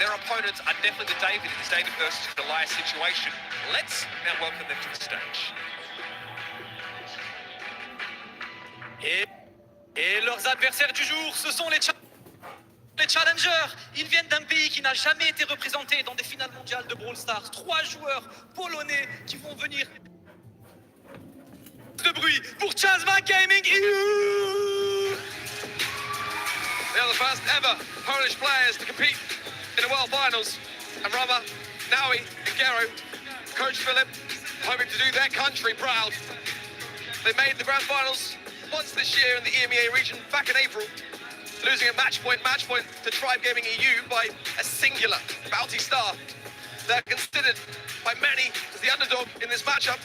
their opponents are definitely the David in this David versus Goliath situation. Let's now welcome them to the stage. Et leurs adversaires du jour, ce sont les challengers. Ils viennent d'un pays qui n'a jamais été représenté dans des finales mondiales de Brawl Stars. 3 joueurs polonais qui vont venir de bruit pour Chazma Gaming EU. They are the first ever Polish players to compete in the World Finals. And Rama, Naui and Gero, Coach Philip, hoping to do their country proud. They made the Grand Finals once this year in the EMEA region back in April, losing at match point to Tribe Gaming EU by a singular bounty star. They're considered by many as the underdog in this matchup,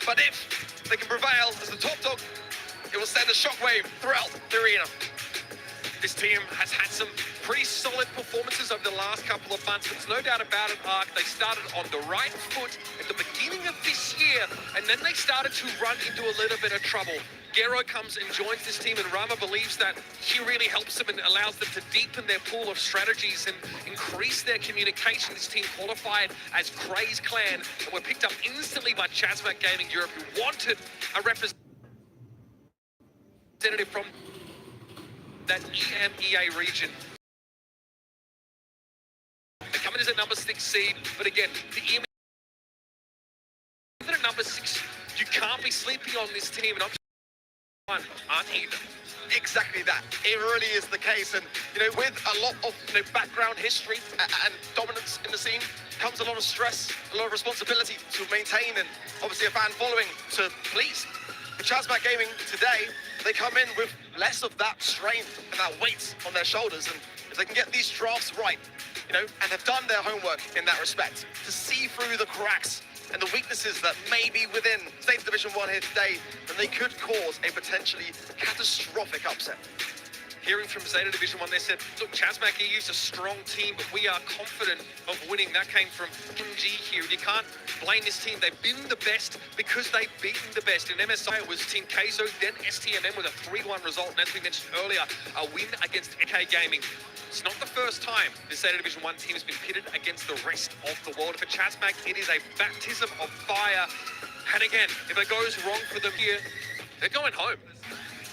but if they can prevail as the top dog, it will send a shockwave throughout the arena. This team has had some pretty solid performances over the last couple of months. There's no doubt about it, Ark. They started on the right foot at the beginning of this year, and then they started to run into a little bit of trouble. Gero comes and joins this team, and Rama believes that he really helps them and allows them to deepen their pool of strategies and increase their communication. This team qualified as Craze Clan and were picked up instantly by Chazma Gaming Europe, who wanted a representative from that EMEA region. They come in as a number 6 seed, but again, the EMEA, even at number 6, you can't be sleeping on this team, and I'm aren't either. Exactly that. It really is the case, and with a lot of background history and dominance in the scene comes a lot of stress, a lot of responsibility to maintain, and obviously a fan following to please. With Chazma Gaming today, they come in with less of that strain and that weight on their shoulders, and if they can get these drafts right, and have done their homework in that respect, to see through the cracks and the weaknesses that may be within States Division 1 here today, then they could cause a potentially catastrophic upset. Hearing from Zeta Division 1, they said, look, Chazma EU's a strong team, but we are confident of winning. That came from MG here. You can't blame this team. They've been the best because they've beaten the best. In MSI, it was Team Keizo, then STMM with a 3-1 result. And as we mentioned earlier, a win against AK Gaming. It's not the first time the Zeta Division 1 team has been pitted against the rest of the world. For Chazma, it is a baptism of fire. And again, if it goes wrong for them here, they're going home.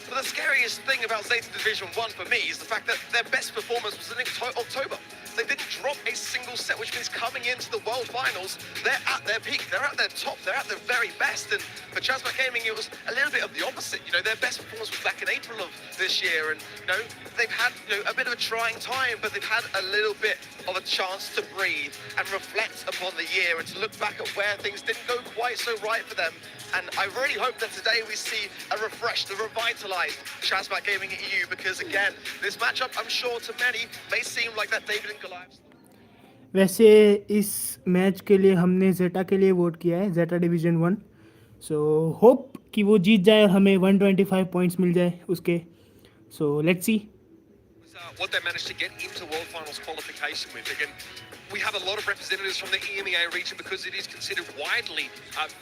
But the scariest thing about Zeta Division 1 for me is the fact that their best performance was in October. They didn't drop a single set, which means coming into the World Finals, they're at their peak, they're at their top, they're at their very best. And for Chazma Gaming, it was a little bit of the opposite. Their best performance was back in April of this year, and they've had a bit of a trying time, but they've had a little bit of a chance to breathe and reflect upon the year and to look back at where things didn't go quite so right for them. And I really hope that today we see a refreshed, a revitalized Chazma Gaming EU, because again, this matchup, I'm sure to many, may seem like that David and Goliath. वैसे इस match के लिए हमने जेटा के लिए vote किया है, जेटा division 1. So hope कि वो जीत जाए और हमें 125 पॉइंट्स मिल जाए उसके. So let's see what they managed to get into World Finals qualification with. Again, we have a lot of representatives from the EMEA region because it is considered widely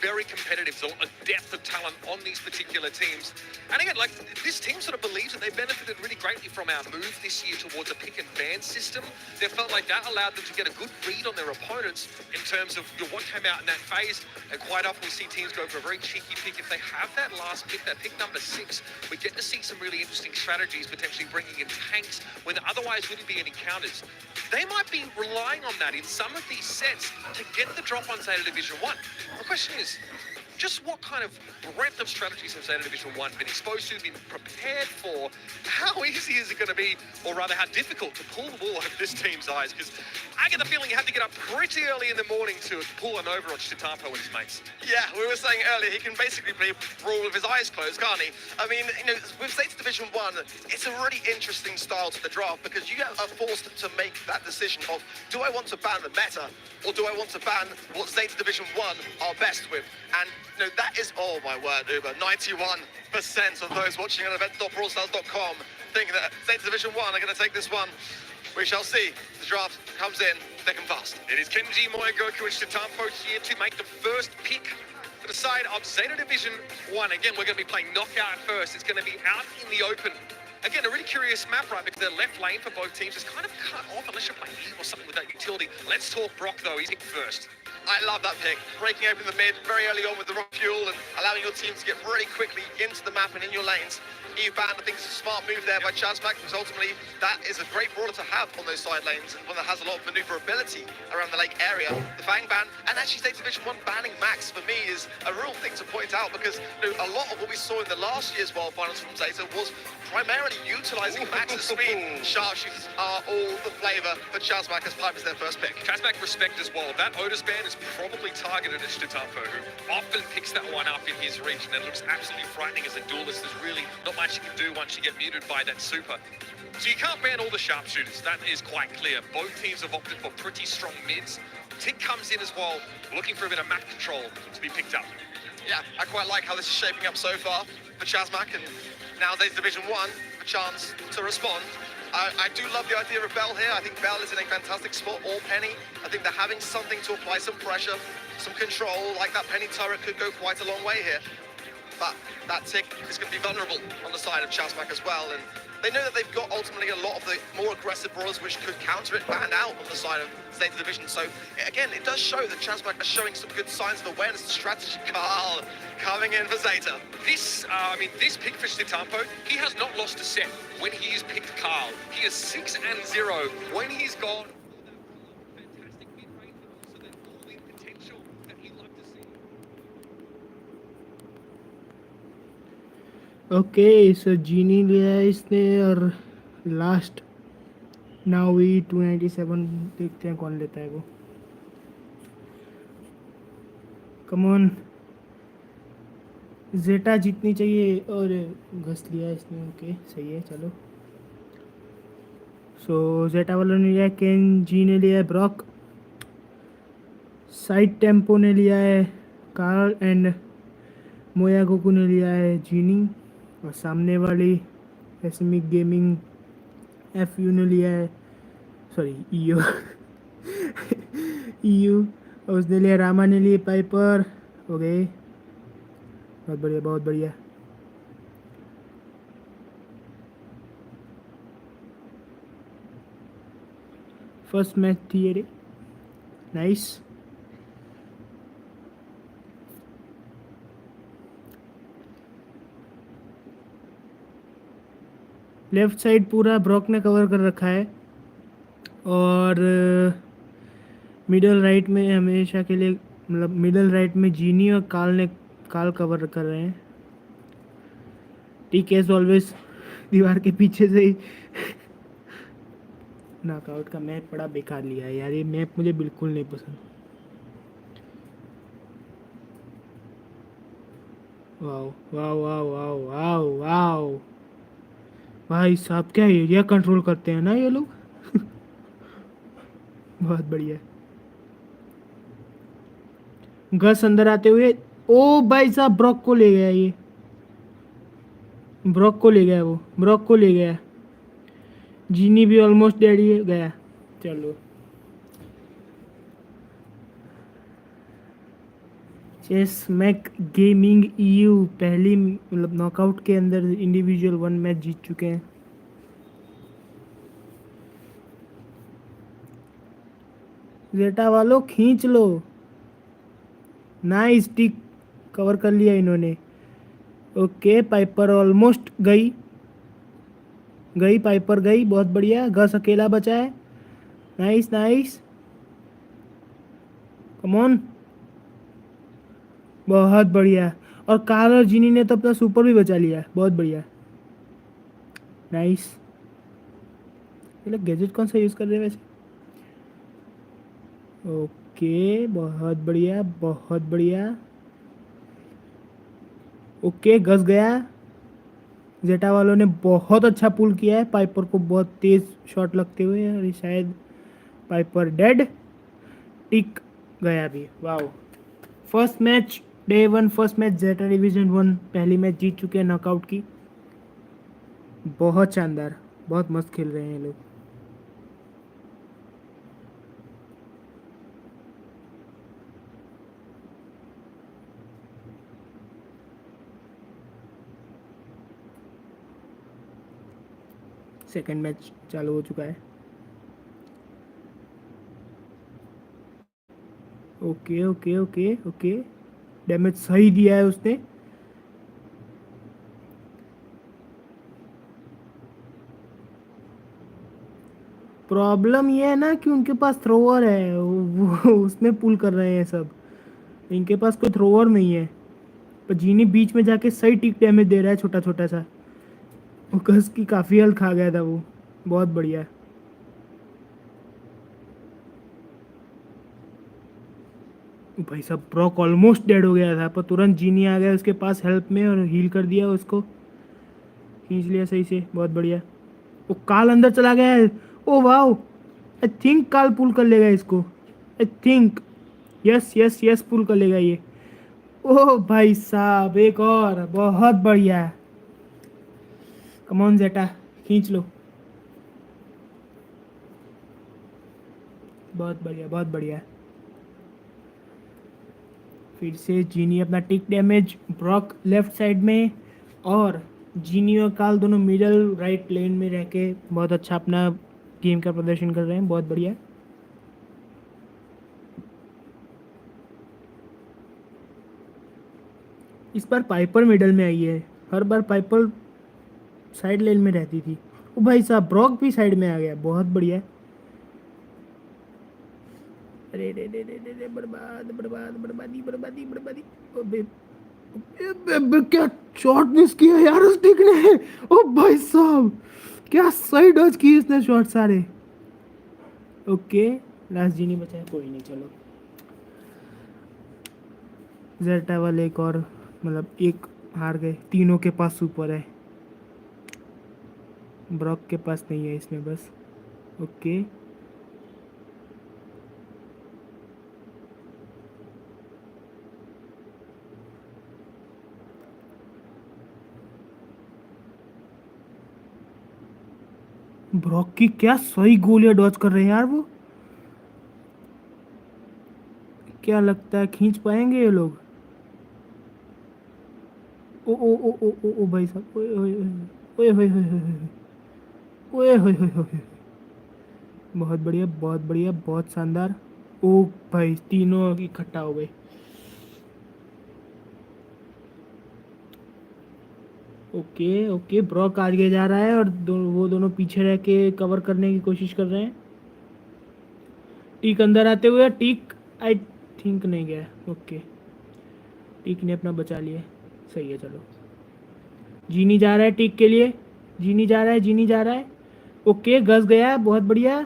very competitive. So a depth of talent on these particular teams. And again, like, this team sort of believes that they benefited really greatly from our move this year towards a pick and ban system. They felt like that allowed them to get a good read on their opponents in terms of what came out in that phase. And quite often we see teams go for a very cheeky pick. If they have that last pick, that pick number 6, we get to see some really interesting strategies, potentially bringing in tanks when there otherwise wouldn't be any counters. They might be relying on that in some of these sets to get the drop on Zeta Division 1. The question is, just what kind of breadth of strategies have Zeta Division 1 been exposed to, been prepared for? How easy is it going to be, or rather how difficult, to pull the wool over this team's eyes? Because I get the feeling you have to get up pretty early in the morning to pull an Overwatch to Tampo and his mates. Yeah, we were saying earlier, he can basically play Brawl with his eyes closed, can't he? I mean, with Zeta Division 1, it's a really interesting style to the draft, because you are forced to make that decision of, do I want to ban the meta, or do I want to ban what Zeta Division 1 are best with? And that is, oh my word, Uber, 91% of those watching on event.brawlstars.com think that Zeta Division 1 are going to take this one. We shall see. The draft comes in thick and fast. It is Kenji Moegoku and Shitampo here to make the first pick for the side of Zeta Division 1. Again, we're going to be playing knockout first. It's going to be out in the open. Again, a really curious map, right? Because their left lane for both teams is kind of cut off unless you're playing Eve or something with that utility. Let's talk Brock, though. He's picked first. I love that pick. Breaking open the mid very early on with the rock fuel and allowing your team to get really quickly into the map and in your lanes. Eve Ban, I think it's a smart move there by Chazmak, because ultimately that is a great brawler to have on those side lanes and one that has a lot of maneuverability around the lake area. The Fang ban, and actually State Division 1 banning Max for me is a real thing to point out, because a lot of what we saw in the last year's World Finals from Zeta was primarily utilising Max's speed. Sharpshooters are all the flavour for Chazmak as Pipe is their first pick. Chazmak respect as well. That Otis ban is probably targeted at Shtatampo, who often picks that one up in his region and looks absolutely frightening as a duelist. There's really not much you can do once you get muted by that super. So you can't ban all the sharpshooters, that is quite clear. Both teams have opted for pretty strong mids. Tick comes in as well, looking for a bit of map control to be picked up. Yeah, I quite like how this is shaping up so far for Chazmak, and now there's Division 1, a chance to respond. I do love the idea of Bell here. I think Bell is in a fantastic spot, or Penny. I think they're having something to apply some pressure, some control, like that Penny turret could go quite a long way here. But that Tick is going to be vulnerable on the side of Chazmak as well, and they know that they've got ultimately a lot of the more aggressive brawlers which could counter it banned out on the side of State Division. So again, it does show that Chazmak are showing some good signs of awareness and strategy. Carl coming in for Zeta. This pick for Shtatampo, he has not lost a set when he's picked Carl. He is 6-0 when he's gone. Fantastic mid-range, but also that all-in potential that he'd love to see. Okay so Gene लिया है इसने और last नावी 297 देखते हैं कौन लेता है वो. कम ऑन जेटा जीतनी चाहिए और घस लिया है इसने. ओके सही है चलो. सो जेटा वालों ने लिया है केन, जी ने लिया है ब्रॉक, साइड टेम्पो ने लिया है कार्ल एंड मोया गोकू ने लिया है जीनी, और सामने वाली एसमिक गेमिंग एफयू ने लिया है, सॉरी ईयू ईयू, और उसने लिया रामा ने लिए पाइपर. ओके बहुत बढ़िया बहुत बढ़िया. फर्स्ट मैच थी ये रे. नाइस. लेफ़्ट साइड पूरा ब्रॉक ने कवर कर रखा है और मिडल राइट में हमेशा के लिए मतलब मिडल राइट में जीनी और काल कवर कर रहे हैं. टीके एज ऑलवेज दीवार के पीछे से ही. नॉकआउट का मैप बड़ा बेकार लिया है यार, ये मैप मुझे बिल्कुल नहीं पसंद. Wow wow wow wow wow wow भाई साहब, क्या एरिया कंट्रोल करते हैं ना ये लोग. बहुत बढ़िया. गस अंदर आते हुए, ओ भाई साहब ब्रॉक को ले गया, ये ब्रॉक को ले गया, वो ब्रॉक को ले गया. जीनी भी ऑलमोस्ट डेड गया. चलो चेस मैक गेमिंग ईयू पहली मतलब नॉकआउट के अंदर इंडिविजुअल 1 मैच जीत चुके हैं. जेटा वालों खींच लो. नाइस टिक कवर कर लिया इन्होंने. ओके पाइपर ऑलमोस्ट गई पाइपर गई. बहुत बढ़िया. गस अकेला बचा है. Nice nice. Come on. बहुत बढ़िया. और कार्ल और जीनी ने तो अपना सुपर भी बचा लिया. बहुत बढ़िया. नाइस. ये लोग गैजेट कौन सा यूज़ कर रहे हैं वैसे. ओके बहुत बढ़िया बहुत बढ़िया. ओके गस गया. जेटा वालों ने बहुत अच्छा पुल किया है. पाइपर को बहुत तेज़ शॉट लगते हुए, और शायद पाइपर डेड. टिक गया भी. Wow. First match day 1 first match Zeta division 1 पहली मैच जीत चुके हैं नॉकआउट की. बहुत शानदार. बहुत मस्त खेल रहे हैं ये लोग. सेकंड मैच चालू हो चुका है। Okay okay okay okay, damage सही दिया है उसने। प्रॉब्लम ये है ना कि उनके पास थ्रोवर है, वो उसमें पुल कर रहे हैं सब। इनके पास कोई थ्रोवर नहीं है, पर जीनी बीच में जाके सही टिक डैमेज दे रहा है, छोटा छोटा सा। वो कस की काफ़ी हेल्थ खा गया था वो, बहुत बढ़िया। भाई साहब ब्रॉक ऑलमोस्ट डेड हो गया था, पर तुरंत जीनी आ गया उसके पास हेल्प में और हील कर दिया उसको, खींच लिया सही से, बहुत बढ़िया। वो काल अंदर चला गया है। ओ वाओ, आई थिंक काल पुल कर लेगा इसको, I think. Yes yes yes, pull कर लेगा ये। ओह भाई साहब, एक और, बहुत बढ़िया। कमॉन जेटा, खींच लो। बहुत बढ़िया बहुत बढ़िया। फिर से जीनी अपना टिक डैमेज, ब्रॉक लेफ्ट साइड में, और जीनी और काल दोनों मिडल राइट लेन में रह के बहुत अच्छा अपना गेम का प्रदर्शन कर रहे हैं, बहुत बढ़िया। इस बार पाइपर मिडल में आई है, हर बार पाइपर साइड लेन में रहती थी। ओ भाई साहब, ब्रॉक भी साइड में आ गया, बहुत बढ़िया। अरे रे रे रे रे रे, बर्बाद बर्बाद, बर्बादी बर्बादी बर्बादी। अबे अबे अबे, क्या शॉट मिस किया यार उस टिक ने। ओ भाई साहब, क्या सही डॉज की इसने शॉट सारे। ओके, लास्ट जी नहीं बचा, कोई नहीं, चलो। जेटा वाले एक और, मतलब एक हार गए, तीनों के पास सुपर है, ब्रॉक के पास नहीं है इसमें बस। ओके, ब्रॉक की क्या सही गोलियां डॉज कर रहे हैं यार वो। क्या लगता है खींच पाएंगे ये लोग। ओ ओ ओ ओ ओ ओ भाई साहब, ओए ओए ओए ओए ओए ओए ओए ओए ओए, बहुत बढ़िया बहुत बढ़िया, बहुत शानदार। ओ भाई, तीनों इकट्ठा हो गए। ओके ओके, ब्रॉक आगे जा रहा है और वो दोनों पीछे रह के कवर करने की कोशिश कर रहे हैं। टीक अंदर आते हुए, टीक आई थिंक नहीं गया। ओके, टीक ने अपना बचा लिया, सही है, चलो। जीनी जा रहा है टीक के लिए, जीनी जा रहा है, जीनी जा रहा है। ओके, घस गया, बहुत बढ़िया।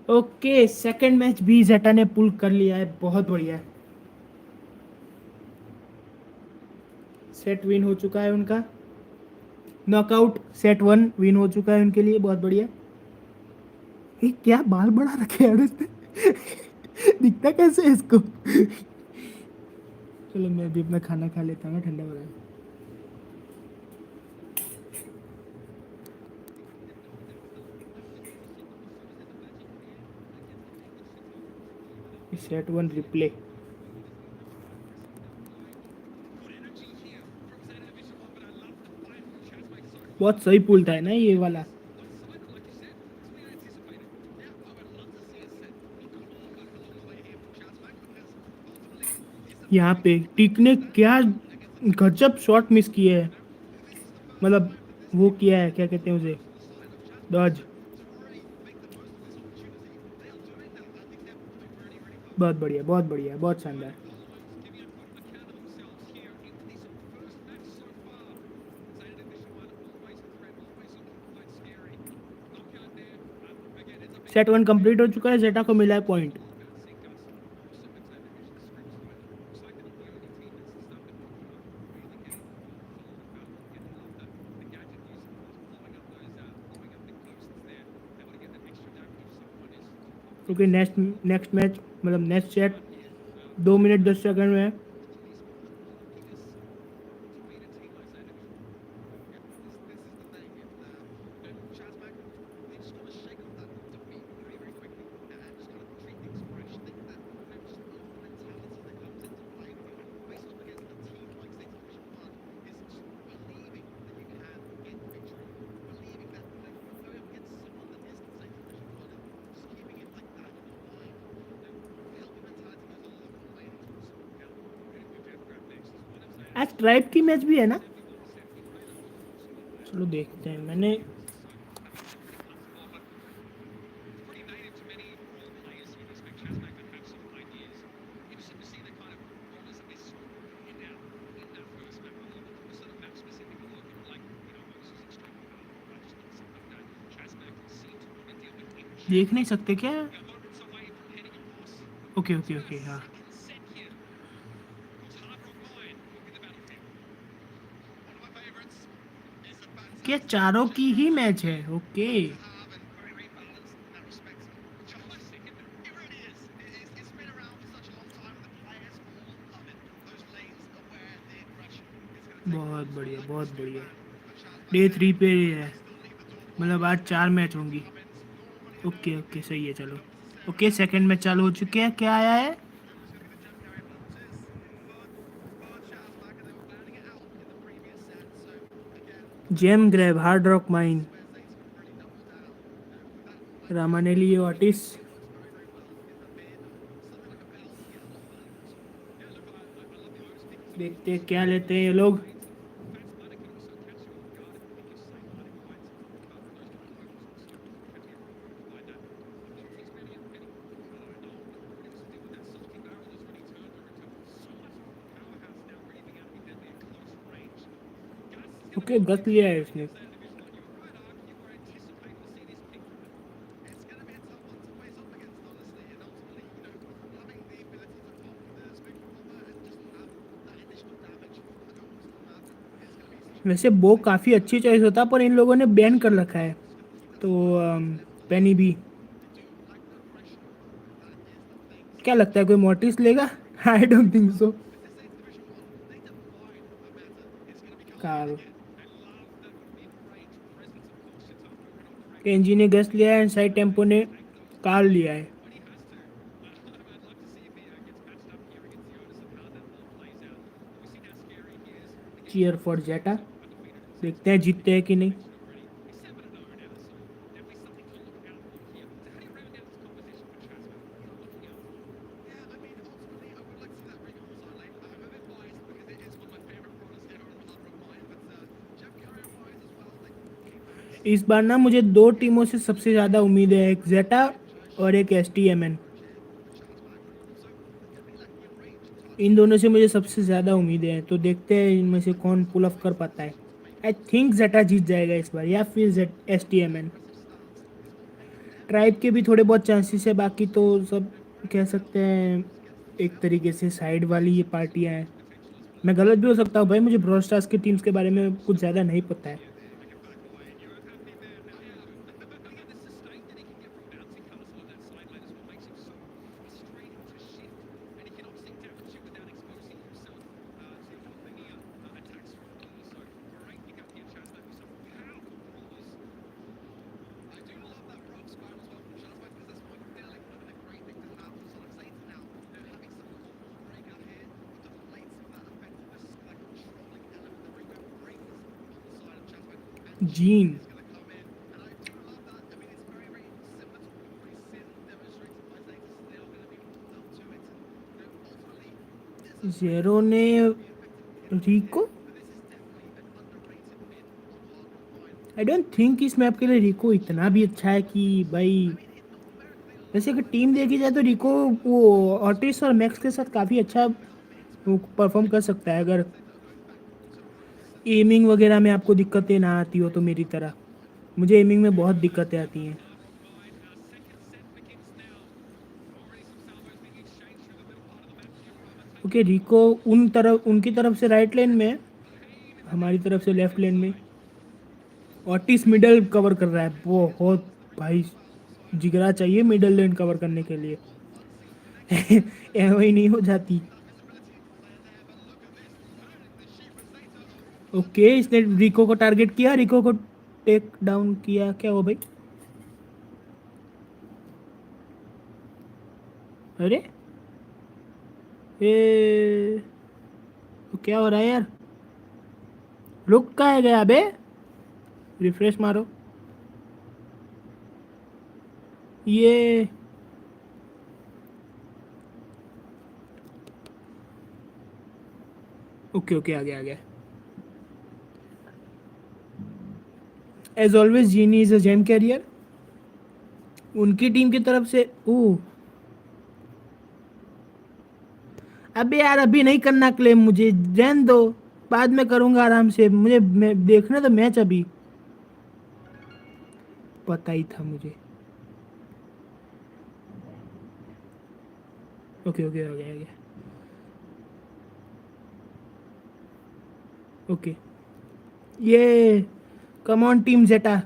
ओके, सेकंड मैच भी जेटा ने पुल कर लिया है, बहुत बढ़िया। सेट विन हो चुका है उनका, नॉकआउट सेट 1 विन हो चुका है उनके लिए, बहुत बढ़िया। ये क्या बाल बड़ा रखे यार इसने। दिखता कैसे है इसको। चलो मैं भी अपना खाना खा लेता हूँ, ठंडा हो रहा है। सेट 1 रिप्ले, बहुत सही पुल था ना ये वाला। यहाँ पे टिक ने क्या गजब शॉट मिस किए है, मतलब वो किया है, क्या कहते हैं उसे, डॉज। बहुत बढ़िया बहुत बढ़िया, बहुत शानदार। सेट 1 कंप्लीट हो चुका है, जेटा को मिला है पॉइंट। क्योंकि नेक्स्ट मैच, मतलब नेक्स्ट सेट 2 मिनट 10 सेकंड में है। आज ट्राइब की मैच भी है ना? चलो देखते हैं। मैंने देख नहीं सकते क्या? ओके ओके ओके, हाँ। क्या चारों की ही मैच है? ओके। बहुत बढ़िया, बहुत बढ़िया। डे 3 पे है, मतलब आज 4 मैच होंगी। ओके ओके, सही है, चलो। ओके, सेकंड मैच चालू हो चुके हैं। क्या आया है? Gem grab, hard rock mine, रामानेली ऑटिस। देखते हैं क्या लेते हैं ये लोग। ओके, गत लिया है इसने। वैसे बो काफ़ी अच्छी चॉइस होता, पर इन लोगों ने बैन कर रखा है, तो पेनी भी। क्या लगता है कोई मोटिस लेगा? I don't think so. Carl, Kenji ने गस लिया है, साइड टेम्पो ने कार्ल लिया है। चीयर फॉर जेटा। देखते हैं जीतते हैं कि नहीं। इस बार ना मुझे दो टीमों से सबसे ज़्यादा उम्मीद है, एक जेटा और एक STMN। इन दोनों से मुझे सबसे ज़्यादा उम्मीदें हैं, तो देखते हैं इनमें से कौन पुल अप कर पाता है। आई थिंक जेटा जीत जाएगा इस बार, या फिर STMN। ट्राइब के भी थोड़े बहुत चांसेस है, बाकी तो सब कह सकते हैं एक तरीके से साइड वाली ये पार्टियां हैं। मैं गलत भी हो सकता हूँ भाई, मुझे ब्रॉल स्टार्स की टीम्स के बारे में कुछ ज़्यादा नहीं पता है। जीन, जेरो ने रिको। आई डोंट थिंक इस मैप के लिए रिको इतना भी अच्छा है कि भाई। वैसे अगर टीम देखी जाए तो रिको वो ऑटिस और मैक्स के साथ काफ़ी अच्छा परफॉर्म कर सकता है, अगर एमिंग वगैरह में आपको दिक्कतें ना आती हो तो। मेरी तरह मुझे एमिंग में बहुत दिक्कतें आती हैं। ओके, रिको उनकी तरफ से राइट लेन में है, हमारी तरफ से लेफ्ट लेन में। ऑटिस मिडल कवर कर रहा है बहुत। भाई जिगरा चाहिए मिडल लेन कवर करने के लिए। वही नहीं हो जाती। ओके, इसने रिको को टारगेट किया, रिको को टेक डाउन किया। क्या हुआ भाई? अरे ये क्या हो रहा है यार? रुक कहाँ गया बे? रिफ्रेश मारो। ये ओके ओके, आ गया आ गया। As always Genie is a gem carrier उनकी टीम की तरफ से। ओह अबे यार, अभी नहीं करना क्लेम, मुझे रहने दो, बाद में करूंगा आराम से। मुझे देखना तो मैच, अभी पता ही था मुझे। ओके ओके, आ गया आ गया। ओके, ये come on team Zeta.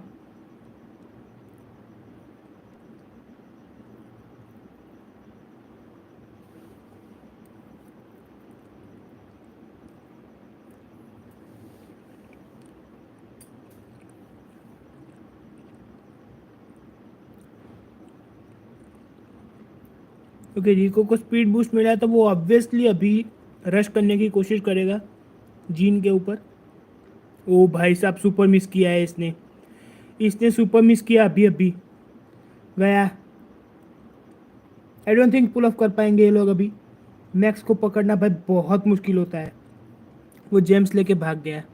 Okay, Rico को स्पीड बूस्ट मिला है तो वो ऑब्वियसली अभी रश करने की कोशिश करेगा जीन के ऊपर। ओ भाई साहब, सुपर मिस किया है इसने, इसने सुपर मिस किया। अभी अभी गया। I don't think pull off कर पाएंगे ये लोग अभी। मैक्स को पकड़ना भाई बहुत मुश्किल होता है। वो जेम्स लेके भाग गया।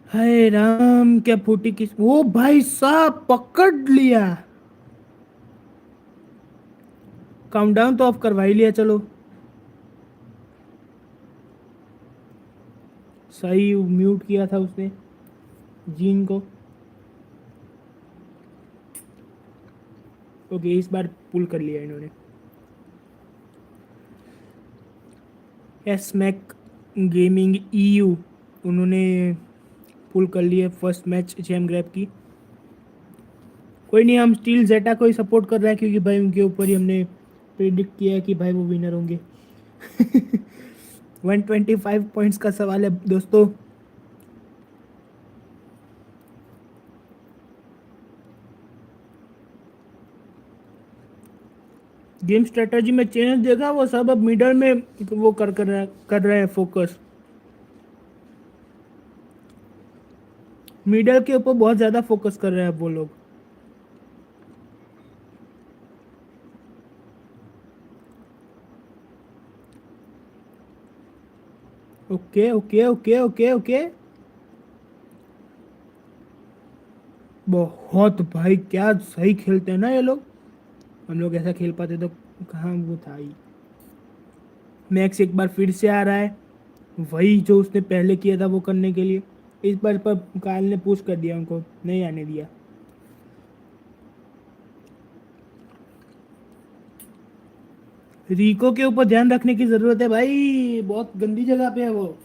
हाय राम, क्या फूटी किस, वो भाई साहब पकड़ लिया। काउंटडाउन तो ऑफ करवा ही लिया, चलो सही म्यूट किया था उसने जीन को। ओके, इस बार पुल कर लिया इन्होंने। एस मैक गेमिंग ईयू, उन्होंने पुल कर लिया फर्स्ट मैच जेम ग्रैब की। कोई नहीं, हम स्टील जेटा को ही सपोर्ट कर रहे हैं क्योंकि भाई उनके ऊपर ही हमने प्रिडिक्ट किया है कि भाई वो विनर होंगे। 125 पॉइंट्स का सवाल है दोस्तों। गेम स्ट्रेटजी में चेंज देखा, वो सब अब मिडल में वो कर रहे हैं फोकस। मिडल के ऊपर बहुत ज़्यादा फोकस कर रहे हैं अब वो लोग। Okay okay okay okay okay, बहुत भाई, क्या सही खेलते हैं ना ये लोग। हम लोग ऐसा खेल पाते तो कहाँ वो था ही। मैक्स एक बार फिर से आ रहा है, वही जो उसने पहले किया था वो करने के लिए। इस बार पर काल ने पुश कर दिया, उनको नहीं आने दिया। रिको के ऊपर ध्यान रखने की जरूरत है भाई, बहुत गंदी जगह पे है वो।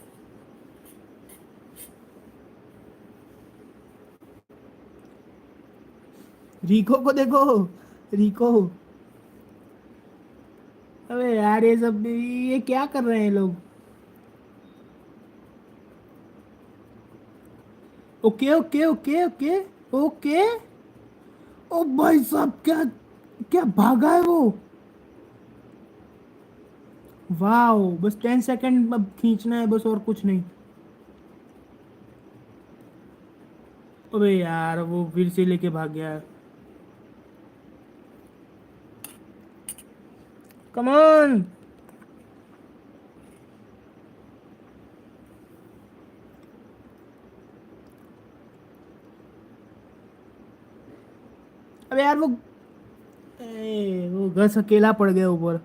रिको को देखो, रिको। अबे यार, ये सब ये क्या कर रहे हैं लोग। Okay okay okay okay okay. ओ भाई साहब, क्या क्या भागा है वो। वाह, बस 10 सेकंड अब खींचना है बस, और कुछ नहीं। अबे यार, वो फिर से लेके भाग गया। Come on. अबे यार, वो घस अकेला पड़ गया ऊपर।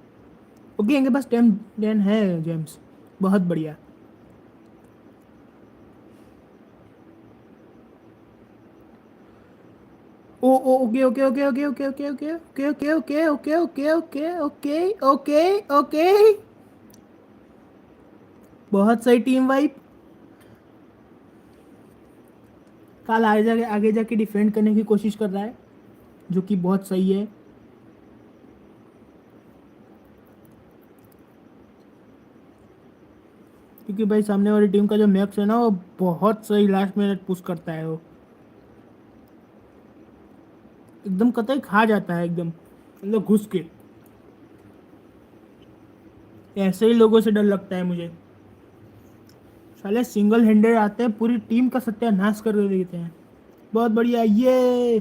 ओके, इनके पास 10 है जेम्स, बहुत बढ़िया। ओ ओ okay okay okay okay okay okay okay okay okay okay okay okay okay okay okay. बहुत सही टीम वाइप। काल आगे जाके डिफेंड करने की कोशिश कर रहा है, जो कि बहुत सही है। क्योंकि भाई सामने वाली टीम का जो मैक्स है ना, वो बहुत सही लास्ट मिनट पुश करता है। वो एकदम कतई खा जाता है, एकदम मतलब घुस के। ऐसे ही लोगों से डर लगता है मुझे। साले सिंगल हैंडेड आते हैं, पूरी टीम का सत्यानाश कर देते हैं। बहुत बढ़िया, ये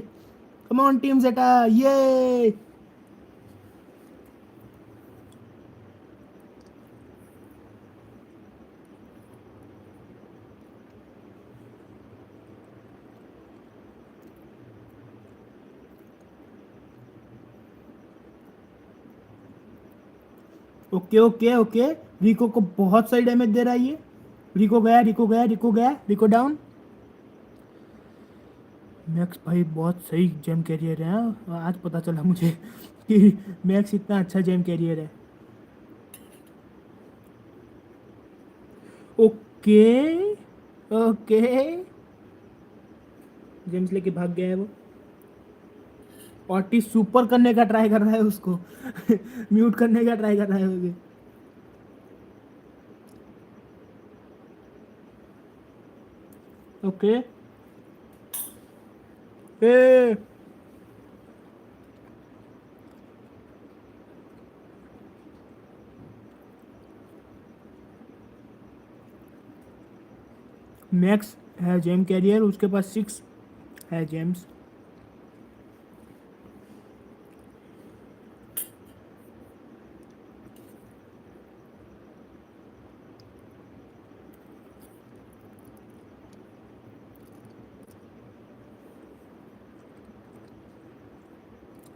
कम ऑन टीम जेटा, ये । ओके ओके ओके, रिको को बहुत सही डैमेज दे रहा है ये। रिको गया, रिको गया, रिको गया, रिको डाउन। मैक्स भाई बहुत सही जेम कैरियर है। हाँ? आज पता चला मुझे कि मैक्स इतना अच्छा जेम कैरियर है। ओके ओके, जेम्स लेके भाग गया है वो। ऑटी सुपर करने का ट्राई कर रहा है उसको म्यूट करने का ट्राई कर रहा है मुझे। ओके ए मैक्स है जेम कैरियर, उसके पास 6 है जेम्स।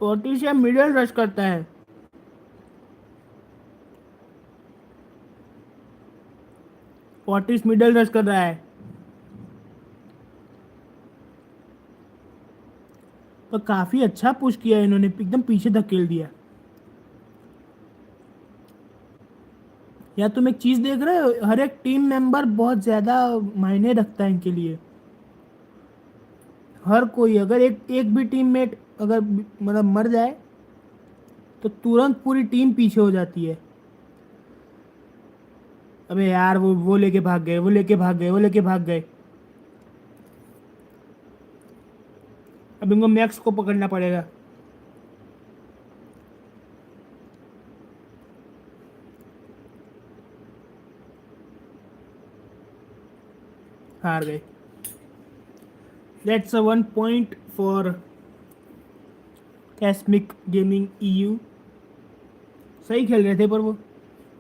ओटिस या मिडल रश करता है। ओटिस मिडल रश कर रहा है, पर काफी अच्छा पुश किया इन्होंने, एकदम पीछे धकेल दिया। या तुम एक चीज देख रहे हो, हर एक टीम मेंबर बहुत ज्यादा मायने रखता है इनके लिए। हर कोई, अगर एक एक भी टीममेट अगर मतलब मर जाए तो तुरंत पूरी टीम पीछे हो जाती है। अबे यार वो लेके भाग गए, वो लेके भाग गए, वो लेके भाग गए। अब इनको मैक्स को पकड़ना पड़ेगा। हार गए। That's a 1 point for Cosmic gaming EU. सही खेल रहे थे पर वो,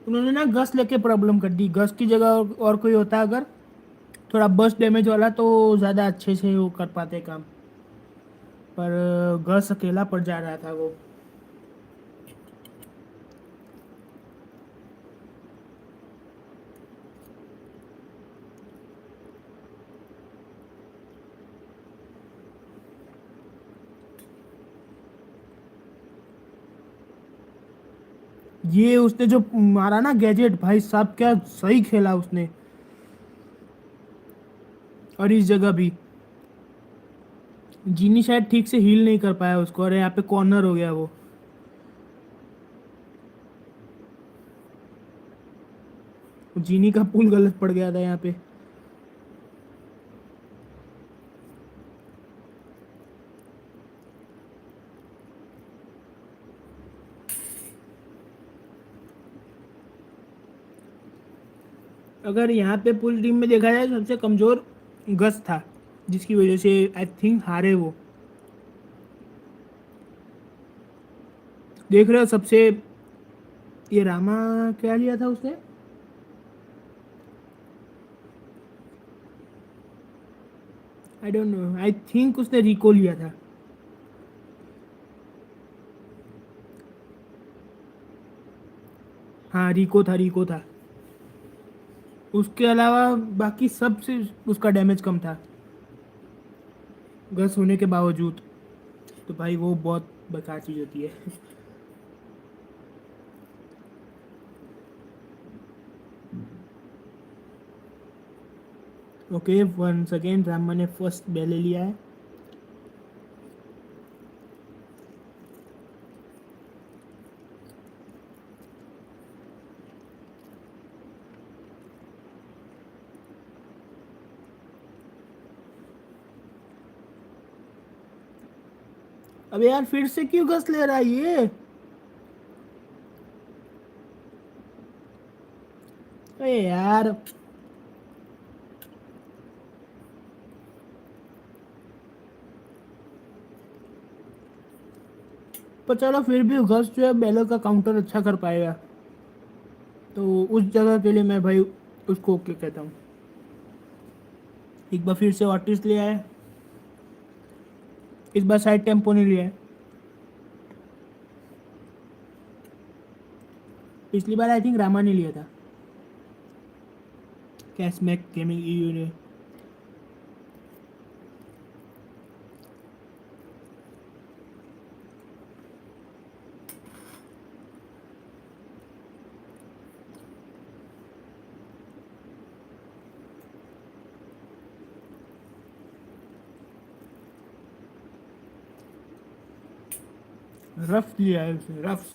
उन्होंने ना गस लेके प्रॉब्लम कर दी। गस की जगह और कोई होता अगर थोड़ा बस्ट डैमेज वाला तो ज़्यादा अच्छे से वो कर पाते काम, पर गस अकेला पड़ जा रहा था वो। ये उसने जो मारा ना गैजेट, भाई साहब क्या सही खेला उसने। और इस जगह भी जीनी शायद ठीक से हील नहीं कर पाया उसको, और यहाँ पे कॉर्नर हो गया वो। जीनी का पुल गलत पड़ गया था यहाँ पे। अगर यहाँ पे पुल टीम में देखा जाए सबसे कमज़ोर गस था, जिसकी वजह से आई थिंक हारे वो। देख रहे हो सबसे, ये रामा क्या लिया था उसने? I don't know, I think उसने रिको लिया था। हाँ रिको था, रिको था। उसके अलावा बाकी सब से उसका डैमेज कम था, गस होने के बावजूद। तो भाई वो बहुत बेकार चीज़ होती है। ओके वंस अगेन रामा ने फर्स्ट बेल ले लिया है। अबे यार फिर से क्यों गस ले रहा है ये? अरे यार पर चलो फिर भी गस जो है बेलो का काउंटर अच्छा कर पाएगा, तो उस जगह के लिए मैं भाई उसको ओके कहता हूँ। एक बार फिर से ऑटिस लिया है, इस बार साइड टेम्पो नहीं लिया है। पिछली बार आई थिंक रामा ने लिया था, कैशमैक गेमिंग ईयू ने। रफ लिया है उसने, रफ।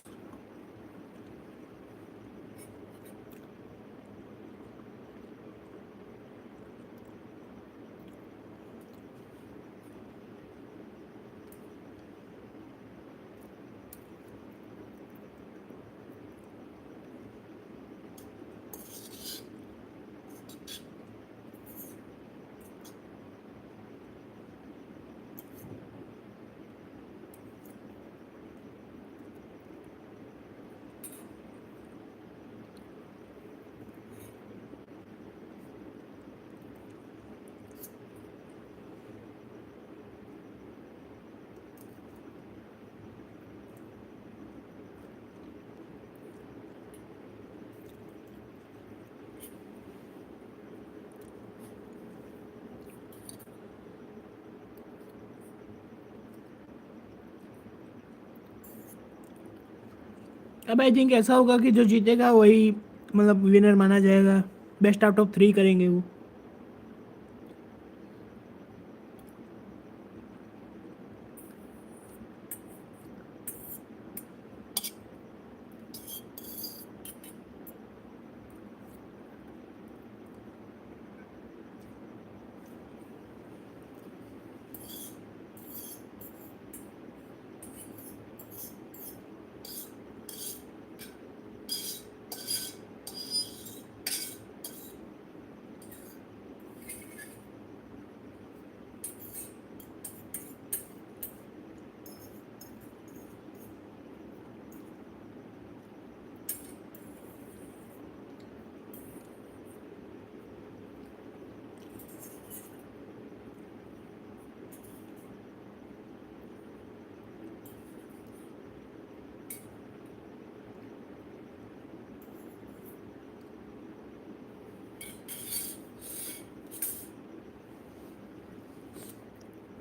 अब आई थिंक ऐसा होगा कि जो जीतेगा वही मतलब विनर माना जाएगा, बेस्ट आउट ऑफ 3 करेंगे वो।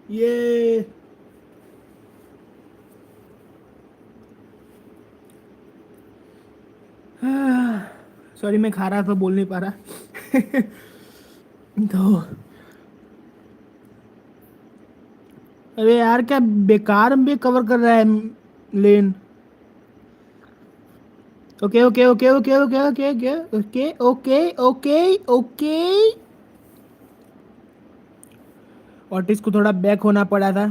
ये सॉरी, मैं खा रहा था, बोल नहीं पा रहा। तो अरे यार, क्या बेकार में कवर कर रहा है lane. Okay okay okay okay okay okay okay okay okay okay. Otis को थोड़ा बैक होना पड़ा था।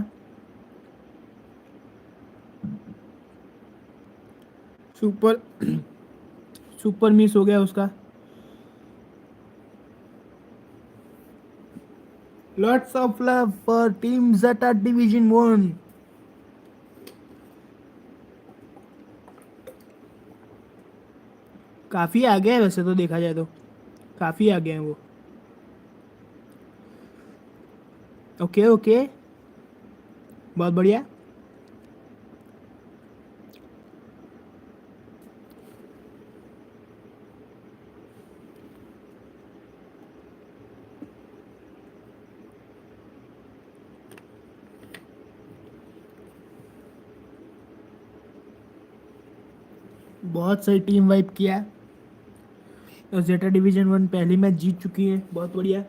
सुपर सुपर मिस हो गया उसका। Lots of love for team zeta division 1। काफी आगे है वैसे तो, देखा जाए तो काफी आगे हैं वो। ओके ओके, बहुत बढ़िया। बहुत सही टीम वाइप किया। और जेटा डिवीजन 1 पहली मैच जीत चुकी है, बहुत बढ़िया।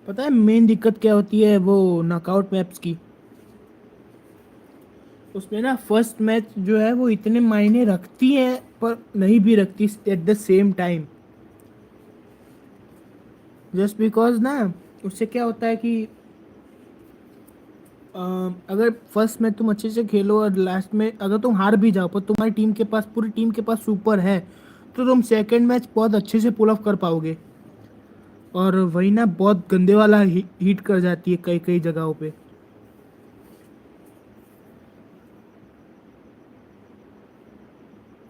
पता है मेन दिक्कत क्या होती है वो नॉकआउट मैप्स की? उसमें ना फर्स्ट मैच जो है वो इतने मायने रखती है पर नहीं भी रखती at the same time. Just because ना उससे क्या होता है कि अगर फर्स्ट मैच तुम अच्छे से खेलो और लास्ट में अगर तुम हार भी जाओ पर तुम्हारी टीम के पास, पूरी टीम के पास सुपर है, तो तुम सेकंड मैच बहुत अच्छे से पुल ऑफ कर पाओगे। और वही ना बहुत गंदे वाला हिट कर जाती है कई कई जगहों पे।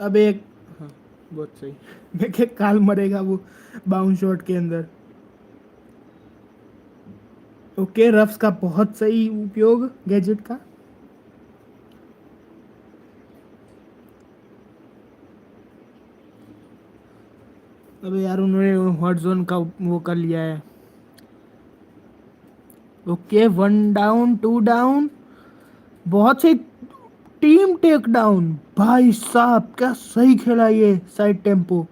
अब एक, हाँ बहुत सही। मैं क्या काल मरेगा वो बाउंस शॉट के अंदर। ओके, रफ्स का बहुत सही उपयोग गैजेट का। अबे यार, उन्होंने हॉट जोन का वो कर लिया है। ओके, 1 डाउन, 2 डाउन, बहुत सही। टीम टेक डाउन, भाई साहब क्या सही खेला ये साइड टेम्पो।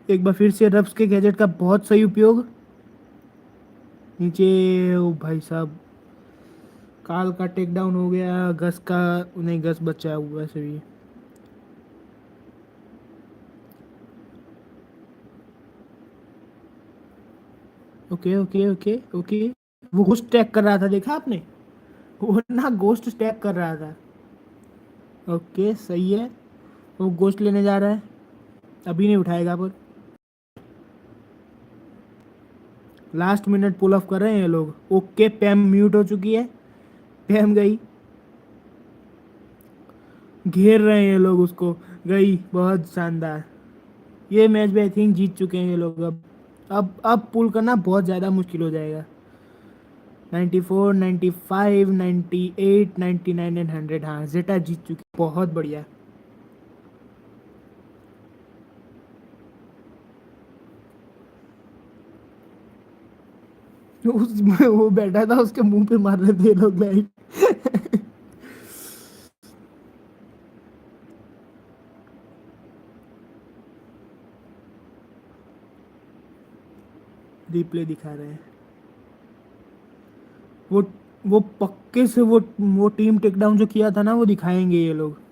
एक बार फिर से रफ्स के गैजेट का बहुत सही उपयोग। नीचे, ओ भाई साहब, काल का टेक डाउन हो गया, गस का नहीं, गस बचा हुआ वैसे भी। ओके ओके ओके ओके, वो घोस्ट टैग कर रहा था, देखा आपने? वो ना घोस्ट टैग कर रहा था। ओके सही है, वो घोस्ट लेने जा रहा है, अभी नहीं उठाएगा पर। लास्ट मिनट पुल ऑफ कर रहे हैं ये लोग। ओके, पैम म्यूट हो चुकी है, पैम गई, घेर रहे हैं ये लोग उसको, गई, बहुत शानदार। ये मैच भी आई थिंक जीत चुके हैं ये लोग। अब पुल करना बहुत ज़्यादा मुश्किल हो जाएगा। 94, 95, 98, 99 एंड 100। हाँ, जेटा जीत चुकी, बहुत बढ़िया। वो बैठा था, उसके मुंह पे मार रहे थे ये लोग लाइट। रिप्ले दिखा रहे हैं। वो वो पक्के से वो टीम टेकडाउन जो किया था ना, वो दिखाएंगे ये लोग।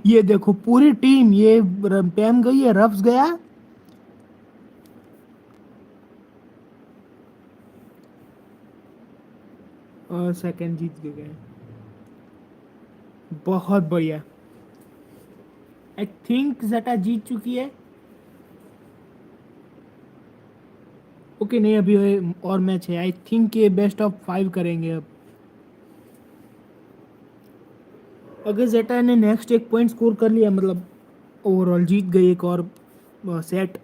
ये देखो पूरी टीम, ये पैम गई है, रफ्स गया। और सेकंड जीत गए, बहुत बढ़िया। आई थिंक जेटा जीत चुकी है। ओके नहीं, अभी और मैच है। आई थिंक ये बेस्ट ऑफ 5 करेंगे अब। अगर जेटा ने नेक्स्ट एक पॉइंट स्कोर कर लिया, मतलब ओवरऑल जीत गई एक और सेट,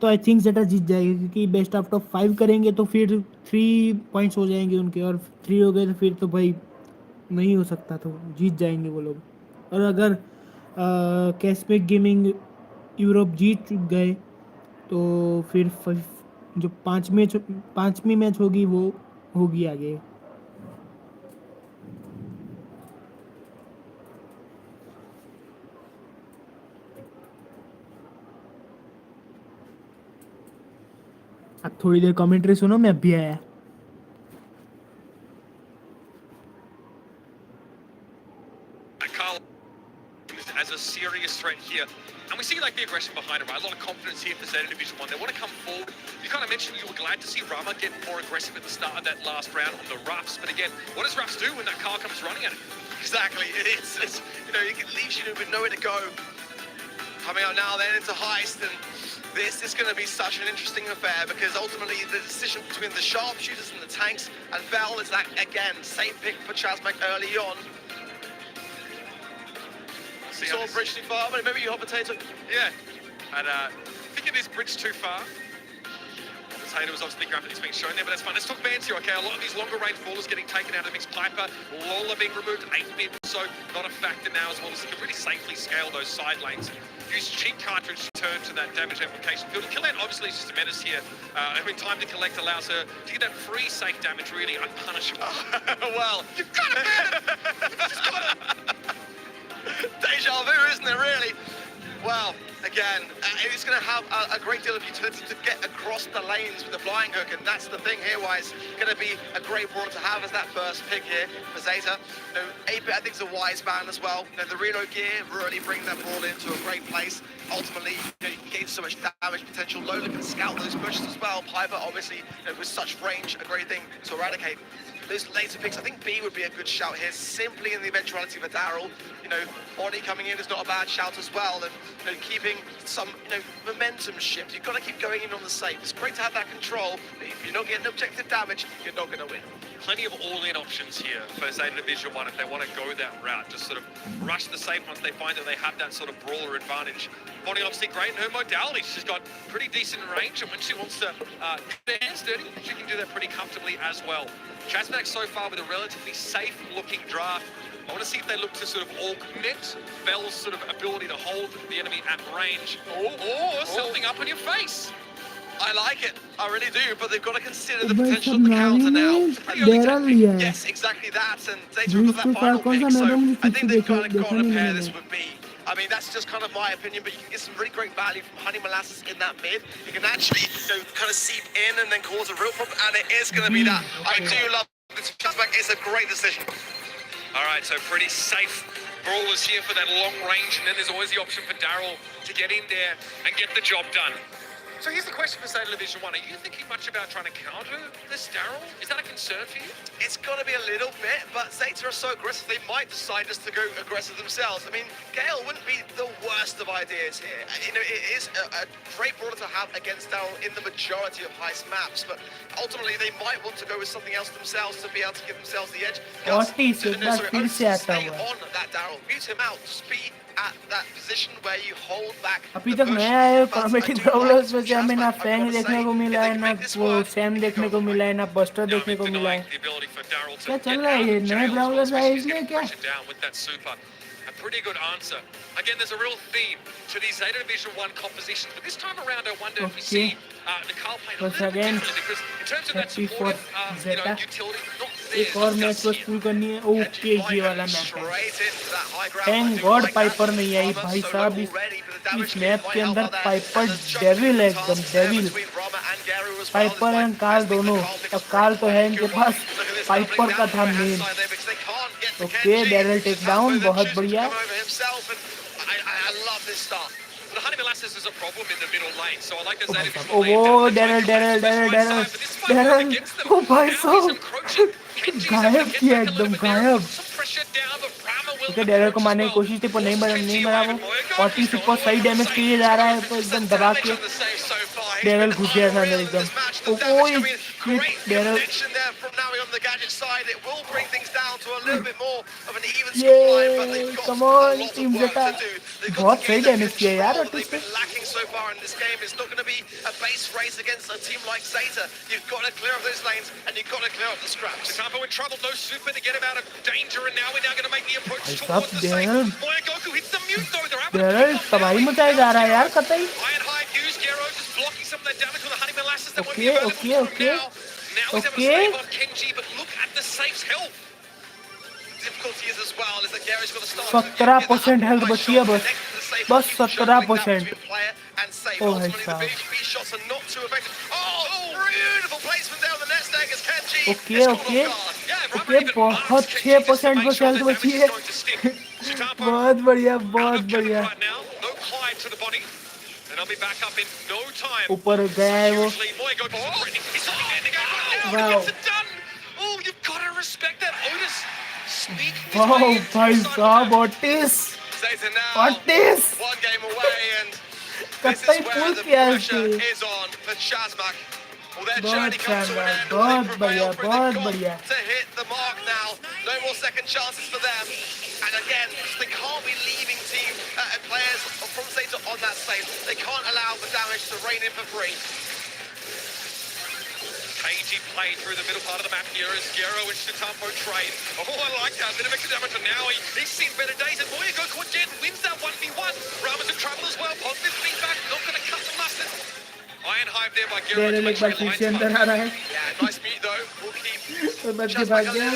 तो आई थिंक जेटा जीत जाएगी, क्योंकि बेस्ट ऑफ टॉप 5 करेंगे तो फिर 3 पॉइंट्स हो जाएंगे उनके, और 3 हो गए तो फिर तो भाई नहीं हो सकता, तो जीत जाएंगे वो लोग। और अगर कैशबैक गेमिंग यूरोप जीत चुक गए तो फिर जो 5वीं मैच होगी वो होगी आगे। अब थोड़ी देर कमेंट्री सुनो, मैं अभी आया। Carl as a serious threat here. And we see like the aggression behind it, right? A lot of confidence here for Zeta Division 1. They want to come forward. You kind of mentioned you were glad to see Rama get more aggressive at the start of that last round on the roughs. But again, what does roughs do when that car comes running at it? Exactly. It's it leaves you with nowhere to go. Coming out now then into Heist, and this is going to be such an interesting affair, because ultimately the decision between the sharpshooters and the tanks, and Vel is that, again, same pick for Chazmak early on. You saw a bridge too far, but maybe you hot potato. Yeah. And thinking this bridge too far. Potato was obviously the graphic that's being shown there, but that's fine. Let's talk bans here, okay? A lot of these longer range ballers getting taken out of the mix. Piper, Lola being removed, 8-bit, so not a factor now, as well as he can really safely scale those side lanes. Use cheap cartridge to turn to that damage application field. Killan obviously is just a menace here. Time to collect allows her to get that free safe damage really unpunishable. Well, You've got to ban him! You've just got to... deja vu, isn't it, really? Well, again, it's going to have a great deal of utility to get across the lanes with the flying hook, and that's the thing here why it's going to be a great brawler to have as that first pick here for Zeta. 8-bit, I think, is a wise ban as well. The reload gear really brings that brawl into a great place. Ultimately, you can gain so much damage potential. Lola can scout those bushes as well. Piper, obviously, with such range, a great thing to eradicate. those later picks. I think B would be a good shout here, simply in the eventuality of a Daryl. You know, Bonnie coming in is not a bad shout as well, and you know, keeping some momentum shift. You've got to keep going in on the safe. It's great to have that control, but if you're not getting objective damage, you're not going to win. Plenty of all-in options here for Zeta Division 1 if they want to go that route. Just sort of rush the safe once they find that they have that sort of brawler advantage. Bonnie obviously great in her modality. She's got pretty decent range, and when she wants to get her hands dirty, she can do that pretty comfortably as well. Chazmac so far with a relatively safe-looking draft. I want to see if they look to sort of augment Bell's sort of ability to hold the enemy at range. Or something up on your face. I like it, I really do, but they've got to consider the potential of the counter now. Yes, exactly that, and Zeta with that final pick, so I think they've kind of got to pair this with B. I mean, that's just kind of my opinion, but you can get some really great value from Honey Molasses in that mid. You can actually, kind of seep in and then cause a real problem, and it is going to be that. I do love this. It's a great decision. All right, so pretty safe brawlers here for that long range, and then there's always the option for Daryl to get in there and get the job done. So here's the question for Zeta Division 1. Are you thinking much about trying to counter this Daryl? Is that a concern for you? It's got to be a little bit, but Zeta are so aggressive, they might decide just to go aggressive themselves. I mean, Gale wouldn't be the worst of ideas here. You know, it is a great brawler to have against Daryl in the majority of heist maps, but ultimately they might want to go with something else themselves to be able to give themselves the edge. Stay on that Daryl, mute him out, just be at that position where you hold back. अभी तक मैं आया comedy ब्राउलर्स में से हमें ना Fang देखने को मिला है, ना वो सैम देखने को मिला है, ना बस्टर देखने को मिला है. क्या चल रहा है ये नए ब्राउलर्स आए इसमें क्या? A pretty good answer. Again, there's a real theme to these Zeta Division 1 compositions, but this time around I wonder if we see Nicole playing a little bit differently, because in terms of that supportive utility, not there. एक और match बस पूरी करनी है. Okay, ये वाला match है. Thank God Piper नहीं आई भाई साहब. इस मैप के अंदर पाइपर डेविल है, एकदम डेविल. पाइपर एंड कार्ल दोनों. अब कार्ल तो है इनके पास, पाइपर का था main. Okay, Darrel take down, बहुत बढ़िया. ओ डैरल ओ भाई साहब गायब किया, एकदम गायब. ओके, डैरल को मारने की कोशिश थी पर नहीं मरा वो. 40 सुपर सही डैमेज के लिए जा रहा है, तो एकदम दबा के डैरल घुस गया था अंदर एकदम. डैरल कम ऑन टीम जेटा, बहुत सही डैमेज किया यार ऑटिस पे. So far in this game, it's not going to be a base race against a team like Zeta. You've got to clear up those lanes and you've got to clear up the scraps. Tampo in trouble, no super to get him out of danger, and now we're now going to make the approach towards the safe. Moya Goku hits the mute though. They're able to pick up तबाही मचाया जा रहा है यार कतई. Ironhide used Gero just blocking some of that damage with the Honey Molasses that won't be Okay, available okay, from okay. now. Now he's able to save on Kenji, but look at the safe's health. Difficulty is as well is that Gary's got to start. 17% health बची है बस. बस 17%. Oh, ultimately the B shots are not too effective. Oh, beautiful placement there on the net stack as Kenji. Okay, बहुत 6% बस health बची है. बहुत बढ़िया, बहुत बढ़िया. ऊपर गया है वो. वाओ भाई साहब, ऑटिस कतई पुल किया है इसको. बहुत शानदार, बहुत बढ़िया, बहुत बढ़िया. No more second chances for them. And again, they can't be leaving players from Zeta on that stage. They can't allow the damage to rain in for free. KG play through the middle part of the map here as Gero and Shitampo trade. Oh, I like that. Bit of extra damage to Naui. He's seen better days, and Moya Goku again wins that 1v1. Rama's in trouble as well. Positive feedback, not going to cut the mustard. Iron Hive there by Gero. Daryl एक बार फिर से अंदर आ रहा है. Yeah, nice mute though. We'll keep. तो बच के भाग गया,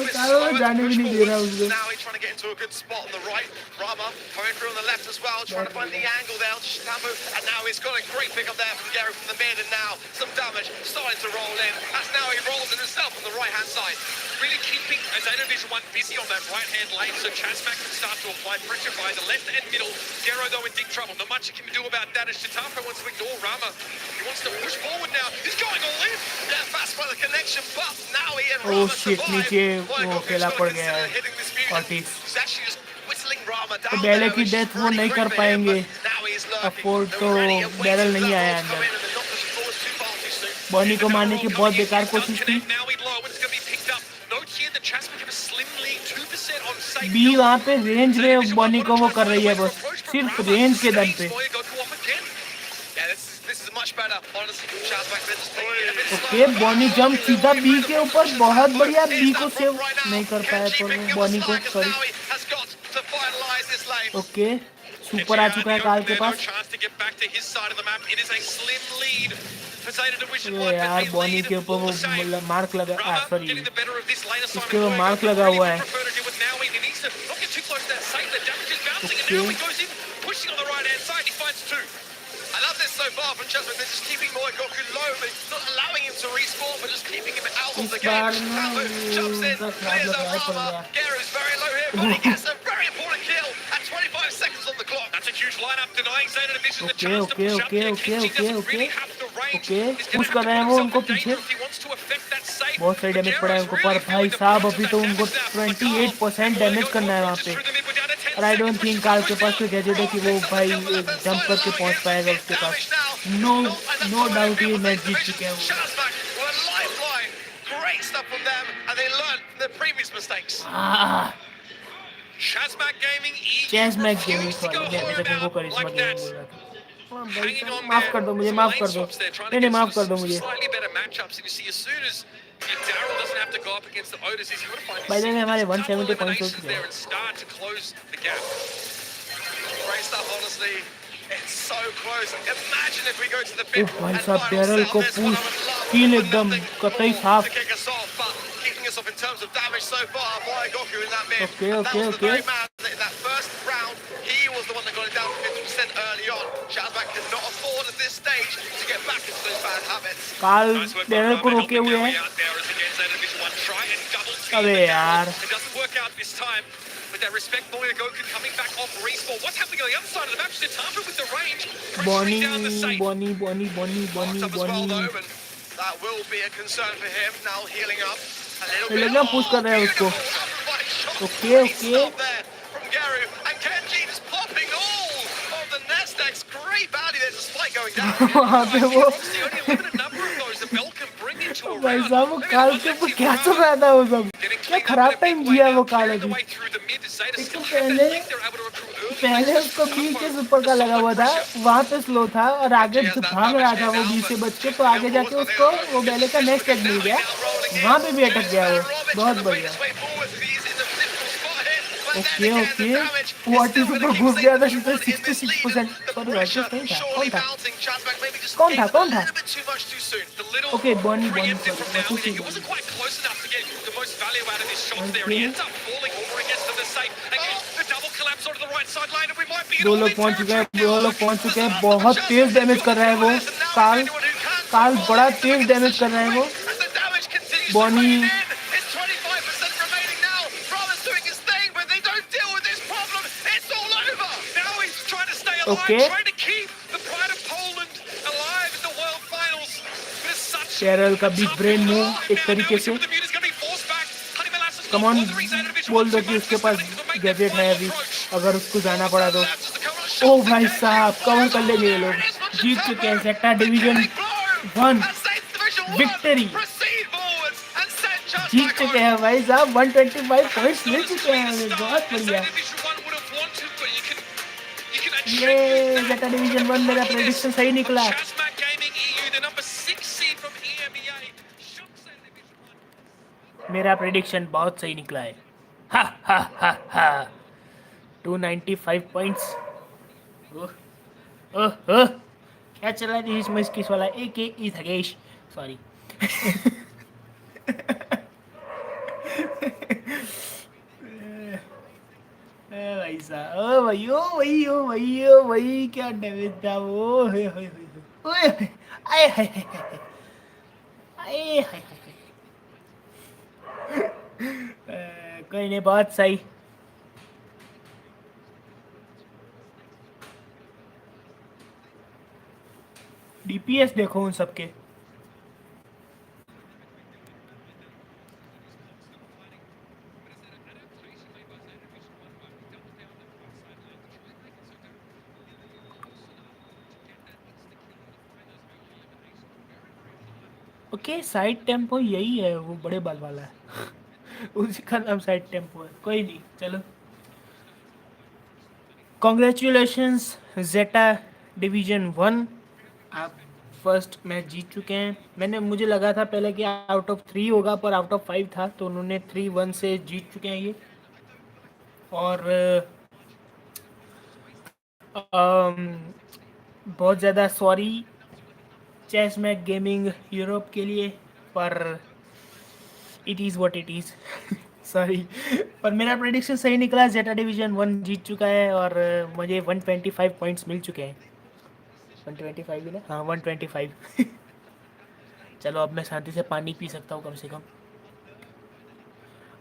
जाने भी नहीं दे रहा उसको. Now he's trying to get into a good spot on the right. Rama coming through on the left as well, trying to find the angle there to Shatambo, and now he's got a great pick up there from Gary from the mid, and now some damage starting to roll in, as now he rolls in himself on the right-hand side. Really keeping Zeta Division 1 busy on that right-hand lane, so Chazmak can start to apply pressure by the left and middle. Gero, though, in deep trouble. Not much he can do about that as Chitapo wants to ignore Rama. He wants to push forward now. He's going all in. Yeah, fast by the connection, but now he and Oh Rama shit, survive. नीचे Boy, वो Goku's अकेला gotta पड़ consider गया है hitting this mutant. Ortiz. He's actually just whistling Rama down तो ballet there, की which is death वो really नहीं great कर for him, पाएंगे, but now he's lurking. Afford They तो were ready and barrel waiting for नहीं that आया ball to come अंदर। in, and they're not pushing forward too far too soon. Bonnie को मारने की बहुत बेकार कोशिश थी। Now he's low. It's going to be picked up. Note here that Chazmak have a slim lead, 2% on safe. B वहाँ पे range में बॉनी को वो कर रही है बस, सिर्फ रेंज के दम पे। Yeah, this is much better, honestly, from Chazmak. They're just taking it a bit slow. Okay, Bonnie jump सीधा बी के ऊपर, बहुत बढ़िया। बी को सेव नहीं कर पाया पर बॉनी को, सॉरी। ओके, सुपर आ चुका है काल के पास। ये यार बॉनी के ऊपर वो मार्क लगा, सॉरी इसके ऊपर मार्क लगा हुआ है। I love this so far from Chazmak. They're just keeping Moe Goku low, but not allowing him to respawn, but just keeping him out of the game. Tamu jumps in, clears out Rama. Geru's very low here, but he gets a very important kill at 25 seconds on the clock. That's a huge lineup denying Zeta Division the Okay, chance to push up okay, here. okay, Kenji doesn't okay, really okay. have the range. Okay, He's gonna push have कर to रहे हैं put वो himself उनको in danger पीछे। if he wants to affect that save. बहुत सारी damage पड़ा है उनको, पर भाई साहब अभी तो उनको 28% डैमेज करना है वहाँ पे। और आई डोंट थिंक काल के पास कोई गैजेट है कि वो भाई जंप करके पहुँच पाएगा उसके पास। नो डाउट ये मैच जीत चुके हैं वो। Chazmak were a lifeline. Great stuff from them, and they learned from their previous mistakes. Chazmak Gaming Chazmak Gaming, refused to go sorry, मैं home तो out Karishma like gaming that. बोल रहा था। Hanging on माफ कर दो मुझे, माफ कर दो। नहीं माफ कर दो मुझे। Slightly better matchups, and you see as soon as Daryl doesn't have to go up against the Otis, he's got to find By the way, हमारे 170 points हो eliminations चुके there हैं। and start to close the gap. Great stuff, honestly. It's so close. Imagine if we go to the oh fifth भाई and साहब, final Daryl set को of this one. I push would love kill for एकदम nothing कतई more साफ। to kick us off, but kicking us off in terms of damage so far by Goku in that mid. Okay, And that okay, was the very okay. man that in that first round, he was the one that got it down to 50% early on. Chazmak cannot afford at this stage to get back into those bad habits. काल Nice work by Darrell को Rama, रोके helping हुए Naui हैं। out there as against Zeta Division 1. Try and double team अबे the यार। Daryl. It doesn't work out this time. With that respect, Moya Goku coming back off respawn. What's happening on the other side of the map? Chitapo with the range. Bonnie Pressuring down the safe. Bonnie Bonnie Bonnie Bonnie Locked up as well, Bonnie though, and that will be a concern for him. Now healing up a little ये bit. लोग ना push कर रहे हैं उसको। Beautiful uppercut shot. Okay, Great okay. stuff there from Garu. And Kenji just popping all of the Nestex. Great value there despite going down. वहाँ पे वो Obviously, only a limited number of those that Bell can bring into a भाई round. साहब वो Maybe काल one के ऊपर left क्या in चल round. रहा था वो सब, Getting क्या cleaned up खराब in a big time way किया now, वो काल clearing the अभी। way through the mid. Zeta एक तो still have that पहले lead. They're able to recruit early. पहले उसको बी के ऊपर का लगा हुआ था, वहाँ पे स्लो था और आगे भाग रहा था वो बी से बच के, तो आगे जाके उसको वो बैले का नेक्स्ट अटैक मिल गया, वहाँ पे भी अटक गया वो। बहुत बढ़िया। ओके ओके, वो ऑटिस ऊपर घुस गया था, 66%। सॉरी ऑटिस नहीं था, कौन था कौन था? Okay Bonnie Bonnie It wasn't quite close enough to get the most value out of his shots there. He ends up falling over against the safe. Again, the double collapse onto the right side lane, and we might be in दो all लोग in पहुंच चुके हैं, territory दो now. लोग पहुंच चुके हैं। बहुत तेज डैमेज कर रहा है वो काल, काल बड़ा तेज डैमेज कर रहा है वो। Bonnie. It's 25% remaining now. Brother's doing his thing, but they don't deal with this problem. It's all over. Now he's trying to stay alive, Okay. trying to keep the pride of Poland alive in the World Finals. But it's such Cheryl का big tough brain move time एक now. तरीके Now से। the mute is going to be forced back. Honey Molasses Come not on, bothering Zeta Division बोल one दो too कि much. उसके Just pass letting them make gadget that है final अभी, approach. अगर उसको जाना पड़ा तो। ओ भाई साहब, कवर कर लेंगे ये लोग, जीत चुके हैं सेक्टर डिवीजन 1 विक्ट्री, जीत चुके हैं भाई साहब। 125 पॉइंट्स मिल चुके हैं हमें, बहुत बढ़िया। ये सेक्टर डिवीजन 1 मेरा प्रेडिक्शन सही निकला। मेरा प्रेडिक्शन बहुत सही निकला है। हा हा हा हा 295 पॉइंट्स। ओह ओह, क्या चल रहा है इसमें? किस वाला एक ई थगेश, सॉरी। भाई साहब, ओ भाई भाई ओ भाई ओ भाई ओ भाई क्या डैमेज था वो ओए होए होए ओए होए, आए हाय हाय हाय आए हाय हाय कोई नहीं बहुत सही डीपीएस देखो उन सबके ओके साइड टेम्पो यही है वो बड़े बाल वाला है उसी का नाम साइड टेम्पो है कोई नहीं चलो कॉन्ग्रेचुलेशंस जेटा डिवीजन 1 आप फर्स्ट मैच जीत चुके हैं मुझे लगा था पहले कि आउट ऑफ 3 होगा पर आउट ऑफ 5 था तो उन्होंने 3-1 से जीत चुके हैं ये और बहुत ज़्यादा sorry chase Mac gaming Europe के लिए पर it is what it is sorry पर मेरा प्रेडिक्शन सही निकला जेटा डिवीजन 1 जीत चुका है और मुझे 125 पॉइंट्स मिल चुके हैं 125 ही ना हाँ 125 चलो अब मैं शांति से पानी पी सकता हूँ कम से कम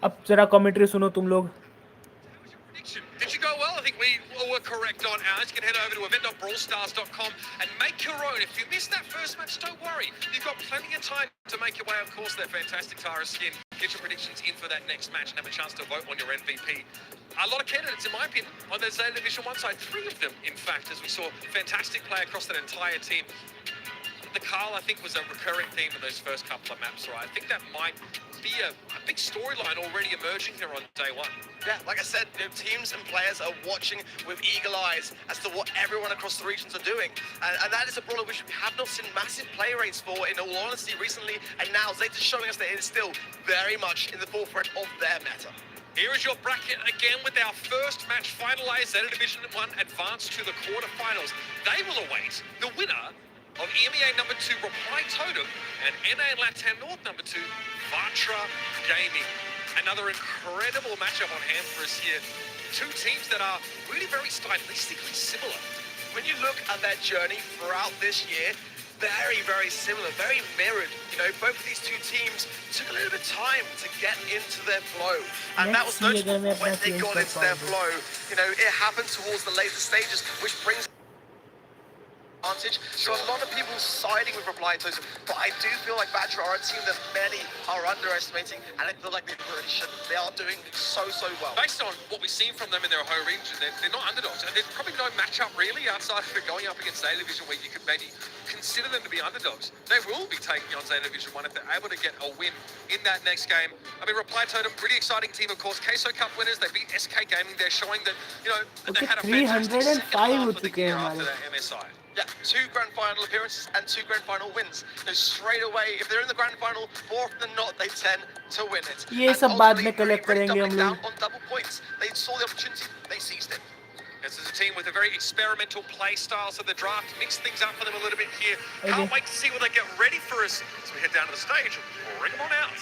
अब ज़रा कमेंट्री सुनो तुम लोग Did you go well? I think we all were correct on ours. You can head over to event.brawlstars.com and make your own. If you missed that first match, don't worry. You've got plenty of time to make your way. Of course, that fantastic Tara skin. Get your predictions in for that next match and have a chance to vote on your MVP. A lot of candidates, in my opinion, on the Zeta Division 1 side. 3 of them, in fact, as we saw fantastic play across that entire team. The Carl, I think, was a recurring theme in those first couple of maps, right? I think that might be a big storyline already emerging here on day one. Yeah, like I said, teams and players are watching with eagle eyes as to what everyone across the regions are doing. And that is a brawler which we have not seen massive play rates for, in all honesty, recently. And now Zeta's showing us that it is still very much in the forefront of their meta. Here is your bracket again with our first match finalised. Zeta Division 1 advanced to the quarterfinals. They will await the winner of EMEA number 2 Reply Totem and NA and Latam North number 2 Vatra Gaming. Another incredible matchup on hand for us here. Two teams that are really very stylistically similar. When you look at their journey throughout this year, very, very similar, very mirrored. You know, both of these two teams took a little bit of time to get into their flow. And that was noticeable when they got into their flow. You know, it happened towards the later stages, which brings advantage. So a lot of people siding with Reply Totem, but I do feel like Vatra are a team that many are underestimating, and I feel like they really shouldn't. They are doing so well. Based on what we've seen from them in their home region, they're not underdogs, and there's probably no matchup really outside of going up against Zeta Division where you could maybe consider them to be underdogs. They will be taking on Zeta Division 1 if they're able to get a win in that next game. I mean, Reply Totem, pretty exciting team, of course. Queso Cup winners, they beat SK Gaming. They're showing that, you know, that they had a fantastic second half of the year after that MSI. Yeah, 2 grand final appearances and 2 grand final wins. So straight away, if they're in the grand final, more often than not, they tend to win it. ये सब बाद में collect करेंगे हम लोग. On double points, they saw the opportunity, they seized it. This is a team with a very experimental play style, so the draft mixed things up for them a little bit here. Can't wait to see what they get ready for us as we head down to the stage. Bring them on out.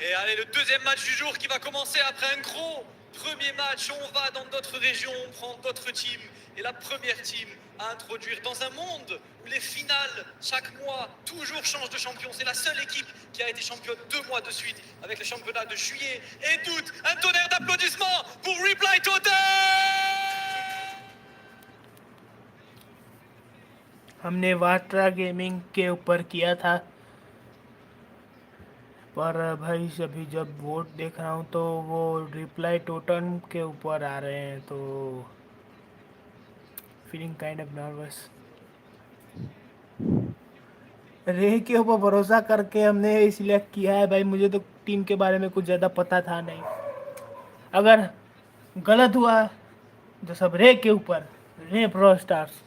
Et allez, le deuxième match du jour qui va commencer après un gros premier match. On va dans d'autres régions, on prend d'autres teams. Et la première team à introduire dans un monde où les finales, chaque mois, toujours changent de champion. C'est la seule équipe qui a été championne 2 mois de suite avec le championnat de juillet et d'août. Un tonnerre d'applaudissements pour Reply Totem! हमने वाट्रा gaming के ऊपर किया था पर भाई अभी जब vote देख रहा हूँ तो वो रिप्लाई टोटम के ऊपर आ रहे हैं तो फीलिंग काइंड ऑफ नर्वस रे के ऊपर भरोसा करके हमने इसलिए किया है भाई मुझे तो टीम के बारे में कुछ ज़्यादा पता था नहीं अगर गलत हुआ तो सब रे के ऊपर रे प्रो स्टार्स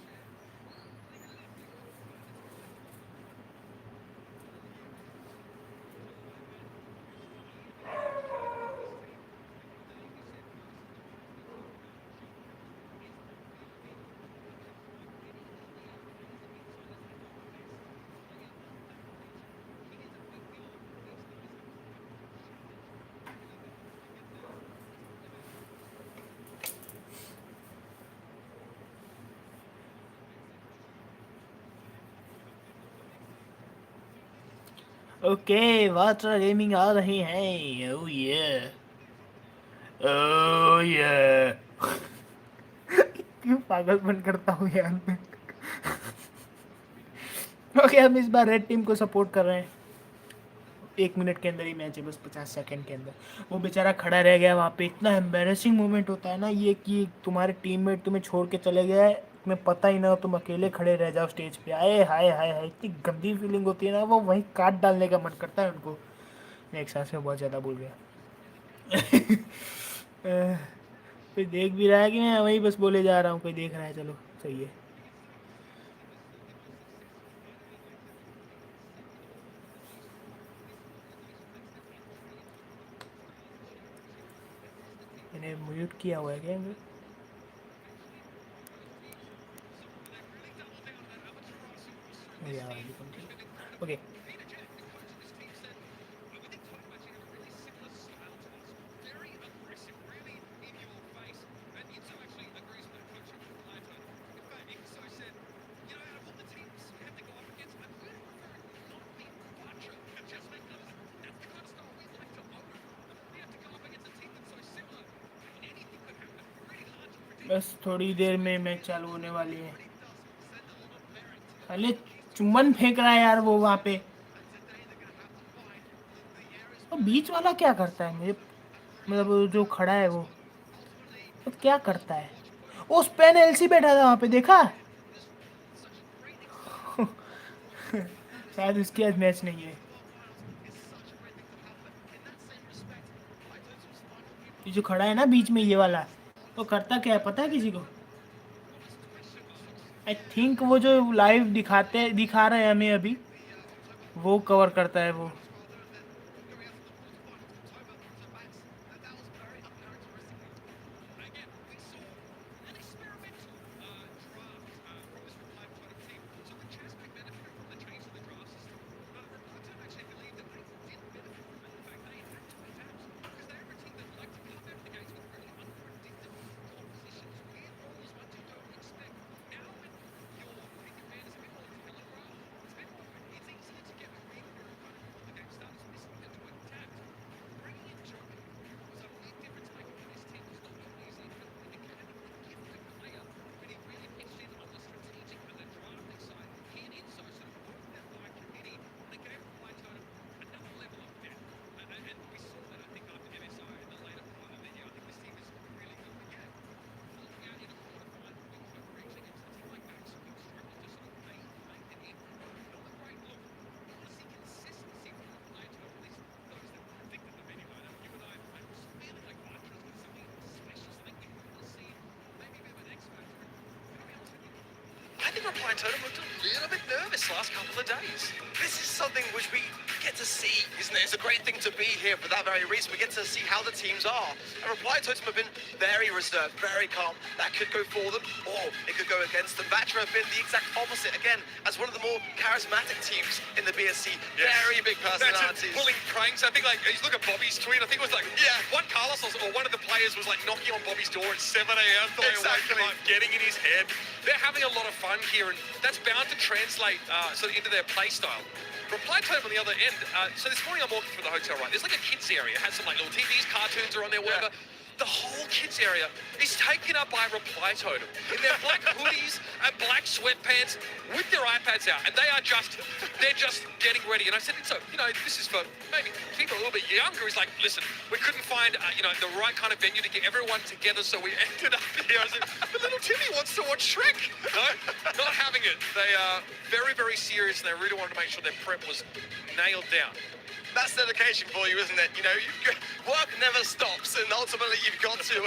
ओके वात्रा गेमिंग आ रही हैं ओह ये ओह ये क्यों पागलपन करता हूँ यार मैं ओके हम इस बार रेड टीम को सपोर्ट कर रहे हैं 1 मिनट के अंदर ही मैच है बस 50 सेकंड के अंदर वो बेचारा खड़ा रह गया वहाँ पे इतना एम्बेरसिंग मोमेंट होता है ना ये कि तुम्हारे टीममेट तुम्हें छोड़ के चले गए तुम्हें पता ही ना हो तुम अकेले खड़े रह जाओ स्टेज पे आए हाय हाय हाय इतनी गंदी फीलिंग होती है ना वो वहीं काट डालने का मन करता है उनको मैं एक सांस में बहुत ज़्यादा भूल गया कोई देख भी रहा है कि मैं वही बस बोले जा रहा हूँ कोई देख रहा है चलो सही है मैंने म्यूट किया हुआ है क्या ओके बस थोड़ी देर में मैच चालू होने वाली है अरे चुम्बन फेंक रहा है यार वो वहाँ पे तो बीच वाला क्या करता है मुझे मतलब जो खड़ा है वो तो क्या करता है उस पेन एलसी बैठा था वहाँ पे देखा शायद उसकी आज मैच नहीं है ये जो खड़ा है ना बीच में ये वाला वो करता क्या है पता है किसी को आई थिंक वो जो लाइव दिखा रहे हैं हमें अभी वो कवर करता है वो I think Reply Totem looked a little bit nervous last couple of days. This is something which we get to see, isn't it? It's a great thing to be here for that very reason. We get to see how the teams are. And Reply Totem have been very reserved, very calm. That could go for them, or it could go against them. Vatra have been the exact opposite, again, as one of the more charismatic teams in the BSC. Yes. Very big personalities. Pulling pranks. I think, like, you look at Bobby's tweet, I think it was like, one Carlos or one of the players was like knocking on Bobby's door at 7 a.m. Exactly. Getting in his head. They're having a lot of fun here, and that's bound to translate sort of into their play style. Reply Totem on the other end. So this morning I'm walking through the hotel, right? There's like a kids area. It has some like little TVs, cartoons are on there, whatever. The whole kids area is taken up by Reply Totem in their black hoodies and black sweatpants with their iPads out, and they're just getting ready. And I said, so this is for maybe people a little bit younger. He's like, listen, we couldn't find the right kind of venue to get everyone together, so we ended up here. I said, but little Timmy wants to watch Shrek. No, not having it. They are very, very serious, and they really wanted to make sure their prep was nailed down. That's dedication for you, isn't it? Work never stops, and ultimately you've got to,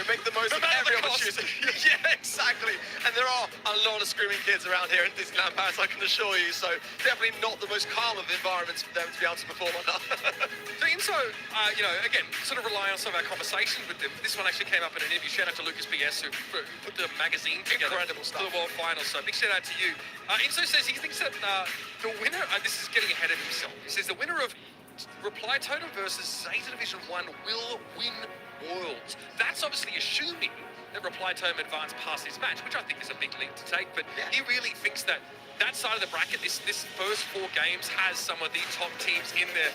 make the most of every opportunity. Yeah, exactly. And there are a lot of screaming kids around here in Disneyland Paris, I can assure you. So definitely not the most calm of environments for them to be able to perform on that. So Inso, again, sort of relying on some of our conversations with them. This one actually came up in an interview. Shout out to Lucas BS who put the magazine together. Incredible stuff. For the World Finals. So big shout out to you. Inso says he thinks that the winner, this is getting ahead of himself. He says the winner of Reply Totem versus Zeta Division 1 will win Worlds. That's obviously assuming that Reply Tome advanced past his match, which I think is a big leap to take, but he really thinks that that side of the bracket, this first 4 games, has some of the top teams in there.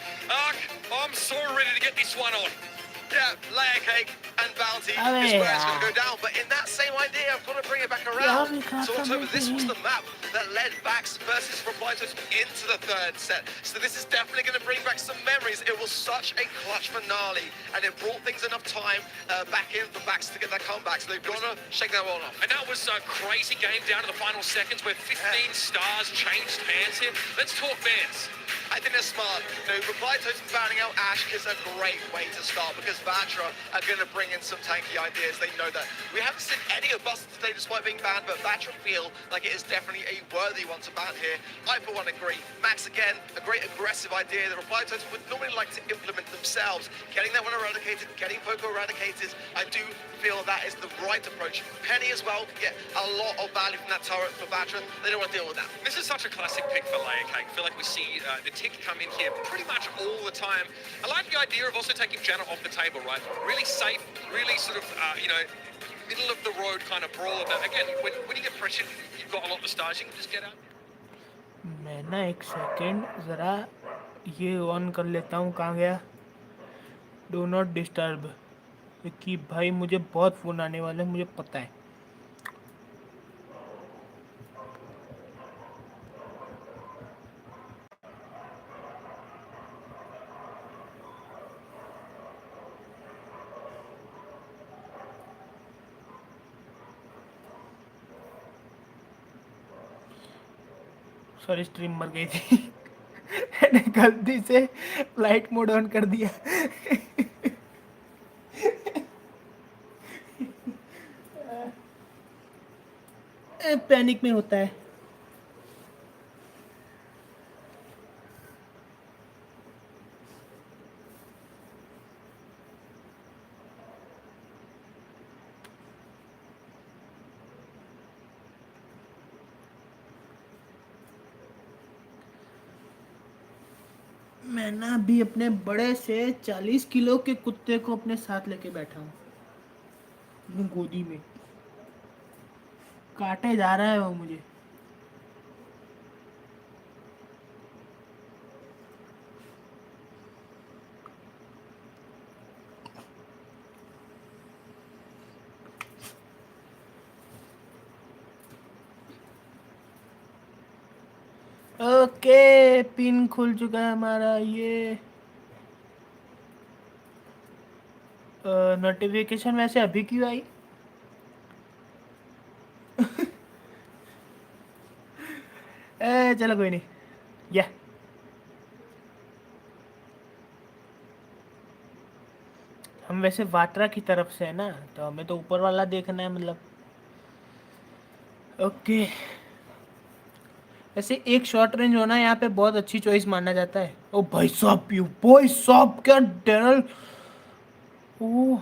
Ark, I'm so ready to get this one on. Yeah, Layer Cake and Bounty Oh, is where it's yeah. going to go down. But in that same idea, I've got to bring it back Yeah, around. we can't So October, come this was in. the map that led Bax versus Reply Totem into the 3rd set. So this is definitely going to bring back some memories. It was such a clutch finale, and it brought things enough time back in for Bax to get that comeback. So they've got to shake that one off. And that was a crazy game down to the final seconds where 15 stars changed hands here. Let's talk bans. I think they're smart. You know, Reply Totem banning out Ash is a great way to start because Vatra are going to bring in some tanky ideas. They know that. We haven't seen any of Buster today despite being banned, but Vatra feel like it is definitely a worthy one to ban here. I, for one, agree. Max, again, a great aggressive idea that Reply Totem would normally like to implement themselves. Getting that one eradicated, getting Poco eradicated, I do feel that is the right approach. Penny as well can get a lot of value from that turret for Vatra. They don't want to deal with that. This is such a classic pick for Layer Cake. I feel like we see the tick come in here pretty much all the time. I like the idea of also taking Janet off the table, right? Really safe, really sort of, middle of the road kind of brawler. But again, when you get pressured, you've got a lot of stars, you can just get out. मैं ना एक second ज़रा ये on कर लेता हूँ. कहाँ गया? Do not disturb. कि भाई मुझे बहुत फ़ोन आने वाले हैं, मुझे पता है. सॉरी, स्ट्रीम मर गई थी. मैंने गलती से फ्लाइट मोड ऑन कर दिया. पैनिक में होता है. मैं ना अभी अपने बड़े से 40 किलो के कुत्ते को अपने साथ लेके बैठा हूँ गोदी में. काटे जा रहा है वो मुझे. ओके, पिन खुल चुका है हमारा. ये नोटिफिकेशन वैसे अभी क्यों आई? चलो कोई नहीं. या हम वैसे वाटरा की तरफ से है ना, तो हमें तो ऊपर वाला देखना है मतलब. ओके, वैसे एक शॉर्ट रेंज होना यहाँ पे बहुत अच्छी चॉइस माना जाता है. ओ भाई साहब, यू भाई साहब, क्या डैरल. ओ,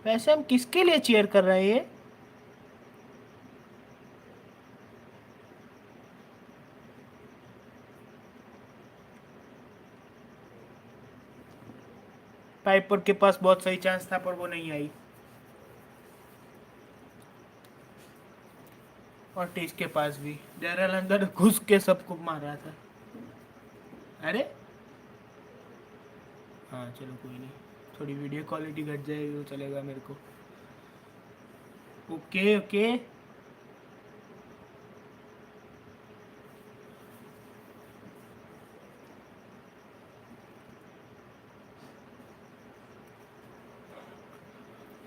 वैसे हम किसके लिए चीयर कर रहे हैं? पाइपर के पास बहुत सही चांस था पर वो नहीं आई. और टीच के पास भी. डैरल अंदर घुस के सबको मार रहा था. अरे हाँ चलो कोई नहीं, थोड़ी वीडियो क्वालिटी घट जाएगी तो चलेगा मेरे को. Okay okay.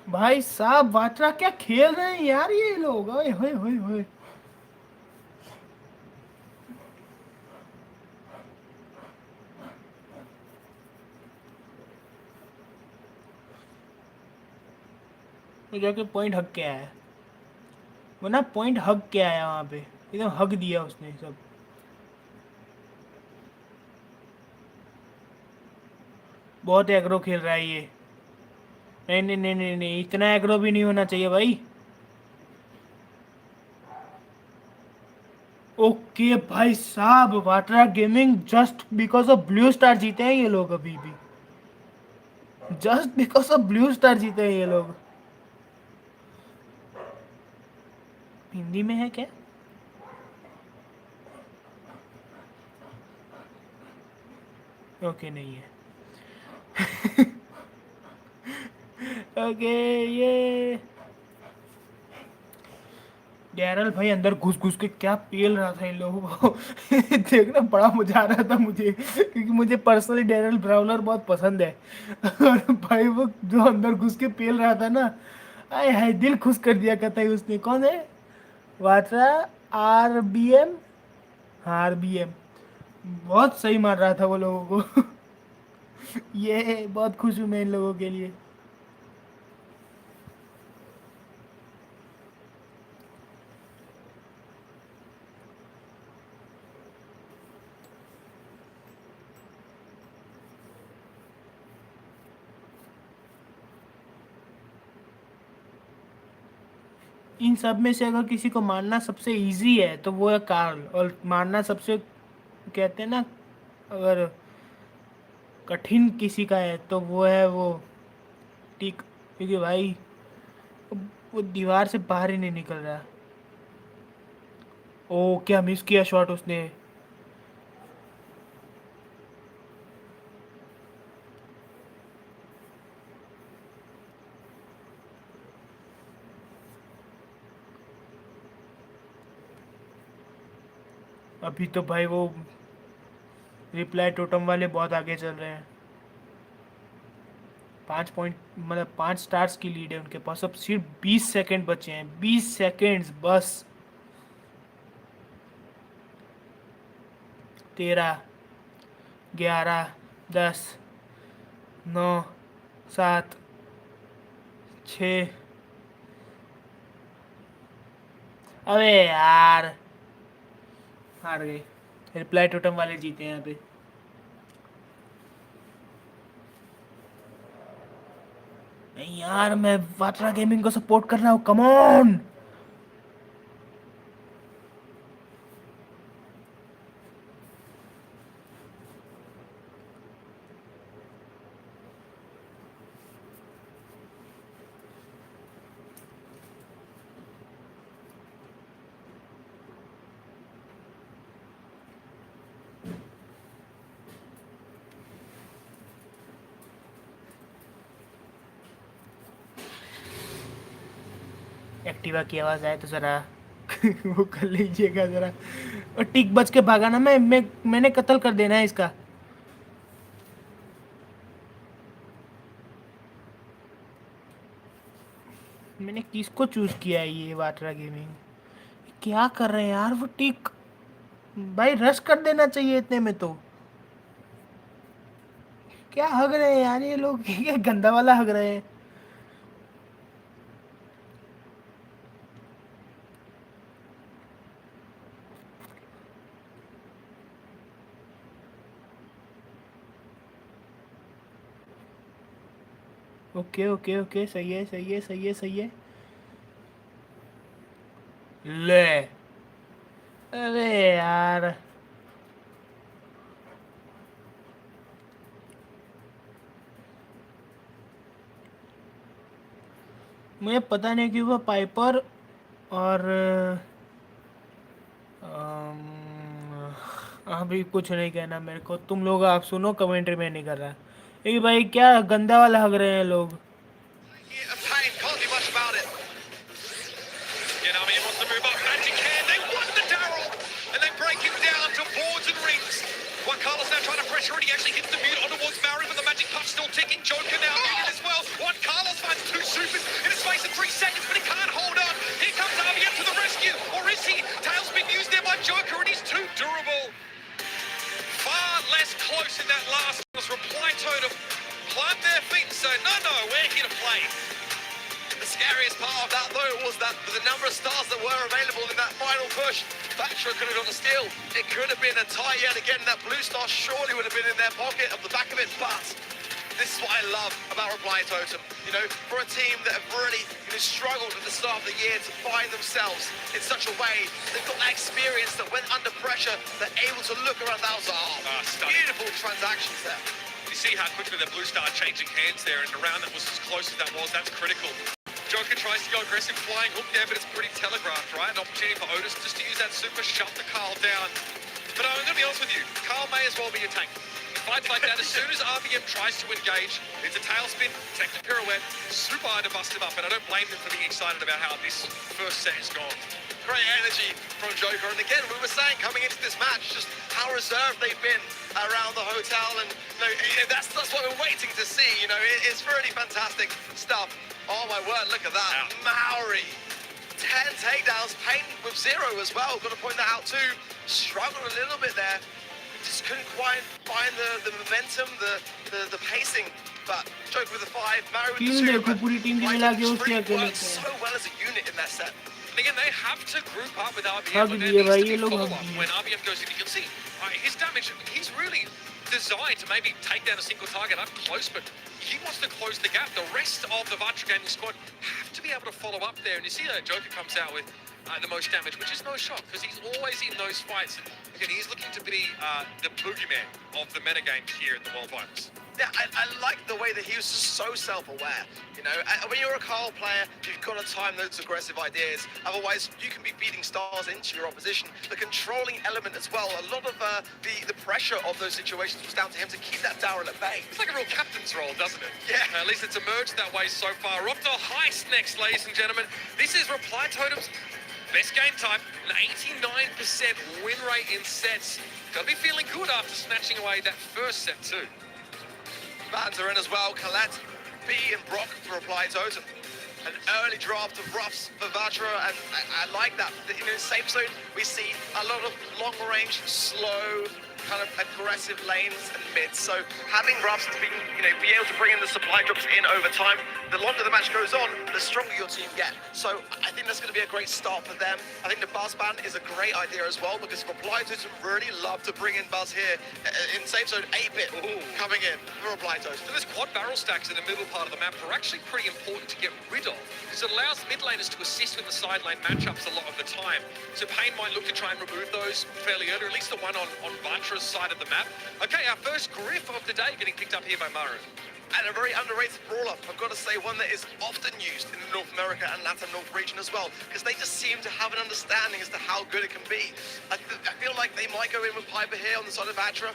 भाई साहब, वाटरा क्या खेल रहे हैं यार ये लोग. ओए होए होए होए. वो जाके पॉइंट हक के आया. वो ना पॉइंट हक के आया वहाँ पे, एकदम हक दिया उसने सब. बहुत एग्रो खेल रहा है ये. नहीं नहीं नहीं नहीं नहीं, इतना एग्रो भी नहीं होना चाहिए भाई. ओके भाई साहब, वाटरा gaming just because of blue star जीते हैं ये लोग अभी भी. Just because of blue star जीते हैं ये लोग। हिंदी में है क्या? ओके नहीं है। ओके ये डैरल भाई अंदर घुस घुस के क्या पेल रहा था इन लोगों को। देखना बड़ा मजा आ रहा था मुझे, क्योंकि मुझे पर्सनली डैरल ब्राउलर बहुत पसंद है। और भाई वो जो अंदर घुस के पेल रहा था ना, आय हाय दिल खुश कर दिया कहता है उसने। कौन है? वाटरा RBM। हाँ RBM बहुत सही मार रहा था वो लोगों को। ये बहुत खुश हूँ मैं इन लोगों के लिए। इन सब में से अगर किसी को मारना सबसे इजी है तो वो है कार्ल, और मारना सबसे कहते हैं ना अगर कठिन किसी का है तो वो है वो टिक, क्योंकि भाई वो दीवार से बाहर ही नहीं निकल रहा। ओ क्या मिस किया शॉट उसने। अभी तो भाई वो रिप्लाई टोटम वाले बहुत आगे चल रहे हैं। 5 पॉइंट मतलब 5 स्टार्स की लीड है उनके पास। अब सिर्फ 20 सेकंड बचे हैं, 20 सेकंड्स बस। 13, 11, 10, 9, 7, 6। अबे यार हार गए। रिप्लाई टोटम वाले जीते हैं यहाँ पे। नहीं यार मैं वाटरा गेमिंग को सपोर्ट कर रहा हूँ, कम ऑन। एक्टिवा की आवाज आए तो जरा वो कर लीजिएगा जरा। और टिक बच के भागा ना, मैंने कत्ल कर देना है इसका। मैंने किसको चूज किया है? ये वाटरा गेमिंग क्या कर रहे हैं यार? वो टिक भाई रश कर देना चाहिए इतने में तो। क्या हग रहे हैं यार ये लोग? ये गंदा वाला हग रहे हैं। ओके ओके ओके सही है सही है सही है सही है। ले अरे यार मुझे पता नहीं क्यों वो पाइपर और अभी कुछ नहीं कहना मेरे को। तुम लोग आप सुनो, कमेंट्री में नहीं कर रहा। ये भाई क्या गंदा वाला हग रहे हैं लोग। Yeah, a pain, can't do much about it. Yanami wants to move up. Magic hand. They want the Daryl. And they break him down to boards and rings. Juan Carlos now trying to pressure it. He actually hits the mute on towards Maori, but the magic punch still ticking. Joker now muted as well. Juan Carlos finds 2 supers in a space of 3 seconds, but he can't hold on. Here comes Avian to the rescue. Or is he? Tail's been used there by Joker, and he's too durable. Far less close in that last was Reply Totem. Plant their feet and say, no, we're here to play. The scariest part of that, though, was that the number of stars that were available in that final push. Batra could have got a steal. It could have been a tie yet again. That blue star surely would have been in their pocket of the back of it, but this is what I love about Reply Totem. You know, for a team that have really struggled at the start of the year to find themselves in such a way, they've got that experience that when under pressure, they're able to look around the outside. Stunning. Beautiful transactions there. You You see how quickly the blue started changing hands there, and a round that was as close as that was, that's critical. Joker tries to go aggressive, flying hook there, but it's pretty telegraphed, right? An opportunity for Otis just to use that super, shut the Carl down. But I'm going to be honest with you, Carl may as well be a tank. In fights like that, as soon as RBM tries to engage, it's a tailspin, technical pirouette, super hard to bust him up, and I don't blame him for being excited about how this first set is gone. Great energy from Joker, and again, we were saying coming into this match, just how reserved they've been around the hotel, and that's what we're waiting to see. It's really fantastic stuff. Oh my word, look at that. Yeah. Maori, 10 takedowns, Payne with 0 as well. Got to point that out too. Struggled a little bit there. Just couldn't quite find the momentum, the pacing. But Joker with a 5, Maori with team the 2. देखो पूरी team के मिला के उसके अकेले Worked so well as a unit in that set. And again, they have to group up with RBM, Hug but there दिए needs भाई, to be ये लोग follow-up. hug दिए। When RBM goes in, you can see his damage, he's really designed to maybe take down a single target up close, but he wants to close the gap. The rest of the Vatra Gaming squad have to be able to follow up there. And you see that Joker comes out with the most damage, which is no shock, because he's always in those fights. Again, he's looking to be the boogeyman of the metagames here in the World Finals. Yeah, I like the way that he was just so self-aware. When you're a Carl player, you've got to time those aggressive ideas. Otherwise, you can be feeding stars into your opposition. The controlling element as well. A lot of the pressure of those situations was down to him to keep that Darryl at bay. It's like a real captain's role, doesn't it? Yeah. At least it's emerged that way so far. We're off to a heist next, ladies and gentlemen. This is Reply Totem's best game time, an 89% win rate in sets. Gotta be feeling good after snatching away that first set too. Fans are in as well. Colette, B and Brock for Reply Totem. An early draft of roughs for Vatra, and I like that. In safe zone, we see a lot of long-range, slow, kind of aggressive lanes and mids. So having roughs to be able to bring in the supply drops in over time, the longer the match goes on, the stronger your team get. So I think that's going to be a great start for them. I think the Buzz ban is a great idea as well, because Reply Totem really love to bring in Buzz here in safe zone. 8-bit coming in for Reply Totem. So those quad barrel stacks in the middle part of the map are actually pretty important to get rid of, because it allows mid laners to assist with the side lane matchups a lot of the time. So Payne might look to try and remove those fairly early, at least the one on Vatra's side of the map. Okay, our first griff of the day getting picked up here by Maru. And a very underrated brawler, I've got to say, one that is often used in the North America and Latin North region as well, because they just seem to have an understanding as to how good it can be. I feel like they might go in with Piper here on the side of Vatra,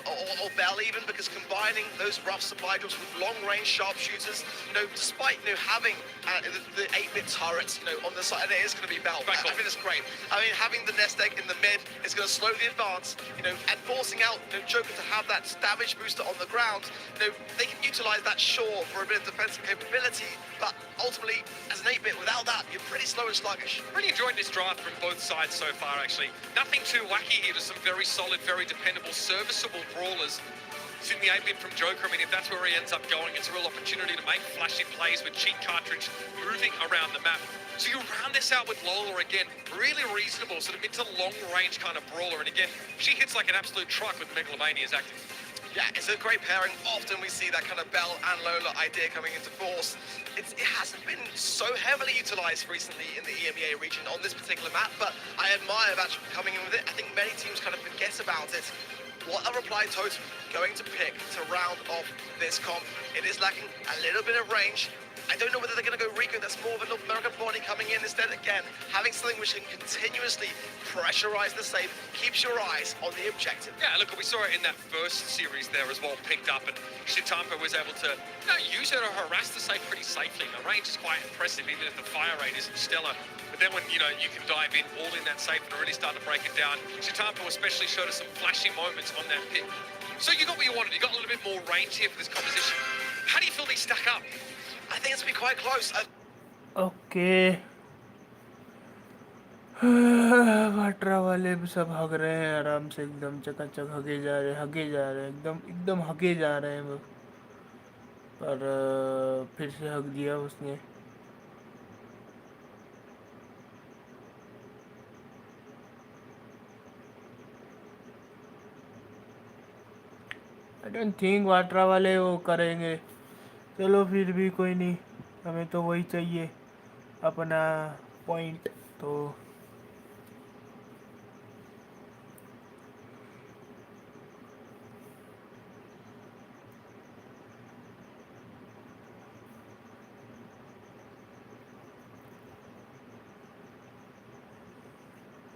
or Bell even, because combining those rough supply drops with long-range sharpshooters, despite having the 8-bit turrets, on the side, it is going to be Bell. I think it's great. I mean, having the nest egg in the mid is going to slow the advance, and forcing out Joker to have that damage booster on the ground. They can utilize that shore for a bit of defensive capability, but ultimately, as an 8-bit, without that, you're pretty slow and sluggish. Really enjoyed this draft from both sides so far, actually. Nothing too wacky here, just some very solid, very dependable, serviceable brawlers. It's in the 8-bit from Joker. I mean, if that's where he ends up going, it's a real opportunity to make flashy plays with cheat cartridge moving around the map. So you round this out with Lola again, really reasonable, sort of mid to long range kind of brawler. And again, she hits like an absolute truck with Megalomania's active. Yeah, it's a great pairing. Often we see that kind of Bell and Lola idea coming into force. It hasn't been so heavily utilized recently in the EMEA region on this particular map, but I admire that coming in with it. I think many teams kind of forget about it. What a Reply Totem going to pick to round off this comp. It is lacking a little bit of range. I don't know whether they're going to go Rico. That's more of a North American body coming in instead. Again, having something which can continuously pressurize the safe keeps your eyes on the objective. Yeah, look, we saw it in that first series there as well, picked up, and Shitampa was able to use her to harass the safe pretty safely. The range is quite impressive, even if the fire rate isn't stellar. But then when, you can dive in all in that safe and really start to break it down, Shitampa especially showed us some flashy moments on that pick. So you got what you wanted. You got a little bit more range here for this composition. How do you feel these stack up? I think it's been quite close. Okay वाटरा वाले सब हग रहे हैं आराम से, एकदम चकाचक हगे जा रहे हैं, एकदम हगे जा रहे हैं वो। पर फिर से हग दिया उसने। आई डोंट थिंक वाटरा वाले वो करेंगे। चलो फिर भी कोई नहीं, हमें तो वही चाहिए, अपना पॉइंट। तो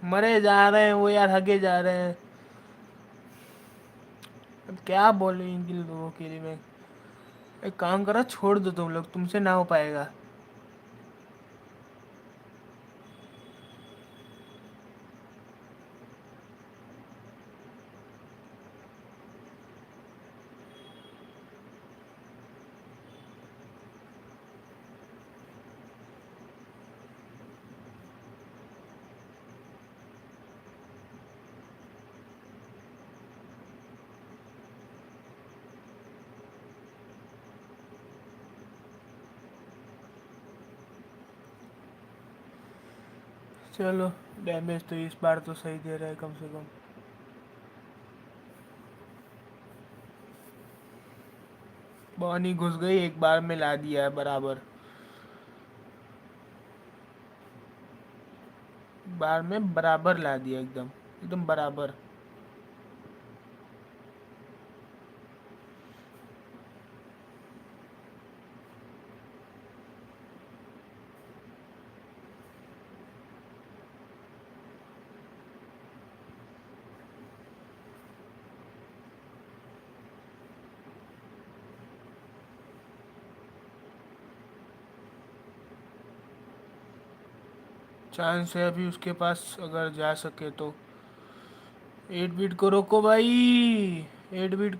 मरे जा रहे हैं वो यार, हगे जा रहे हैं। अब क्या बोलूं इनके लोगों के लिए मैं। एक काम करो, छोड़ दो तुम लोग, तुमसे ना हो पाएगा। चलो, डैमेज तो इस बार तो सही दे रहा है कम से कम। बॉनी घुस गई, एक बार में ला दिया है बराबर। बार में बराबर ला दिया, एकदम एकदम बराबर। चांस है अभी उसके पास, अगर जा सके तो। 8 बीट को रोको भाई। 8 बीट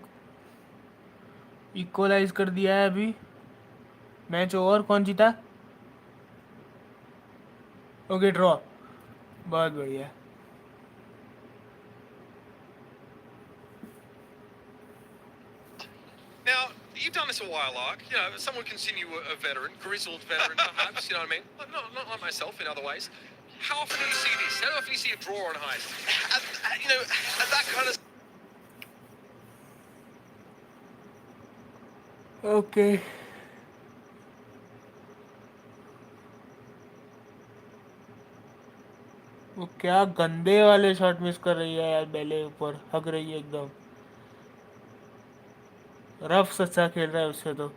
इक्वलाइज कर दिया है अभी। मैच ओवर, कौन जीता? Okay, draw. बहुत बढ़िया। Now, you've done this a while, like, you know, some would consider you a veteran, grizzled veteran, perhaps, you know what I mean? Not like myself in other ways. How often do you see this? How often do you see a draw on Heist? You know, at that kind of okay, वो क्या गंदे वाले shot miss कर रही है यार, बेले ऊपर हग रही है एकदम। रफ सच्चा खेल रहा है उससे तो।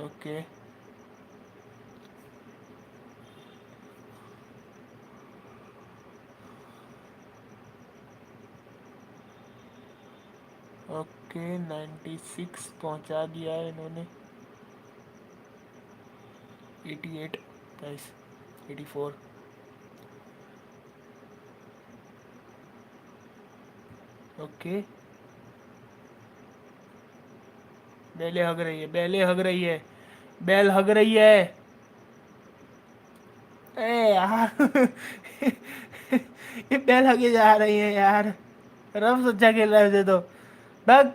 ओके, ओके 96 पहुंचा दिया है इन्होंने। 88 नाइस। 84। ओके, बेले हग रही है, बेले हग रही है, बेल हग रही है। ए यार ये बेल हगे जा रही है यार। रफ सच्चा खेल रहा है उसे तो। भाग।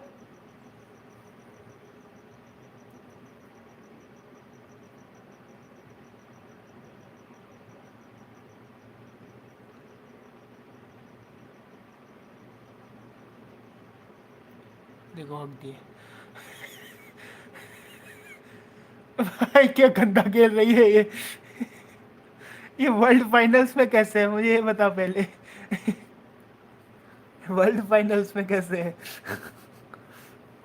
देखो हक दिए। भाई क्या गंदा खेल रही है ये वर्ल्ड फाइनल्स में कैसे है, मुझे ये बता पहले। वर्ल्ड फाइनल्स में कैसे है?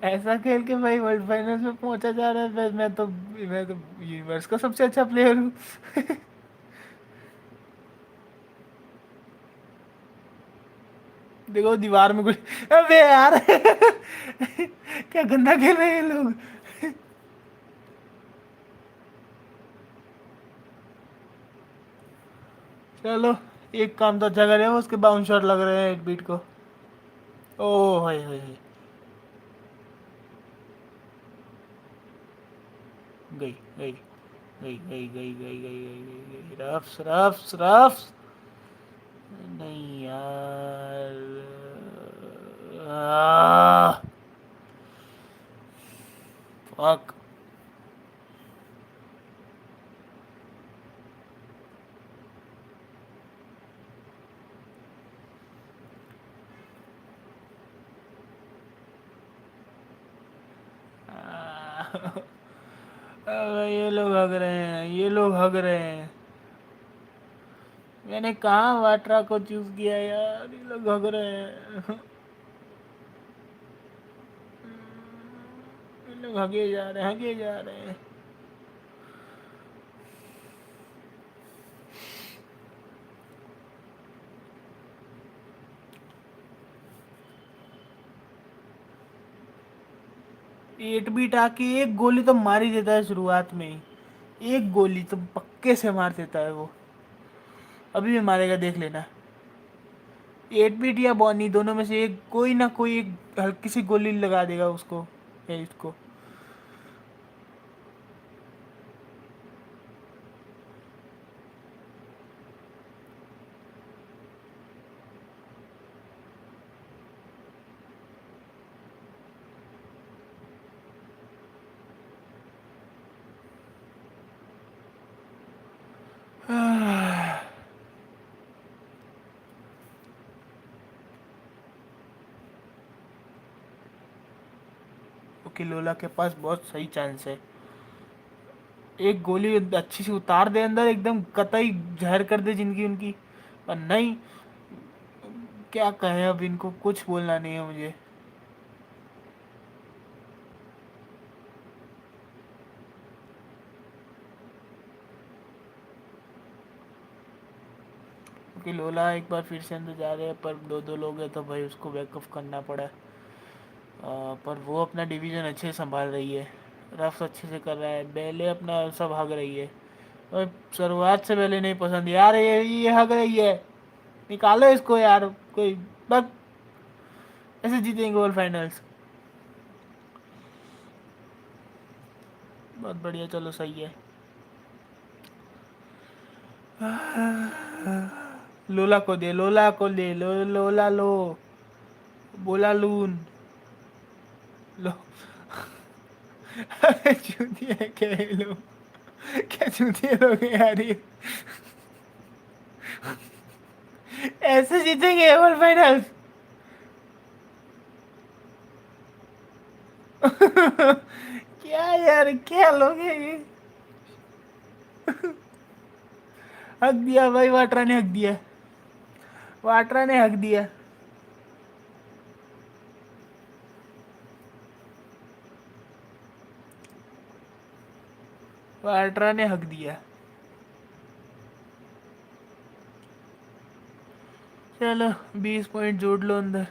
ऐसा खेल के भाई वर्ल्ड फाइनल्स में पहुंचा जा रहा है। मैं तो यूनिवर्स का सबसे अच्छा प्लेयर हूँ। देखो दीवार में कुछ, अबे यार क्या गंदा खेल रहे हैं ये लोग। चलो, एक काम तो अच्छा करे, उसके बाउंस शॉट लग रहे हैं 8 बीट को। ओ हाय हाय हाय। गई गई गई गई गई गई गई गई गई गई। Ruffs ruffs ruffs. नहीं यार। फक। ये लोग हग रहे हैं, ये लोग हग रहे हैं। मैंने कहा वाटरा को चूज किया यार, ये लोग हग रहे हैं। ये लोग हगे जा रहे हैं, हगे जा रहे हैं। एट बीट आके एक गोली तो मार ही देता है शुरुआत में ही, एक गोली तो पक्के से मार देता है वो, अभी भी मारेगा देख लेना। एट बीट या बॉनी दोनों में से एक, कोई ना कोई एक हल्की सी गोली लगा देगा उसको या इसको। ओके, लोला के पास बहुत सही चांस है, एक गोली अच्छी सी उतार दे अंदर, एकदम कतई जहर कर दे जिंदगी उनकी, पर नहीं, क्या कहें अब, इनको कुछ बोलना नहीं है मुझे। क्योंकि लोला एक बार फिर से अंदर जा रहे हैं, पर दो दो लोग हैं तो भाई उसको बैकअप करना पड़ा। पर वो अपना डिवीजन अच्छे से संभाल रही है, रफ्स अच्छे से कर रहा है, बेले अपना सब भाग रही है। और शुरुआत से बेले नहीं पसंद यार, ये भाग रही है, निकालो इसको यार कोई, बस ऐसे जीतेंगे वर्ल्ड फाइनल्स। बहुत बढ़िया, चलो सही है। लोला को दे, लोला को दे, लोला लो, बोला लून लो। अरे चूतिया है क्या ये लोग, क्या चूतिया लोग हैं यार ये, ऐसे जीतेंगे वर्ल्ड फाइनल्स। क्या यार, क्या लोग हैं ये। हक दिया भाई, वाटरा ने हक दिया, वाटरा ने हक दिया। वाटरा ने हक दिया। चलो 20 पॉइंट जोड़ लो अंदर।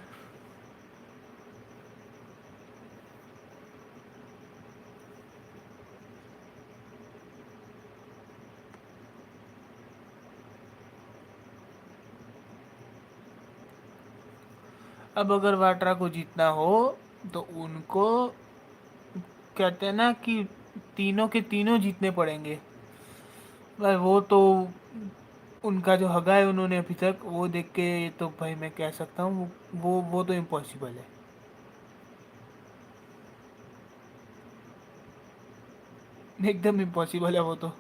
अब अगर वाटरा को जीतना हो तो उनको, कहते हैं ना कि तीनों के तीनों जीतने पड़ेंगे भाई, वो तो उनका जो हगा है उन्होंने अभी तक वो देख के, तो भाई मैं कह सकता हूँ वो तो इम्पॉसिबल है, एकदम इम्पॉसिबल है वो तो।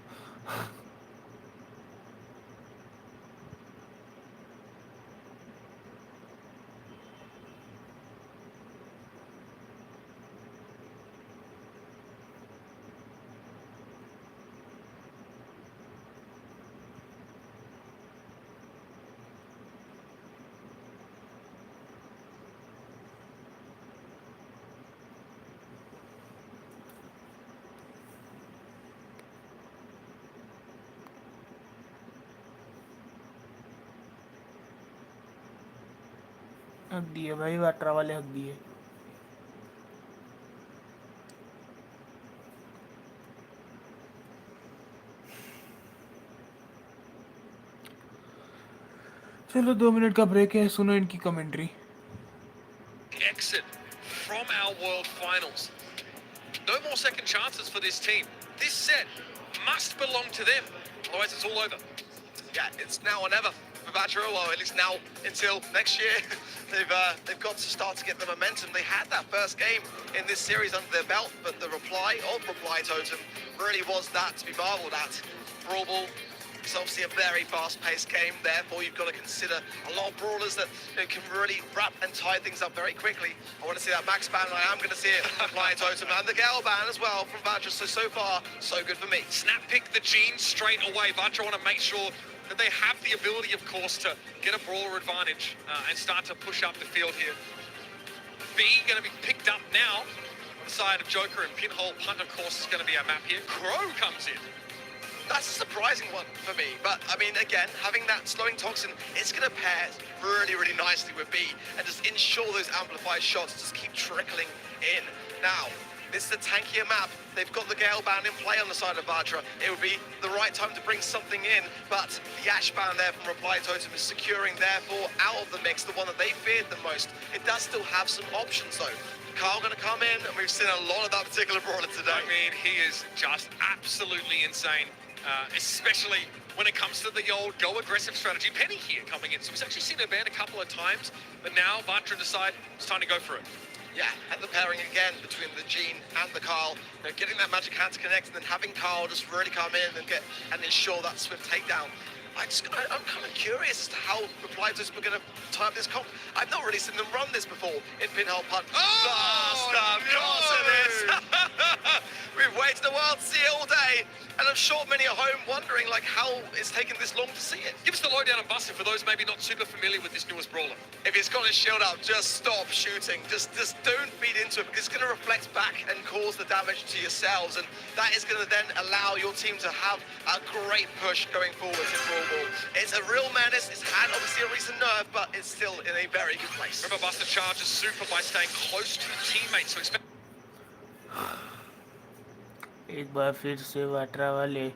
हक दिए भाई, वाटरा वाले हक दिए। चलो 2 मिनट का ब्रेक है, सुनो इनकी commentary. Exit from our world finals. No more second chances for this team. This set must belong to them, otherwise it's all over. Yeah, it's now or never for Badger, or at least now until next year. They've got to start to get the momentum. They had that first game in this series under their belt, but the reply of Reply Totem really was that to be marvelled at. Brawl Ball, it's obviously a very fast-paced game, therefore you've got to consider a lot of brawlers that can really wrap and tie things up very quickly. I want to see that max ban, and I am going to see it from Reply Totem, and the Gale ban as well from Badger, so far, so good for me. Snap pick the genes straight away. Vatra want to make sure that they have the ability, of course, to get a brawler advantage and start to push up the field here. B going to be picked up now on the side of Joker, and Pinhole Punt, of course, is going to be our map here. Crow comes in. That's a surprising one for me, but I mean, again, having that slowing toxin, it's going to pair really, really nicely with B and just ensure those amplified shots just keep trickling in. Now, This is a tankier map. They've got the Gale Band in play on the side of Vatra. It would be the right time to bring something in, but the Ash Band there from Reply Totem is securing, therefore, out of the mix, the one that they feared the most. It does still have some options, though. Carl going to come in, and we've seen a lot of that particular brawler today. I mean, he is just absolutely insane, especially when it comes to the old go aggressive strategy. Penny here coming in. So we've actually seen her ban a couple of times, but now Vatra decide it's time to go for it. Yeah, and the pairing again between the Jean and the Carl, getting that magic hand to connect, and then having Carl just really come in and ensure that swift takedown. I'm kind of curious as to how Reply Totem are going to tie up this comp. I've not really seen them run this before in Pinhole Punt. Oh, Of course it is. We've waited a while to see it all day, and I'm sure many are home wondering like how it's taken this long to see it. Give us the lowdown on Buster for those maybe not super familiar with this newest brawler. If he's got his shield up, just stop shooting. Just don't feed into it, because it's going to reflect back and cause the damage to yourselves, and that is going to then allow your team to have a great push going forward in Brawl Ball. It's a real menace. It's had obviously a recent nerf, but it's still in a very good place. Remember, Buster charges super by staying close to the teammates, so expect एक बार फिर से वाटरा वाले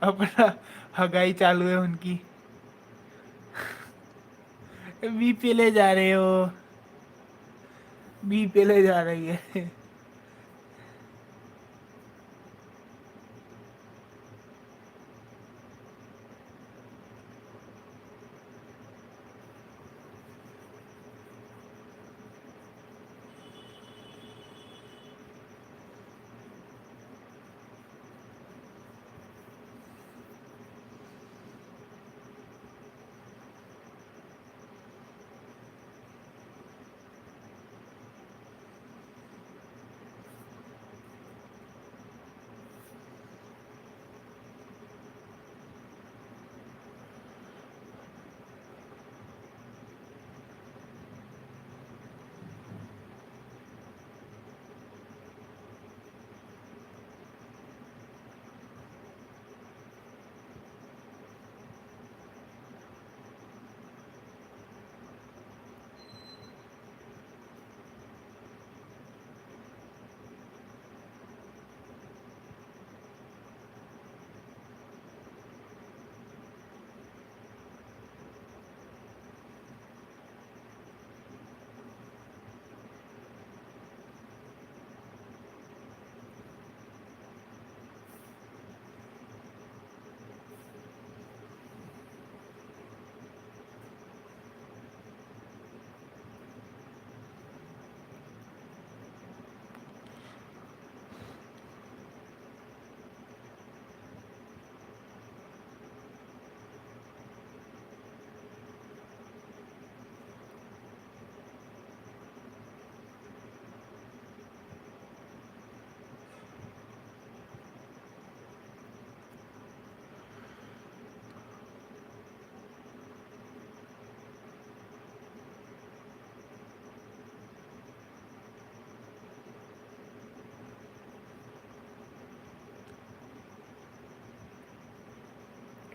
अपना हगाई चालू है उनकी। B पे ले जा रहे हो, बी पे ले जा रही है।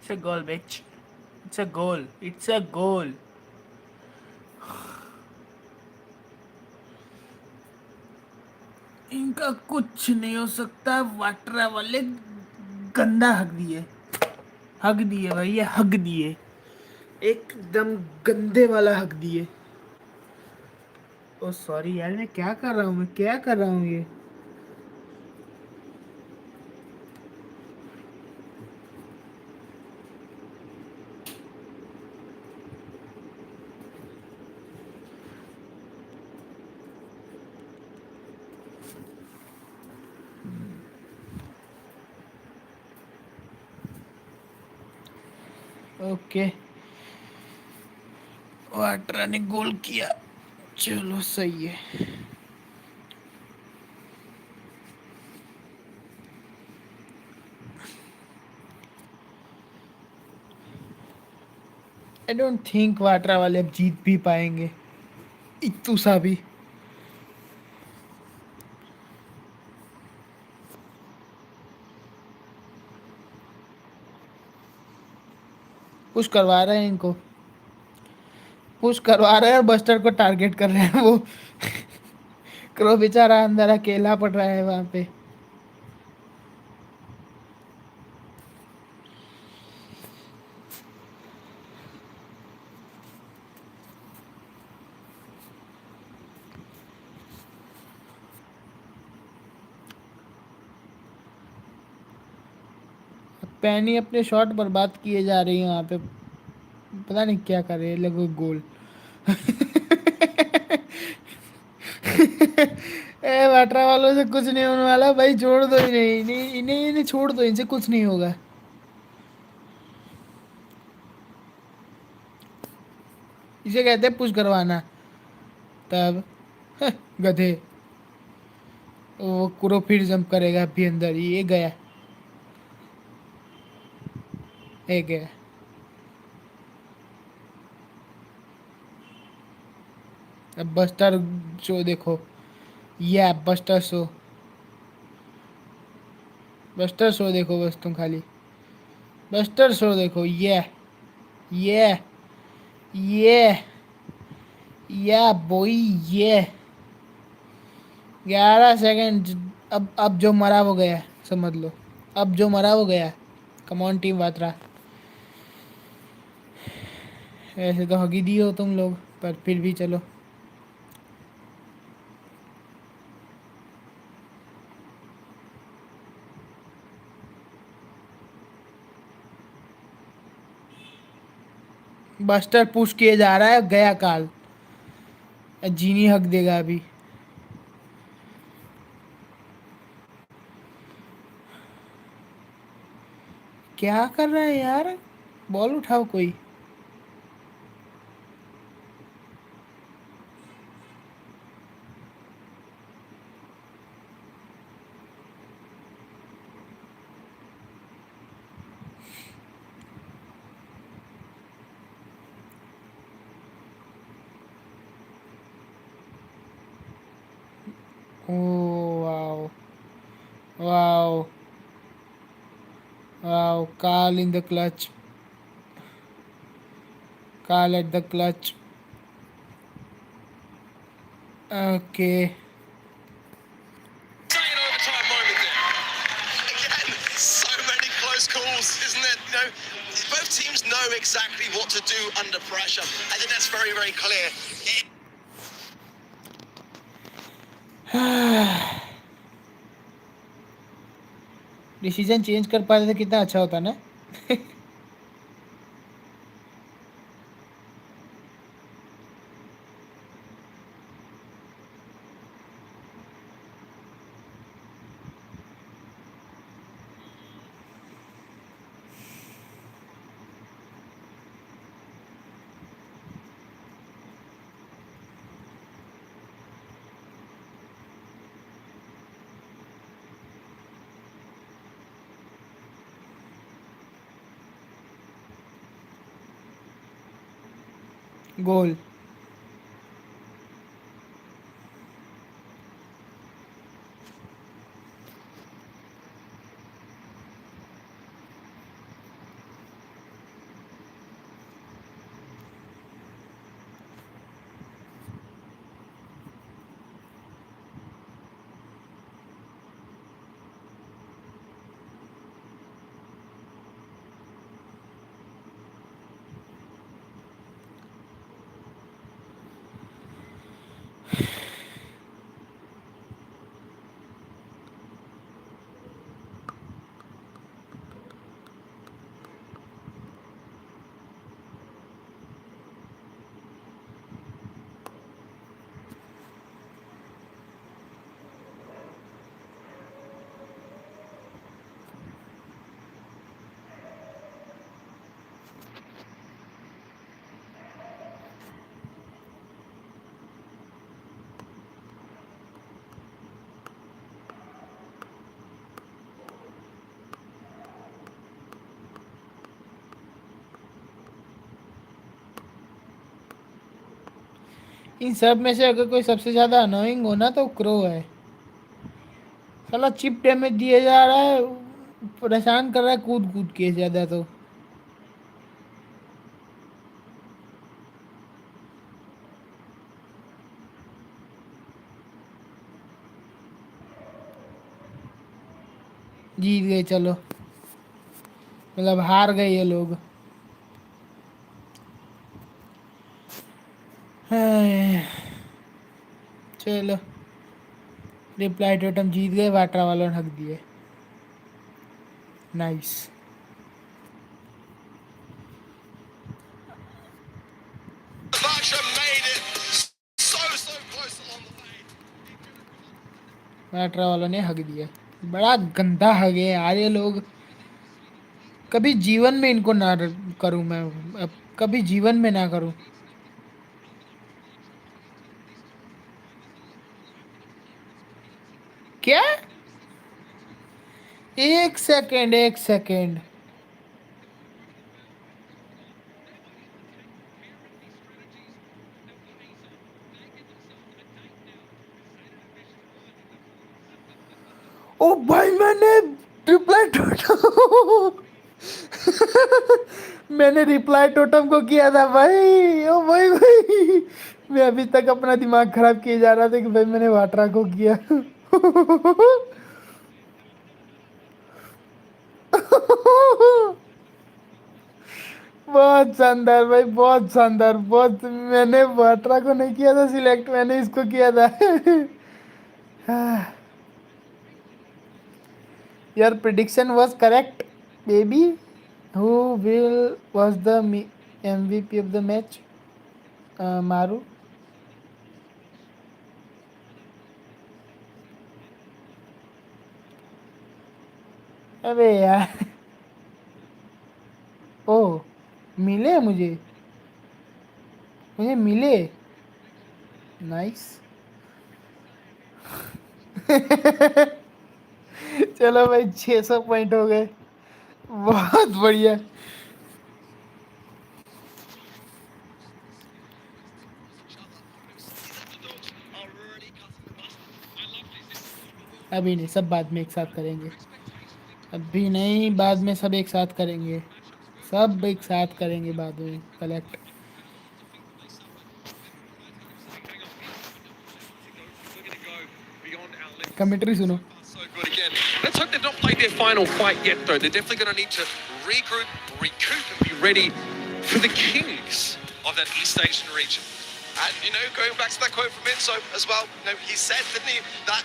It's a goal, bitch. It's a goal. It's a goal. इनका कुछ नहीं हो सकता। वाटरा वाले गंदा हक दिए भाई, ये हक दिए, एकदम गंदे वाला हक दिए। ओ सॉरी यार, मैं क्या कर रहा हूँ ये। ओके, वाटरा ने गोल किया, चलो सही है। आई डोंट थिंक वाटरा वाले अब जीत भी पाएंगे इतू सा भी। पुश करवा रहे हैं इनको, पुश करवा रहे हैं और बस्टर को टारगेट कर रहे हैं वो। क्रो बेचारा अंदर अकेला पड़ रहा है वहां पे। पैनी अपने शॉट बर्बाद किए जा रही है वहां पे, पता नहीं क्या कर रहे हैं लगभग गोल। ए वाटरा वालों से कुछ नहीं होने वाला भाई, छोड़ दो इन्हें, इन्हें छोड़ दो, इनसे कुछ नहीं होगा। इसे कहते हैं पुश करवाना। तब गधे, वो कुरो फिर जंप करेगा अभी अंदर, ये गया, ये गया। अब बस्टर शो देखो, ये बस्टर शो, बस्टर शो देखो बस तुम खाली, बस्टर शो देखो। ये ये या बोई ये 11 सेकंड। अब जो मरा वो गया, समझ लो, अब जो मरा वो गया। कमॉन टीम वात्रा, ऐसे तो हगी दी हो तुम लोग, पर फिर भी चलो। बस्टर पुश किए जा रहा है, गया काल, जीनी हक देगा अभी। क्या कर रहा है यार, बॉल उठाओ कोई। Oh wow, wow, wow, Carl in the clutch, Carl at the clutch. Okay. Saying overtime moment there. Again, so many close calls, isn't it? You know, both teams know exactly what to do under pressure. I think that's very, very clear. Decision change कर पाते तो कितना अच्छा होता ना। गोल। इन सब में से अगर कोई सबसे ज्यादा अनोइंग हो ना तो क्रो है। साला चिप डैमेज दिया जा रहा है, परेशान कर रहा है कूद कूद के ज्यादा तो। जीत गए, चलो मतलब हार गए ये लोग। हाय, चलो रिप्लाई टोटम जीत गए, वाटरा वालों ने हक दिए। Nice. Varsha made it so close along the way. वाटरा वालों ने हक दिया। बड़ा गंदा हक है यार ये लोग। कभी जीवन में इनको ना करूं मैं, अब कभी जीवन में ना करूं। क्या? एक सेकेंड, एक सेकेंड। ओ भाई, मैंने रिप्लाई टोटम मैंने रिप्लाई टोटम को किया था भाई। ओ भाई भाई, मैं अभी तक अपना दिमाग खराब किए जा रहा था कि भाई मैंने वाटरा को किया बहुत शानदार भाई, बहुत शानदार। बहुत, मैंने वाटरा को नहीं किया था सिलेक्ट, मैंने इसको किया था your prediction was correct baby. Who will was the MVP of the match? मारू। अबे यार ओ, मिले मुझे, मुझे मिले। नाइस चलो भाई, 600 पॉइंट हो गए, बहुत बढ़िया। अभी नहीं, सब बाद में एक साथ करेंगे। अभी नहीं, बाद में सब एक साथ करेंगे, सब एक साथ करेंगे बाद में कलेक्ट। कमेंट्री सुनो। So good again. Let's hope they've not played their final fight yet, though. They're definitely going to need to regroup, recoup, and be ready for the kings of that East Asian region. And, going back to that quote from Inso as well, he said, didn't he, that,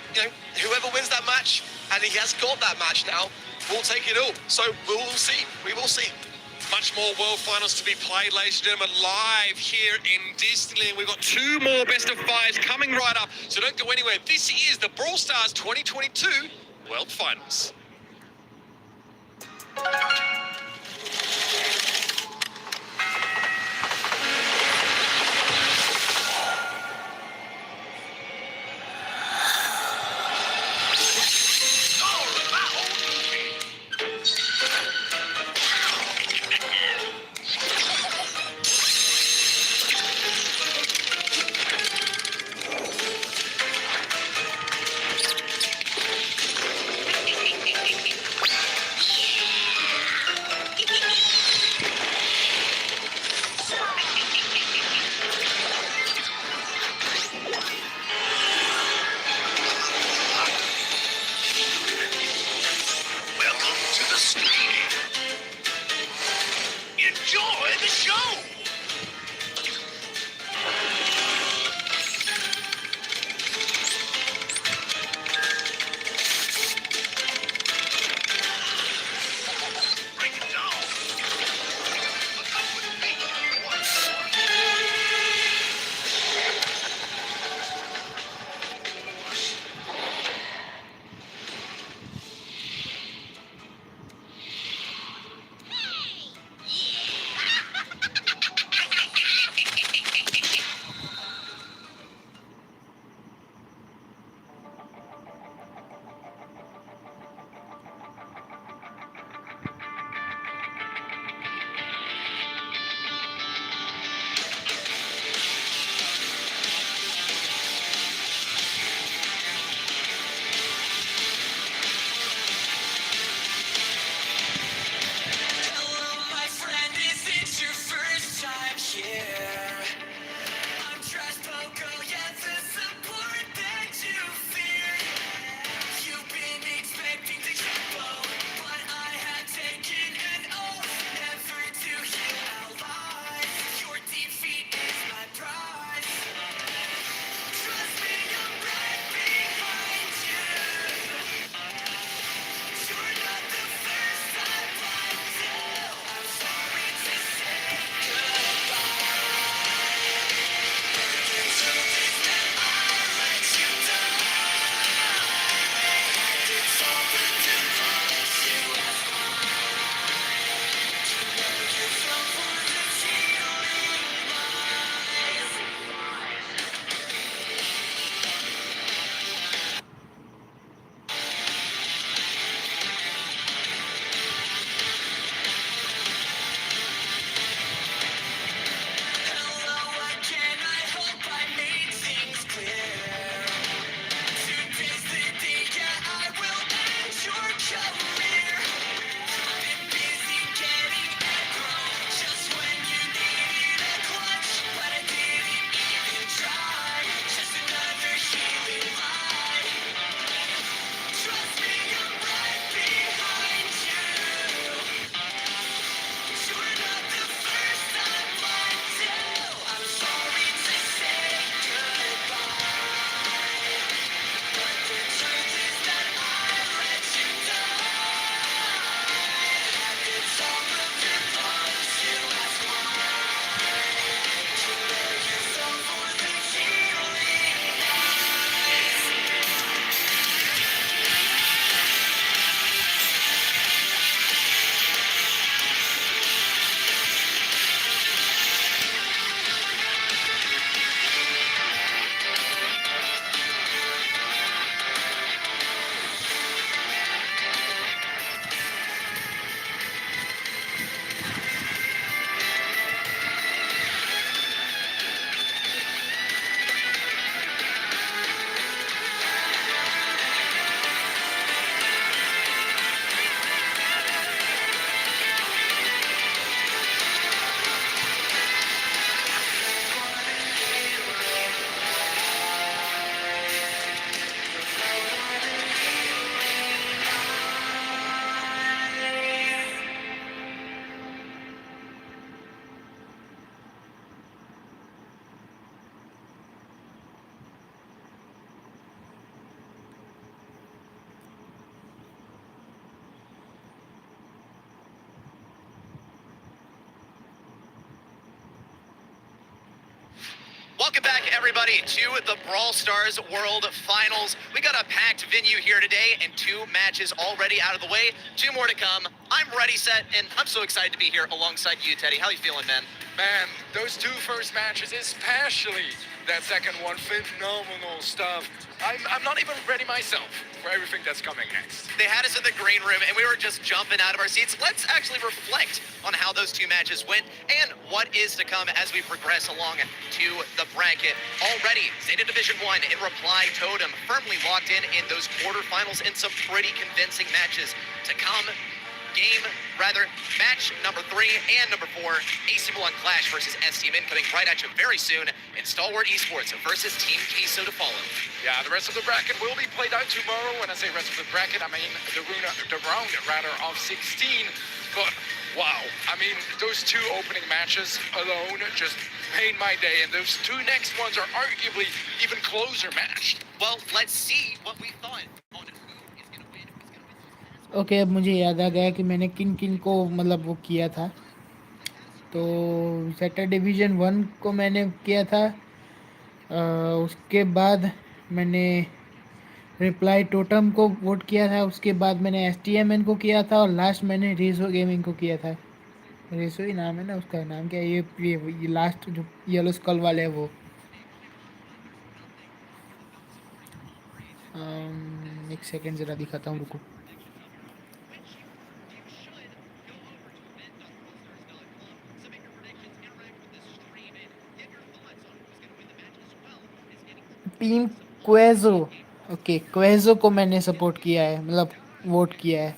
whoever wins that match, and he has got that match now, will take it all. So we will see. We will see. Much more World Finals to be played, ladies and gentlemen, live here in Disneyland. We've got 2 more best of 5s coming right up, so don't go anywhere. This is the Brawl Stars 2022 World Finals. Welcome back, everybody, to the Brawl Stars World Finals. We got a packed venue here today and 2 matches already out of the way. 2 more to come. I'm ready, set, and I'm so excited to be here alongside you, Teddy. How you feeling, man? Man, those 2 first matches, especially that second one, phenomenal stuff. I'm not even ready myself for everything that's coming next. They had us in the green room, and we were just jumping out of our seats. Let's actually reflect on how those 2 matches went and what is to come as we progress along to the bracket. Already, Zeta Division 1 in Reply Totem firmly locked in those quarterfinals in some pretty convincing matches to come. Match number 3 and number 4, AC Milan Clash versus STMN coming right at you very soon, and Stalwart Esports versus Team Queso to follow. Yeah, the rest of the bracket will be played out tomorrow. When I say rest of the bracket, I mean the round of 16. But wow, I mean, those 2 opening matches alone just made my day, and those 2 next ones are arguably even closer matched. Well, let's see what we thought on who is going to win, who's going to win. Okay, अब मुझे याद आ गया कि मैंने किन किन को मतलब वो किया था. तो सेक्टर डिवीज़न 1 को मैंने किया था. उसके बाद मैंने रिप्लाई टोटम को वोट किया था. उसके बाद मैंने STMN को किया था. और लास्ट मैंने रेजो गेमिंग को किया था. रेजो ही नाम है ना उसका. नाम क्या है? ये लास्ट जो येलो स्कल वाले है वो. एक सेकेंड ज़रा दिखाता हूँ, रुको. टीम क्वेजो. ओके, क्वेजो को मैंने सपोर्ट किया है, मतलब वोट किया है.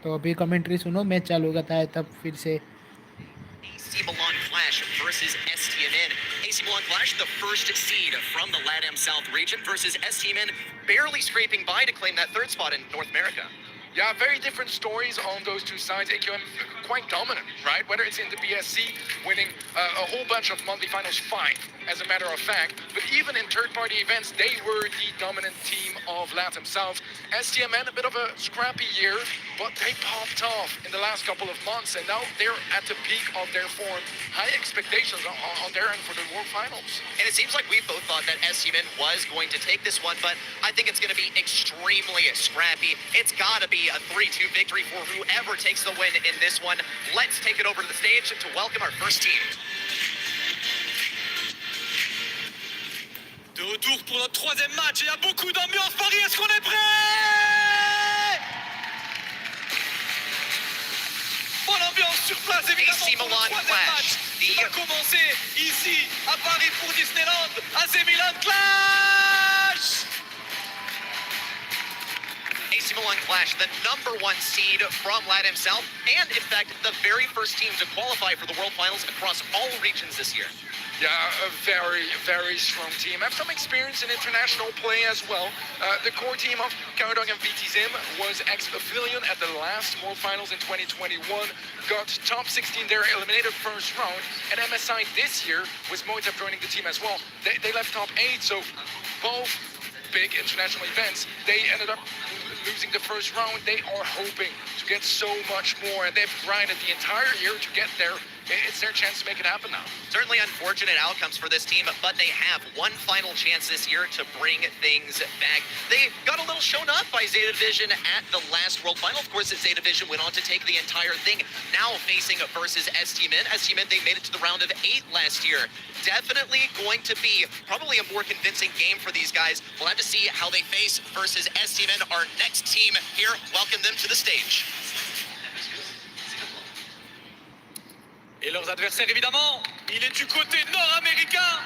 तो अभी कमेंट्री सुनो, मैच चालू होता है तब फिर से. AC Milan Clash versus STMN. AC Milan Clash, the first seed from the LATAM South region, versus STMN barely scraping by to claim that 3rd spot in North America. Yeah, very different stories on those 2 sides. AQM quite dominant, right? Whether it's in the BSC, winning a whole bunch of monthly finals, 5, as a matter of fact. But even in third-party events, they were the dominant team of LATAM South. STMN, a bit of a scrappy year, but they popped off in the last couple of months, and now they're at the peak of their form. High expectations on their end for the World Finals. And it seems like we both thought that STMN was going to take this one, but I think it's going to be extremely scrappy. It's got to be a 3-2 victory for whoever takes the win in this one. Let's take it over to the stage to welcome our first team. De retour pour notre 3e match, et il y a beaucoup d'ambiance. Paris, est-ce qu'on est prêt? Bonne ambiance sur place, évidemment, AC pour le Milan 3e Clash. match qui va commencer ici, à Paris pour Disneyland. AC Milan Clash! AC Milan Clash, the number 1 seed from LATAM South, and in fact, the very first team to qualify for the World Finals across all regions this year. Yeah, a very, very strong team. Have some experience in international play as well. The core team of Caradog and VTZim was ex-Pavilion at the last World Finals in 2021. Got top 16 there, eliminated first round. And MSI this year, with Moitep joining the team as well, they left top 8. So both big international events, they ended up losing the first round. They are hoping to get so much more, and they've grinded the entire year to get there. It's their chance to make it happen now. Certainly unfortunate outcomes for this team, but they have one final chance this year to bring things back. They got a little shown up by Zeta Division at the last World Final. Of course, Zeta Division went on to take the entire thing, now facing versus STMN. STMN, they made it to the round of 8 last year. Definitely going to be probably a more convincing game for these guys. We'll have to see how they face versus STMN, our next team here. Welcome them to the stage. Et leurs adversaires, évidemment, il est du côté nord-américain.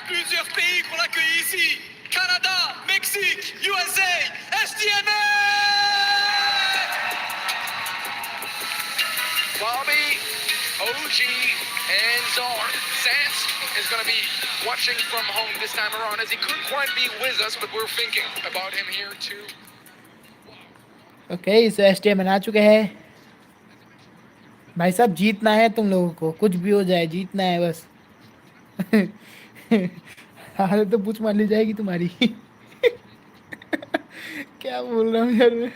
Plusieurs pays qu'on accueille ici. Canada, Mexique, USA, STMN! Bobby, OG, and Czar. Sans is going to be watching from home this time around, as he couldn't quite be with us, but we're thinking about him here too. Okay, इस STMN आ चुके हैं. भाई साहब, जीतना है तुम लोगों को, कुछ भी हो जाए जीतना है बस. हाल तो पूछ मान ली जाएगी तुम्हारी. क्या बोल रहा हूँ यार मैं.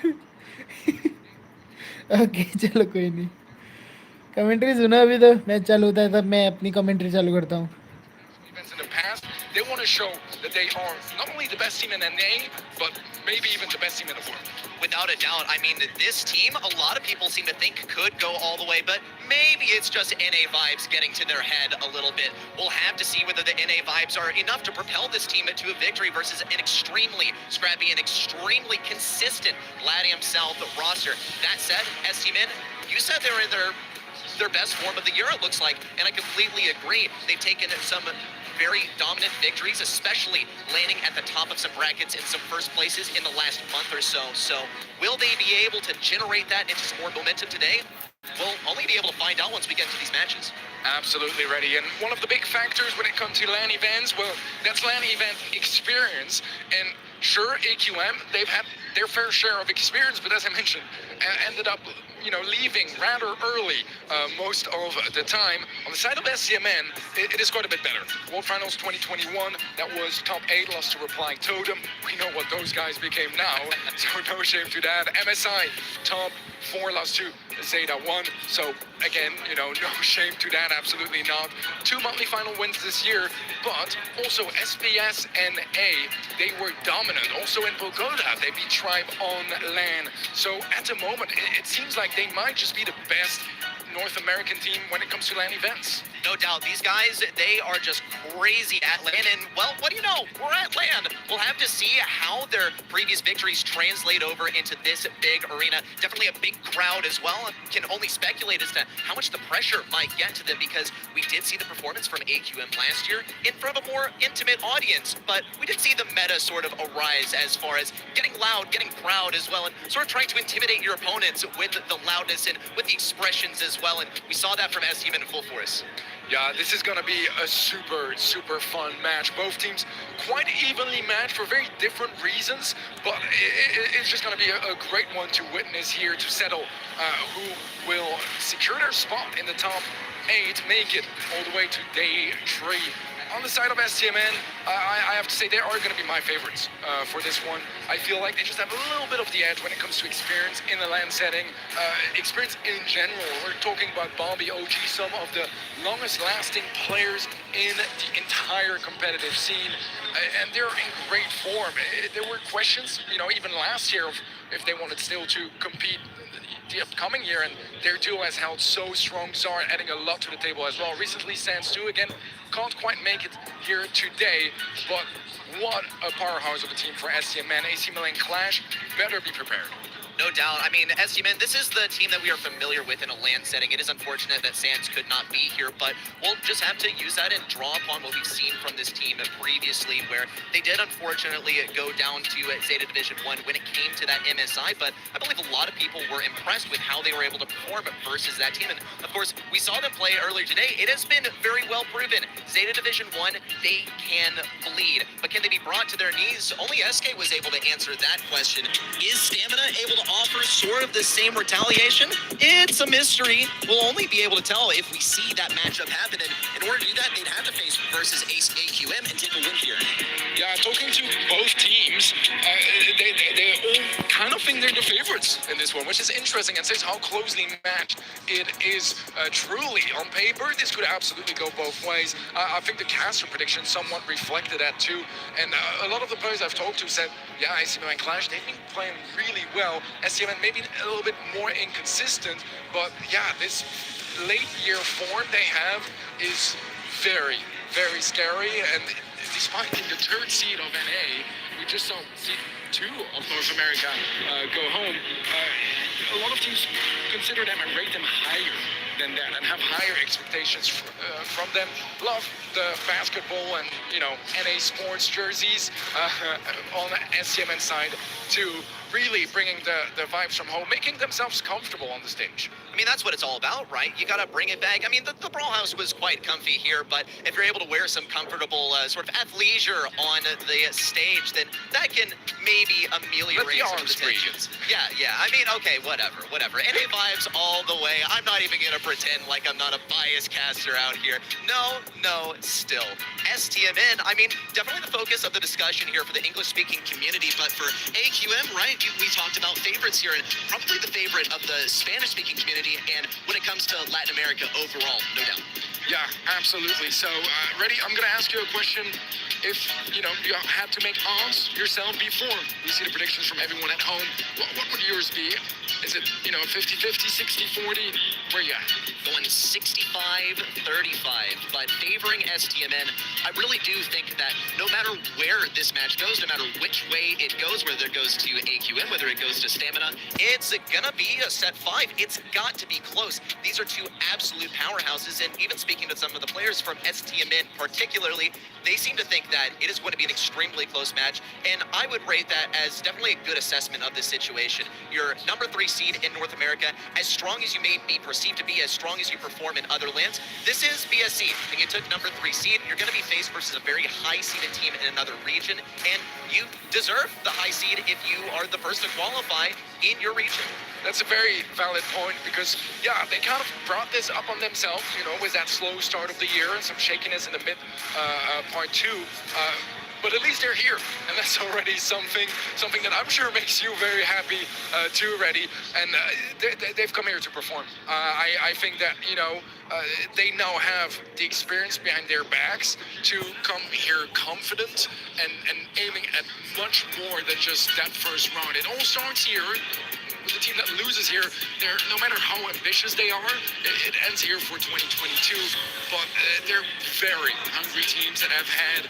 ओके, चलो कोई नहीं. कमेंट्री सुना अभी तो मैच चालू होता है तब मैं अपनी कमेंट्री चालू करता हूँ. Events in the past, they want to show that they are not only the best team in NA, but maybe even the best team in the world. Without a doubt, I mean, this team, a lot of people seem to think could go all the way, but maybe it's just NA vibes getting to their head a little bit. We'll have to see whether the NA vibes are enough to propel this team to a victory versus an extremely scrappy and extremely consistent Latium South roster. That said, ST-Min, you said they were in their best form of the year, it looks like, and I completely agree. They've taken some very dominant victories, especially landing at the top of some brackets in some first places in the last month or so. So will they be able to generate that into some more momentum today? We'll only be able to find out once we get into these matches. Absolutely ready. And one of the big factors when it comes to LAN events, well, that's LAN event experience. And sure, AQM, they've had their fair share of experience, but as I mentioned, ended up, leaving rather early most of the time. On the side of SCMN, it is quite a bit better. World Finals 2021, that was top 8, lost to Replying Totem. We know what those guys became now, so no shame to that. MSI, top 4, lost to Zeta 1. So again, no shame to that, absolutely not. 2 monthly final wins this year, but also SPS and A, they were dominant. Also in Bogota, they beat Tribe on LAN. So at the moment, it seems like they might just be the best North American team when it comes to LAN events. No doubt. These guys, they are just crazy at LAN. And, well, what do you know? We're at LAN. We'll have to see how their previous victories translate over into this big arena. Definitely a big crowd as well. Can only speculate as to how much the pressure might get to them, because we did see the performance from AQM last year in front of a more intimate audience. But we did see the meta sort of arise as far as getting loud, getting proud as well, and sort of trying to intimidate your opponents with the loudness and with the expressions as well. And we saw that from STM in full force. Yeah, this is going to be a super, super fun match. Both teams quite evenly matched for very different reasons, but it's just going to be a great one to witness here to settle who will secure their spot in the top 8, make it all the way to day 3. On the side of STMN, I have to say they are going to be my favorites for this one. I feel like they just have a little bit of the edge when it comes to experience in the LAN setting. Experience in general. We're talking about Bobby, OG, some of the longest lasting players in the entire competitive scene. And they're in great form. There were questions, even last year, of if they wanted still to compete the upcoming year, and their duo has held so strong. Czar adding a lot to the table as well. Recently, Sans 2 again can't quite make it here today, but what a powerhouse of a team for SCMN. AC Milan Clash better be prepared. No doubt. I mean, STMN, this is the team that we are familiar with in a LAN setting. It is unfortunate that Sans could not be here, but we'll just have to use that and draw upon what we've seen from this team previously, where they did unfortunately go down to Zeta Division 1 when it came to that MSI, but I believe a lot of people were impressed with how they were able to perform versus that team. And of course, we saw them play earlier today. It has been very well proven. Zeta Division 1, they can bleed, but can they be brought to their knees? Only SK was able to answer that question. Is Stamina able to offer sort of the same retaliation? It's a mystery. We'll only be able to tell if we see that matchup happen, and in order to do that, they'd have to face versus Ace AQM and take a win here. Yeah, talking to both teams, they all kind of think they're the favorites in this one, which is interesting and says how closely matched it is. Truly, on paper, this could absolutely go both ways. I think the caster prediction somewhat reflected that too, and a lot of the players I've talked to said, yeah, AC Milan Clash, they've been playing really well. SCMN maybe a little bit more inconsistent, but yeah, this late year form they have is very, very scary. And despite being the 3rd seed of NA, we just saw seed 2 of North America go home. A lot of teams consider them and rate them higher than that and have higher expectations from them. Love the basketball and NA sports jerseys on the SCMN side too. Really bringing the vibes from home, making themselves comfortable on the stage. I mean, that's what it's all about, right? You gotta bring it back. I mean, the Brawl House was quite comfy here, but if you're able to wear some comfortable sort of athleisure on the stage, then that can maybe ameliorate some of the tensions. Yeah. I mean, okay, whatever. NA vibes all the way. I'm not even gonna pretend like I'm not a biased caster out here. No, still. STMN, I mean, definitely the focus of the discussion here for the English-speaking community, but for AQM, right? We talked about favorites here, and probably the favorite of the Spanish-speaking community community and when it comes to Latin America overall, no doubt. Yeah, absolutely. So, ready? I'm going to ask you a question. If, you had to make odds yourself before you see the predictions from everyone at home, what would yours be? Is it, 50-50, 60-40? Where you at? Going 65-35, but favoring STMN. I really do think that no matter where this match goes, no matter which way it goes, whether it goes to AQM, whether it goes to Stamina, it's gonna be a set 5. It's got to be close. These are two absolute powerhouses, and even speaking to some of the players from STMN particularly, they seem to think that it is going to be an extremely close match, and I would rate that as definitely a good assessment of this situation. Your number 3 seed in North America, as strong as you may be perceived to be, as strong as you perform in other lands, this is BSC, and you took number 3 seed. You're going to be faced versus a very high-seeded team in another region, and you deserve the high seed if you are the first to qualify in your region. That's a very valid point because, they kind of brought this up on themselves, with that slow start of the year and some shakiness in the mid part 2. But at least they're here, and that's already something that I'm sure makes you very happy too, Reddy. And they've come here to perform. I think that, they now have the experience behind their backs to come here confident and aiming at much more than just that first round. It all starts here. With the team that loses here, no matter how ambitious they are, it ends here for 2022. But they're very hungry teams that have had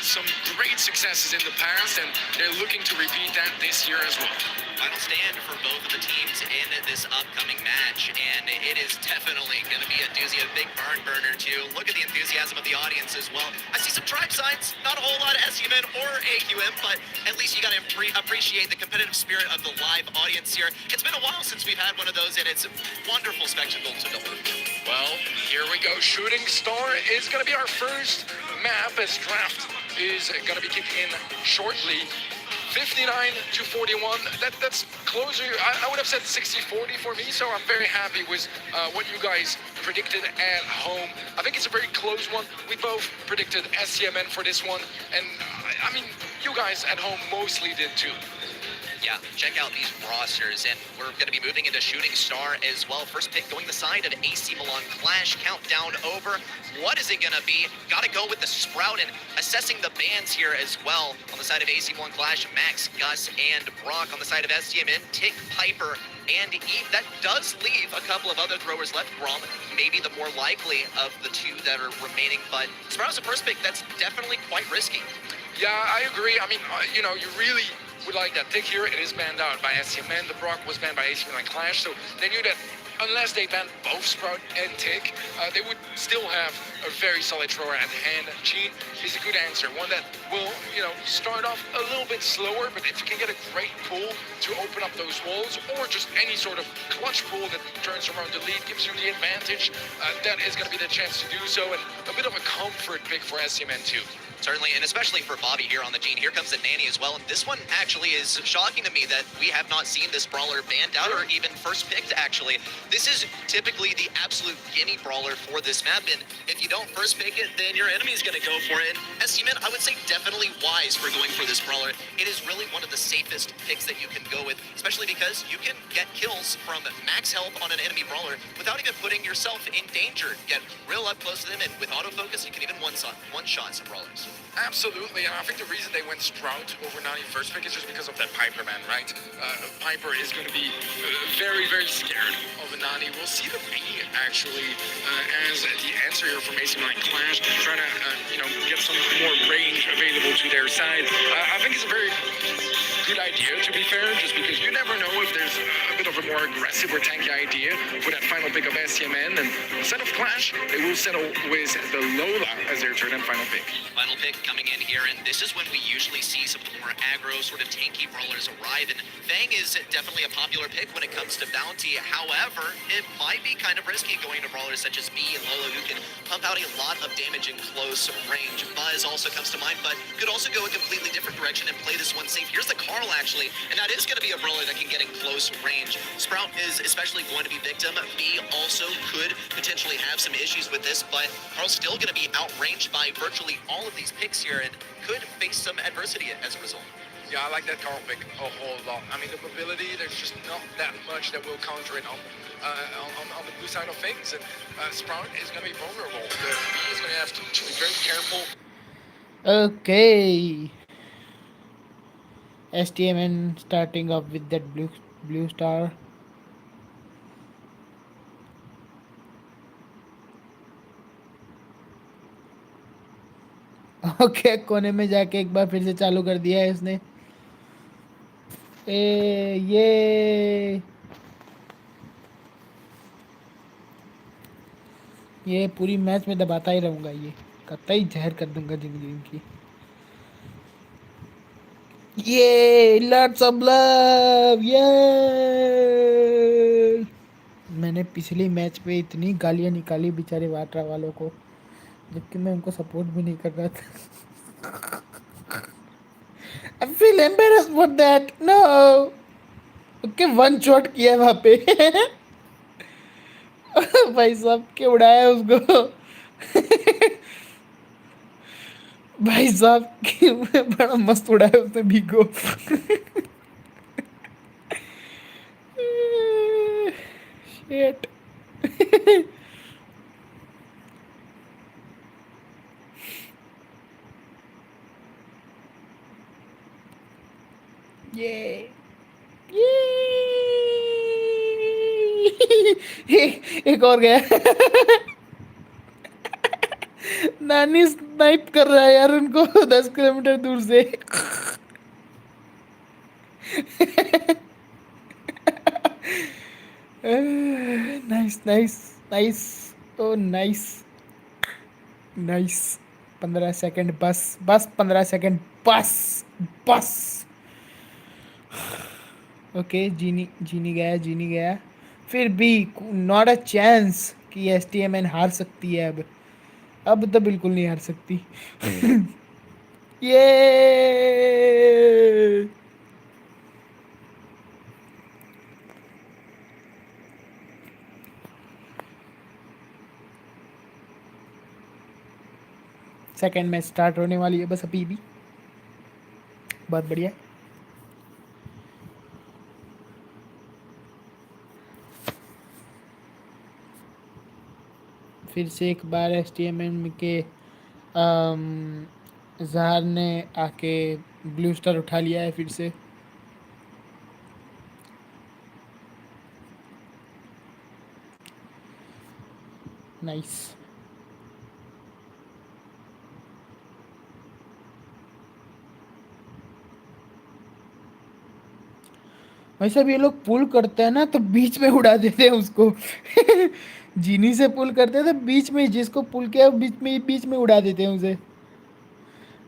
some great successes in the past, and they're looking to repeat that this year as well. Final stand for both of the teams in this upcoming match, and it is definitely going to be a doozy, a big barn burner too. Look at the enthusiasm of the audience as well. I see some tribe signs, not a whole lot of SUMN or AQM, but at least you got to appreciate the competitive spirit of the live audience here. It's been a while since we've had one of those, and it's a wonderful spectacle to behold. Well, here we go. Shooting Star is going to be our first map as draft is going to be kicked in shortly. 59-41. That's closer. I would have said 60-40 for me, so I'm very happy with what you guys predicted at home. I think it's a very close one. We both predicted SCMN for this one, and I mean, you guys at home mostly did too. Yeah, check out these rosters, and we're going to be moving into Shooting Star as well. First pick going the side of AC Milan Clash. Countdown over. What is it going to be? Got to go with the Sprout, and assessing the bans here as well. On the side of AC Milan Clash, Max, Gus, and Brock. On the side of STMN, Tick, Piper, and Eve. That does leave a couple of other throwers left. Grom, maybe the more likely of the two that are remaining, but Sprout's a first pick that's definitely quite risky. Yeah, I agree. I mean, you really would like that. Tick here, it is banned out by SCMN. The Brock was banned by AC Milan Clash, so they knew that unless they banned both Sprout and Tick, they would still have a very solid thrower at hand. Gene is a good answer, one that will, start off a little bit slower, but if you can get a great pull to open up those walls, or just any sort of clutch pull that turns around the lead, gives you the advantage, that is going to be the chance to do so, and a bit of a comfort pick for SCMN too. Certainly, and especially for Bobby here on the Gene. Here comes the Nanny as well, and this one actually is shocking to me that we have not seen this brawler banned out or even first picked, actually. This is typically the absolute gimme brawler for this map, and if you don't first pick it, then your enemy's going to go for it. And SCMN, I would say definitely wise for going for this brawler. It is really one of the safest picks that you can go with, especially because you can get kills from max health on an enemy brawler without even putting yourself in danger. Get real up close to them, and with autofocus, you can even one-shot some brawlers. Absolutely, and I think the reason they went Sprout over Nani first pick is just because of that Piper man, right? Piper is going to be very, very scared of a Nani. We'll see the B actually as the answer here from AC Milan Clash, trying to get some more range available to their side. I think it's a very good idea, to be fair, just because you never know if there's a bit of a more aggressive or tanky idea for that final pick of SCMN. And instead of Clash, they will settle with the Lola as their turn and final pick. Final pick coming in here, and this is when we usually see some of the more aggro, sort of tanky brawlers arrive, and Fang is definitely a popular pick when it comes to Bounty. However, it might be kind of risky going to brawlers such as B and Lola, who can pump out a lot of damage in close range. Buzz also comes to mind, but could also go a completely different direction and play this one safe. Here's the Carl, actually, and that is going to be a brawler that can get in close range. Sprout is especially going to be victim. B also could potentially have some issues with this, but Carl's still going to be outranged by virtually all of these picks here and could face some adversity as a result. Yeah, I like that Carl pick a whole lot. I mean, the mobility, there's just not that much that will counter it on on the blue side of things, and Sprout is going to be vulnerable. The B is going to have to be very careful. Okay. STMN starting off with that blue star. Okay कोने में जाके एक बार फिर से चालू कर दिया है इसने. ये पूरी मैच में दबाता ही रहूंगा. ये कतई जहर कर दूंगा जिंदगी इनकी. ये लॉट्स ऑफ लव. ये मैंने पिछली मैच पे इतनी गालियां निकाली बेचारे वाटरा वालों को, जबकि मैं उनको सपोर्ट भी नहीं कर रहा था. I feel embarrassed for that. No. Okay one shot किया वहां पे. भाई साहब के उड़ाया उसको. भाई साहब बड़ा मस्त उड़ाया उसने भीगो. Shit. ये एक और गया. नानी स्नाइप कर रहा है यार उनको 10 किलोमीटर दूर से. Nice nice nice. ओ नाइस नाइस. 15 सेकंड बस बस 15 सेकंड बस बस. ओके जीनी गया. फिर भी नॉट अ चांस कि STMN हार सकती है. अब तो बिल्कुल नहीं हार सकती. ये सेकेंड मैच स्टार्ट होने वाली है बस अभी भी. बहुत बढ़िया. फिर से एक बार STMN के जहार ने आके ब्लू स्टार उठा लिया है फिर से. नाइस. वैसे अब ये लोग पुल करते हैं ना तो बीच में उड़ा देते हैं उसको. जीनी से पुल करते हैं तो बीच में जिसको पुल किया बीच में उड़ा देते हैं उसे.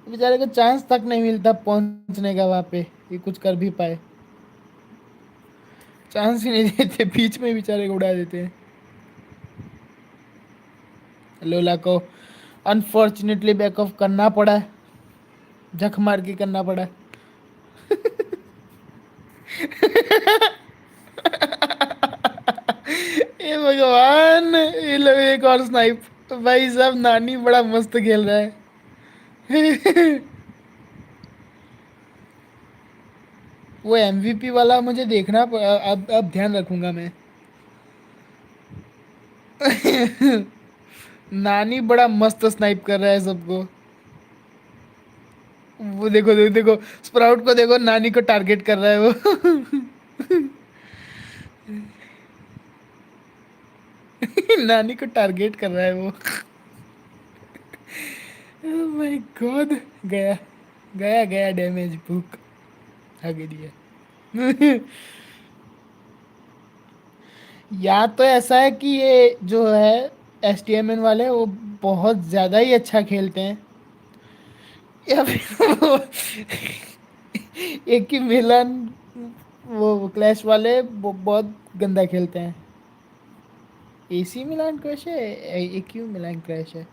बेचारे को चांस तक नहीं मिलता पहुंचने का वहां पे ये कुछ कर भी पाए. चांस ही नहीं देते, बीच में बेचारे को उड़ा देते हैं. लोला को अनफॉर्चुनेटली बैक ऑफ करना पड़ा. जख मार के करना पड़ा. ये भगवान. ये लो एक और स्नाइप. भाई साहब नानी बड़ा मस्त खेल रहा है. वो MVP वाला मुझे देखना अब ध्यान रखूंगा मैं. नानी बड़ा मस्त स्नाइप कर रहा है सबको. वो देखो स्प्राउट को देखो, नानी को टारगेट कर रहा है वो. नानी को टारगेट कर रहा है वो. Oh my God. गया डैमेज बुक आगे दिया. या तो ऐसा है कि ये जो है STMN वाले वो बहुत ज़्यादा ही अच्छा खेलते हैं, या फिर वो एक ही मिलन वो क्लैश वाले वो बहुत गंदा खेलते हैं. AC मिलान क्रैश है. AQ मिलान क्रैश है.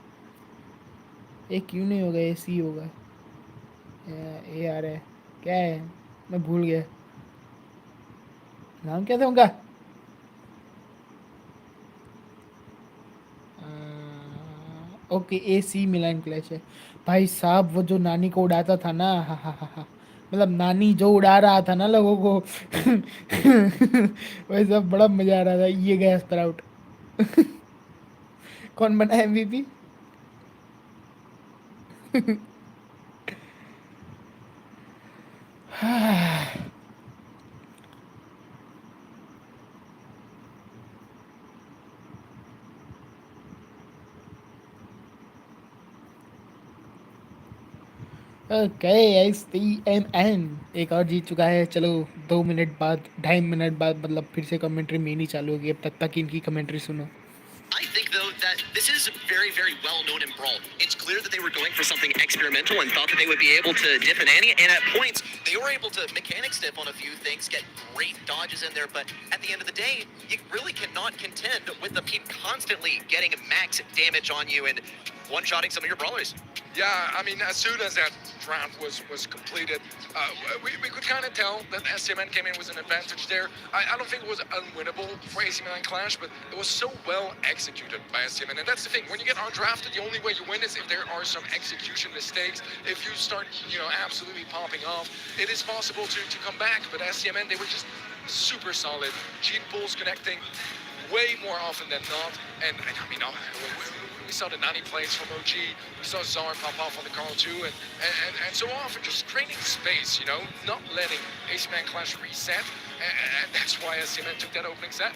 AQ नहीं होगा, AC होगा. ये आ रहा है क्या है, मैं भूल गया नाम क्या था उनका. ओके AC मिलान क्लैश है. भाई साहब वो जो नानी को उड़ाता था ना, हा हा हा हा, मतलब नानी जो उड़ा रहा था ना लोगों को वैसा बड़ा मजा आ रहा था। ये गया स्प्राउट। कौन बना एमवीपी? ओके STMN एक और जीत चुका है। चलो 2 मिनट बाद 2.5 मिनट बाद मतलब फिर से कमेंट्री मेरी चालू होगी। अब तक इनकी कमेंट्री सुनो। I think, though, that this is very, very well known in Brawl. It's clear that they were going for something experimental and thought that they would be able to dip an ante. And at points, they were able to mechanic stiff on a few things, get great dodges in there. But at the end of the day, you really cannot contend with the team constantly getting max damage on you and one-shotting some of your brawlers. Yeah, I mean, as soon as that round was completed, we could kind of tell that SCMN came in with an advantage there. I don't think it was unwinnable for AC Milan Clash, but it was so well executed by SCMN. And that's the thing, when you get undrafted, the only way you win is if there are some execution mistakes. If you start, absolutely popping off, it is possible to come back. But SCMN, they were just super solid. Gene pools connecting way more often than not. And I mean, we saw the 90 plays from OG. We saw Czar pop off on the Carl too, and so often just creating space, not letting AC Man Clash reset, and that's why SCMN took that opening set.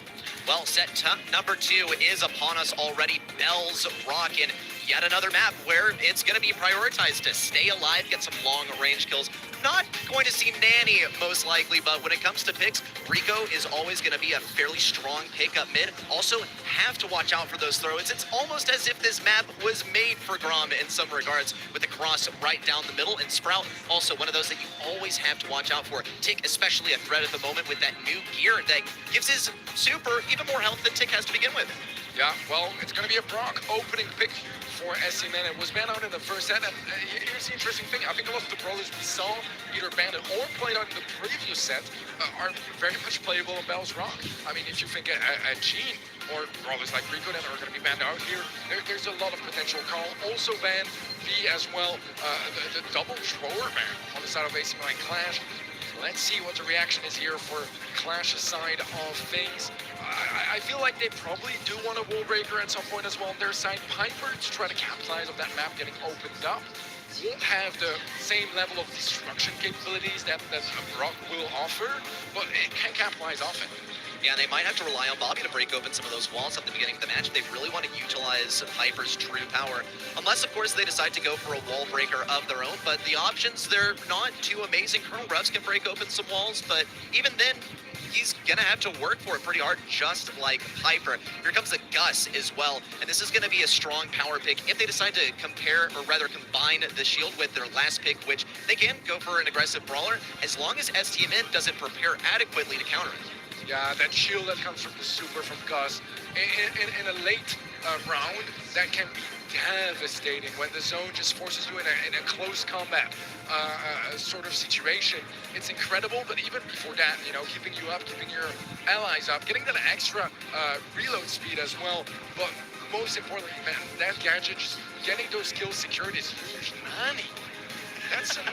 Well, set number 2 is upon us already. Bells rockin'. Yet another map where it's going to be prioritized to stay alive, get some long-range kills. Not going to see Nanny, most likely, but when it comes to picks, Rico is always going to be a fairly strong pick up mid. Also, have to watch out for those throws. It's almost as if this map was made for Grom in some regards, with the cross right down the middle. And Sprout, also one of those that you always have to watch out for. Tick, especially a threat at the moment with that new gear that gives his super even more health than Tick has to begin with. Yeah, well, it's going to be a Brock opening pick for SCMN. It was banned out in the first set, and here's the interesting thing. I think a lot of the brawlers we saw either banned or played out in the previous set are very much playable in Bell's Rock. I mean, if you think a Gene or brawlers like Rico that are going to be banned out here, there's a lot of potential. Carl also banned, B as well, the double thrower ban on the side of AC Milan Clash. Let's see what the reaction is here for Clash's side of things. I feel like they probably do want a wall breaker at some point as well on their side. Piper, to try to capitalize on that map getting opened up, won't have the same level of destruction capabilities that Brock will offer, but it can capitalize off it. Yeah, they might have to rely on Bobby to break open some of those walls at the beginning of the match. They really want to utilize Piper's true power. Unless, of course, they decide to go for a wall breaker of their own. But the options, they're not too amazing. Colonel Ruffs can break open some walls, but even then, he's going to have to work for it pretty hard, just like Piper. Here comes the Gus as well, and this is going to be a strong power pick if they decide to compare, or rather combine the shield with their last pick, which they can go for an aggressive brawler, as long as STMN doesn't prepare adequately to counter it. Yeah, that shield that comes from the super from Gus in a late round, that can be devastating when the zone just forces you in a close combat sort of situation. It's incredible, but even before that, keeping you up, keeping your allies up, getting that extra reload speed as well. But most importantly, man, that gadget, just getting those kills secured is huge. Nani, that's an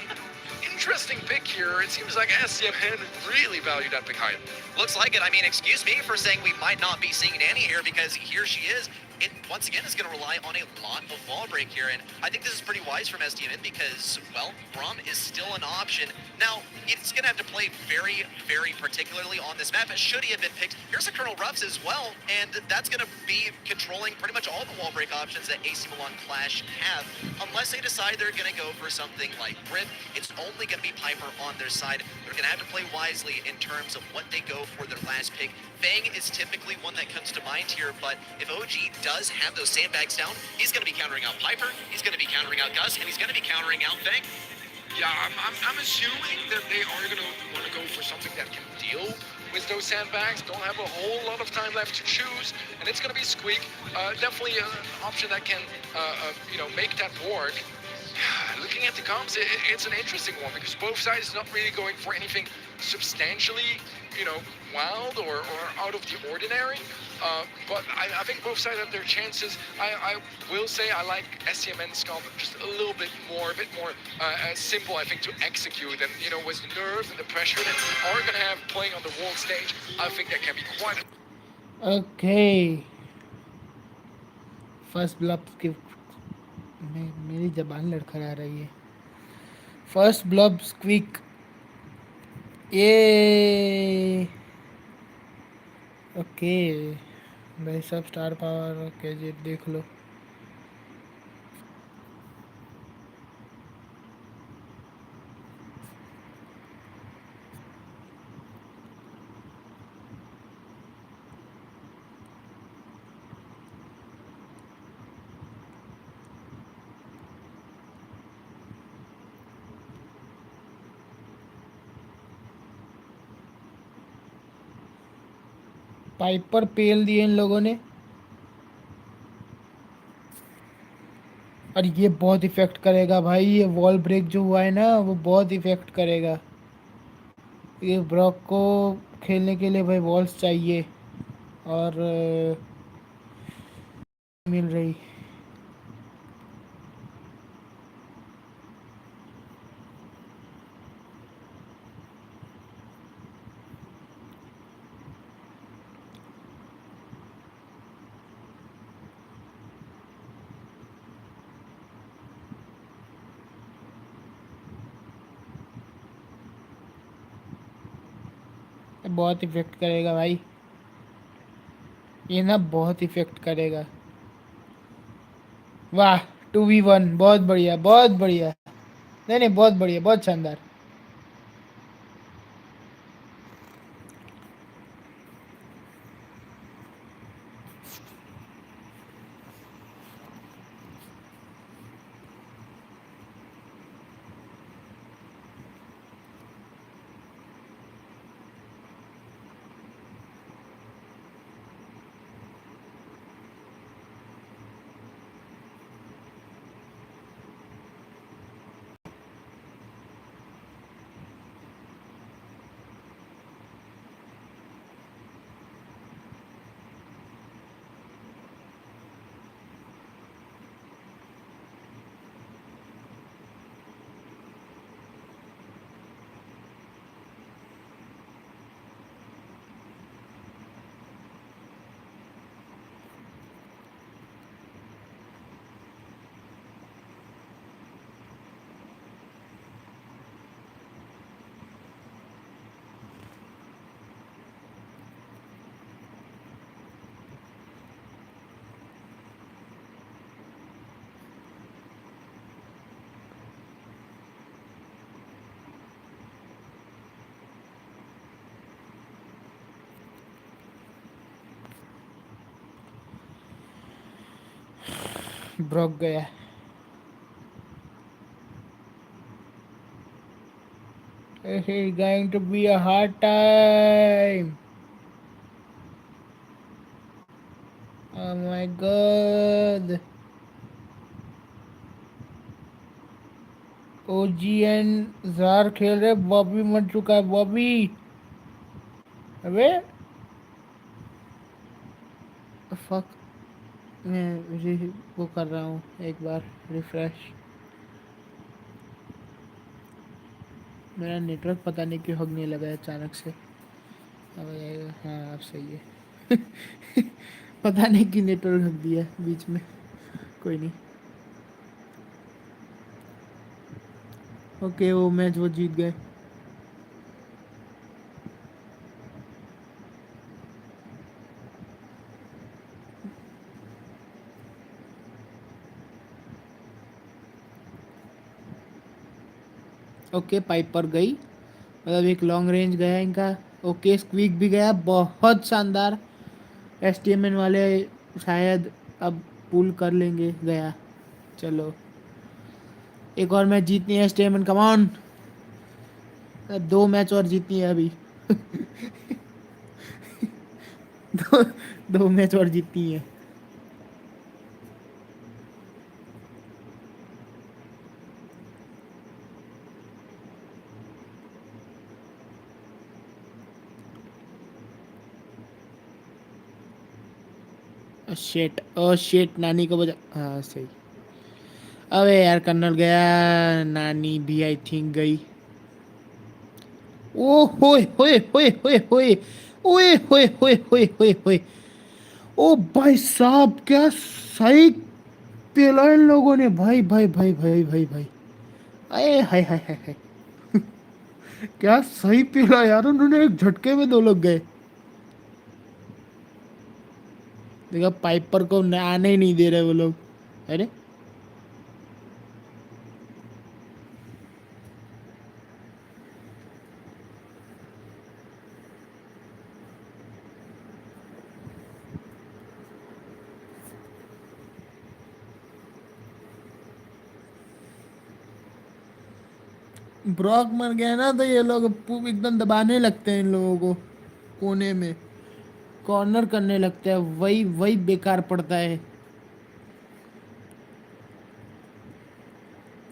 interesting pick here. It seems like SCMN really valued that pick high. Looks like it. I mean, excuse me for saying we might not be seeing Nanny here, because here she is. It, once again, is going to rely on a lot of wall break here, and I think this is pretty wise from STMN because, well, Brom is still an option. Now, it's going to have to play very, very particularly on this map. Should he have been picked? Here's a Colonel Ruffs as well, and that's going to be controlling pretty much all the wall break options that AC Milan Clash have. Unless they decide they're going to go for something like Grip, it's only going to be Piper on their side. They're going to have to play wisely in terms of what they go for their last pick. Fang is typically one that comes to mind here, but if OG does have those sandbags down, he's going to be countering out Piper, he's going to be countering out Gus, and he's going to be countering out Fang. Yeah, I'm assuming that they are going to want to go for something that can deal with those sandbags. Don't have a whole lot of time left to choose, and it's going to be Squeak. Definitely an option that can, make that work. Looking at the comps, it's an interesting one because both sides not really going for anything substantially, wild or out of the ordinary. But I think both sides have their chances. I will say I like SCMN's comp just a little bit more a bit more simple, I think, to execute. And with the nerves and the pressure that you are going to have playing on the world stage, I think that can be quite. Okay. First ब्लब की मेरी जबान लड़खड़ा रही है. First ब्लब Squeak. ये okay भाई सब स्टार पावर. ओके जी देख लो. पाइपर पेल दिए इन लोगों ने. और ये बहुत इफेक्ट करेगा भाई. ये वॉल ब्रेक जो हुआ है ना वो बहुत इफेक्ट करेगा. ये ब्रॉक को खेलने के लिए भाई वॉल्स चाहिए. और मिल रही. बहुत इफेक्ट करेगा भाई. ये ना बहुत इफेक्ट करेगा. वाह 2v1 बहुत बढ़िया बहुत बढ़िया. नहीं नहीं बहुत बढ़िया बहुत शानदार. ब्रॉक गया. This is going to be a hard time. Oh my god. OG and jar खेल रहे. बॉबी मर चुका है. बॉबी अबे फक. मैं वो कर रहा हूँ एक बार रिफ्रेश. मेरा नेटवर्क पता नहीं क्यों हगने लगा है अचानक से. अब आएगा. हाँ अब सही है. पता नहीं कि नेटवर्क हग दिया बीच में. कोई नहीं. ओके वो मैच वो जीत गए. ओके पाइपर गई. मतलब एक लॉन्ग रेंज गया इनका. ओके स्क्वीक भी गया. बहुत शानदार. एसटीएमएन वाले शायद अब पुल कर लेंगे. गया. चलो एक और मैच जीतनी है एसटीएमएन. Come on. 2 मैच और जीतनी है अभी. दो, 2 मैच और जीतनी है. शेट ओ शेट नानी को बजा. हाँ सही. अबे यार कर्नल गया, नानी भी आई थिंक गई। ओ होए होए होए होए होए ओए होए होए होए होए होए। ओ भाई साहब क्या सही पेला इन लोगों ने, भाई भाई भाई भाई भाई भाई। अरे हाय हाय हाय हाय। क्या सही पेला यार, उन्होंने एक झटके में 2 लोग गए। देखा पाइपर को आने ही नहीं दे रहे वो लोग। अरे ब्रॉक मर गया ना तो ये लोग एकदम दबाने लगते हैं इन लोगों को, कोने में कॉर्नर करने लगते हैं, वही वही बेकार पड़ता है।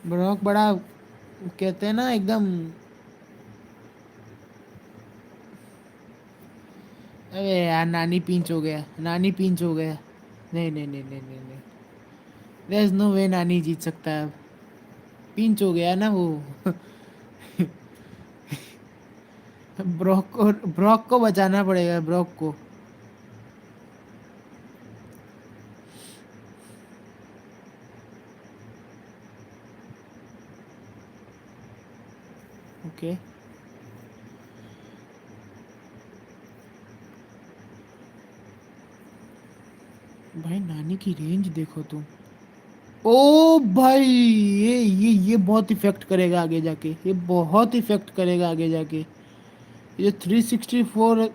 ब्रॉक बड़ा कहते हैं ना एकदम। अरे यार नानी पिंच हो गया, नानी पिंच हो गया। नहीं नहीं नहीं नहीं नहीं नहीं, देयर इज नो वे नानी जीत सकता है अब। पिंच हो गया ना वो। ब्रॉक को बचाना पड़ेगा, ब्रॉक को। ओके भाई, नानी की रेंज देखो तुम। ओ भाई ये बहुत इफेक्ट करेगा आगे जाके, ये बहुत इफेक्ट करेगा आगे जाके। ये 364,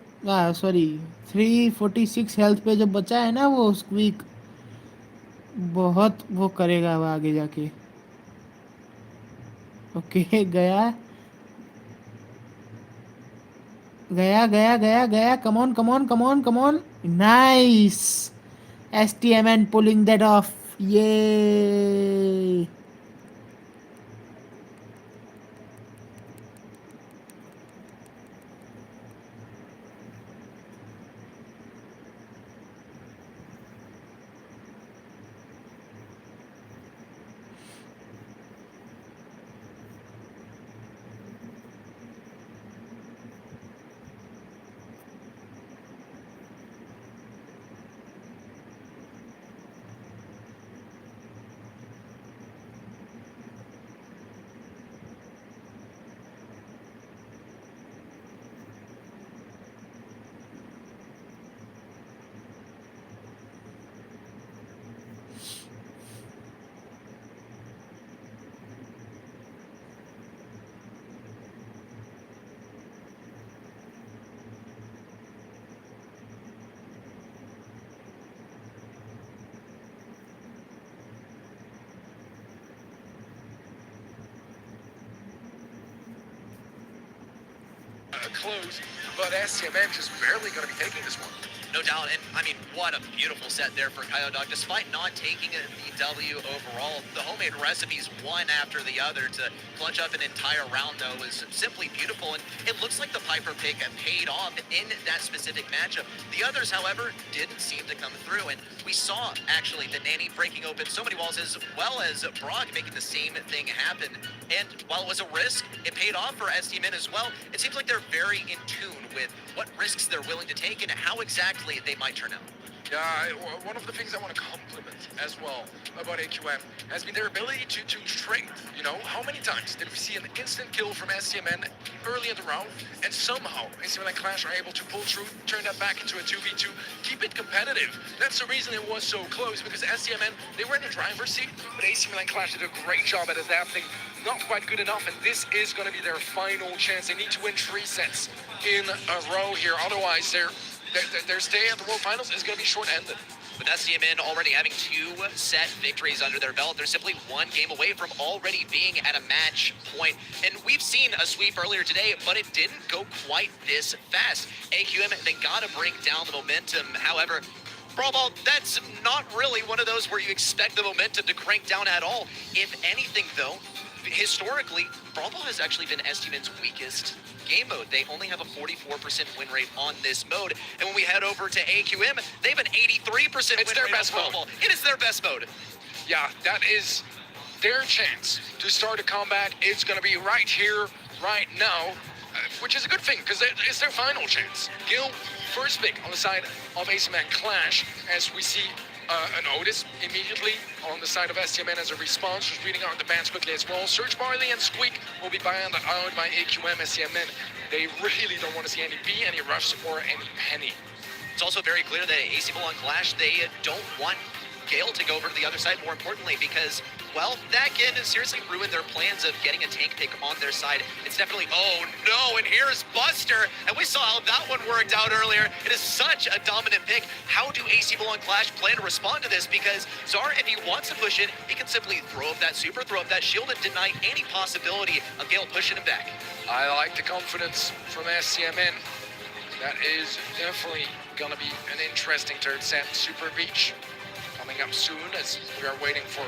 सॉरी 346 हेल्थ पे जो बचा है ना वो स्क्वीक, बहुत वो करेगा वो आगे जाके। ओके गया गया गया गया गया, come on come on come on come on, nice. STMN pulling that off, ये Close, but SCMN just barely going to be taking this one. No doubt, and I mean, what a beautiful set there for Kyodog. Despite not taking the W overall, the homemade recipes one after the other to clutch up an entire round, though, was simply beautiful, and it looks like the Piper pick paid off in that specific matchup. The others, however, didn't seem to come through, and we saw, actually, the Nanny breaking open so many walls, as well as Brock making the same thing happen. And while it was a risk, it paid off for STMN as well. It seems like they're very in tune with what risks they're willing to take and how exactly they might turn out. Yeah, one of the things I want to compliment as well about AQM has been their ability to trade. You know, how many times did we see an instant kill from SCMN early in the round, and somehow SCMN and Clash are able to pull through, turn that back into a 2v2, keep it competitive. That's the reason it was so close, because SCMN, they were in the driver's seat, but ACMN and Clash did a great job at adapting. Not quite good enough, and this is going to be their final chance. They need to win 3 sets in a row here, otherwise their stay at the World Finals is going to be short-ended. With SCMN already having 2 set victories under their belt, they're simply 1 game away from already being at a match point. And we've seen a sweep earlier today, but it didn't go quite this fast. AQM, they got to bring down the momentum. However, Brawl, that's not really one of those where you expect the momentum to crank down at all. If anything, though, historically, Brawl has actually been STMN's weakest game mode. They only have a 44% win rate on this mode. And when we head over to AQM, they have an 83% win rate on Brawl. It is their best mode. Yeah, that is their chance to start a comeback is going to be right here, right now, which is a good thing because it's their final chance. Gil, first pick on the side of AC-Man Clash, as we see an Otis immediately on the side of STMN as a response, just reading out the bans quickly as well. Surge Barley and Squeak will be banned out by AQM. STMN, they really don't want to see any B, any Rush, or any Penny. It's also very clear that AC Milan Clash, they don't want Gale to go over to the other side, more importantly, because, well, that can seriously ruin their plans of getting a tank pick on their side. It's definitely, oh no, and here's Buster, and we saw how that one worked out earlier. It is such a dominant pick. How do AC Milan Clash plan to respond to this? Because Zar, if he wants to push in, he can simply throw up that super, throw up that shield, and deny any possibility of Gale pushing him back. I like the confidence from SCMN. That is definitely going to be an interesting third set. Super Beach coming up soon as we are waiting for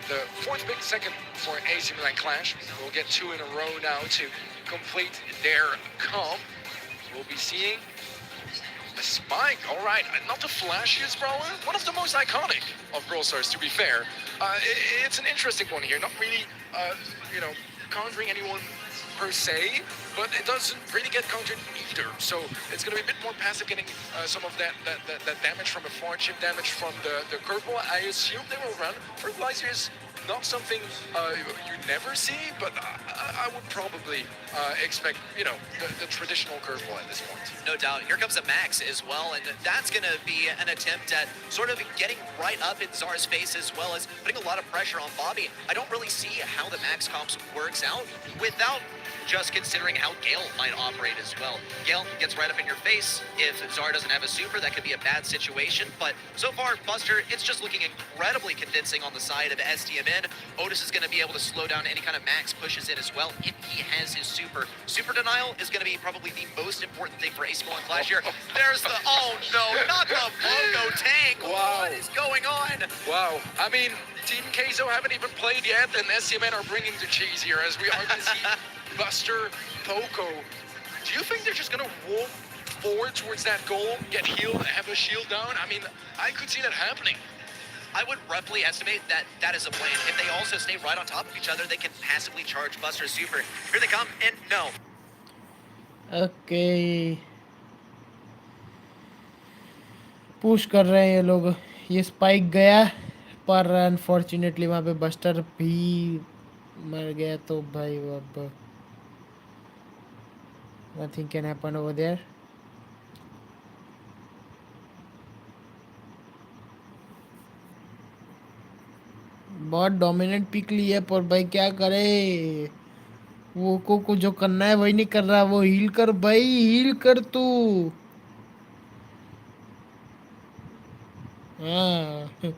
the fourth pick, second for AC Milan Clash. We'll get two in a row now to complete their comp. We'll be seeing a Spike. All right, not the flashiest brawler, one of the most iconic of Brawl Stars, to be fair. It's an interesting one here, not really, countering anyone per se, but it doesn't really get countered either. So it's going to be a bit more passive, getting some of that damage from the forward chip, damage from the curveball. I assume they will run. Fertilizer is not something you never see, but I would probably expect, the traditional curveball at this point. No doubt. Here comes a Max as well, and that's going to be an attempt at sort of getting right up in Zar's face, as well as putting a lot of pressure on Bobby. I don't really see how the Max comps works out without just considering how Gale might operate as well. Gale gets right up in your face. If Zar doesn't have a super, that could be a bad situation. But so far, Buster, it's just looking incredibly convincing on the side of STMN. Otis is going to be able to slow down any kind of Max pushes in as well if he has his super. Super denial is going to be probably the most important thing for AC Milan Clash here. There's the, oh no, not the Pogo tank. Wow. What is going on? Wow. I mean, Team Keizo haven't even played yet, and SCMN are bringing the cheese here as we are going to see Buster, Poco. Do you think they're just going to walk forward towards that goal, get healed, have a shield down? I mean, I could see that happening. I would roughly estimate that that is a plan. If they also stay right on top of each other, they can passively charge Buster's super. Here they come, and no. Okay push कर रहे हैं ये लोग. ये spike गया पर unfortunately वहाँ पे बस्टर भी मर गया, तो भाई अब nothing can happen over there. बहुत डोमिनेंट पिक ली है, पर भाई क्या करे, वो को जो करना है वही नहीं कर रहा. वो हील कर भाई, हील कर तू. हाँ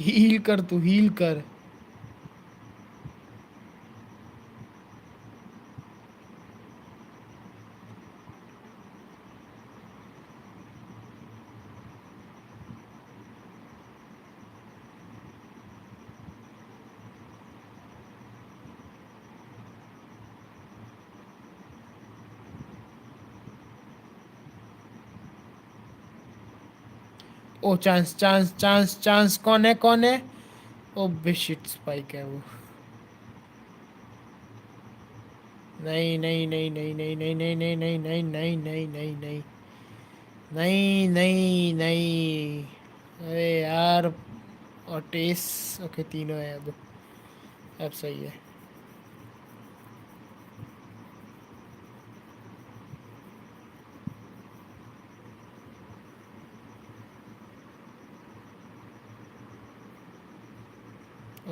हील कर तू, हील कर. ओ चांस चांस चांस चांस, कौन है कौन है? ओ बेशिट स्पाइक है वो. नहीं नहीं नहीं नहीं नहीं नहीं नहीं नहीं नहीं नहीं नहीं नहीं नहीं नहीं नहीं नहीं नहीं. अरे यार, और टेस ओके तीनों है अब सही है.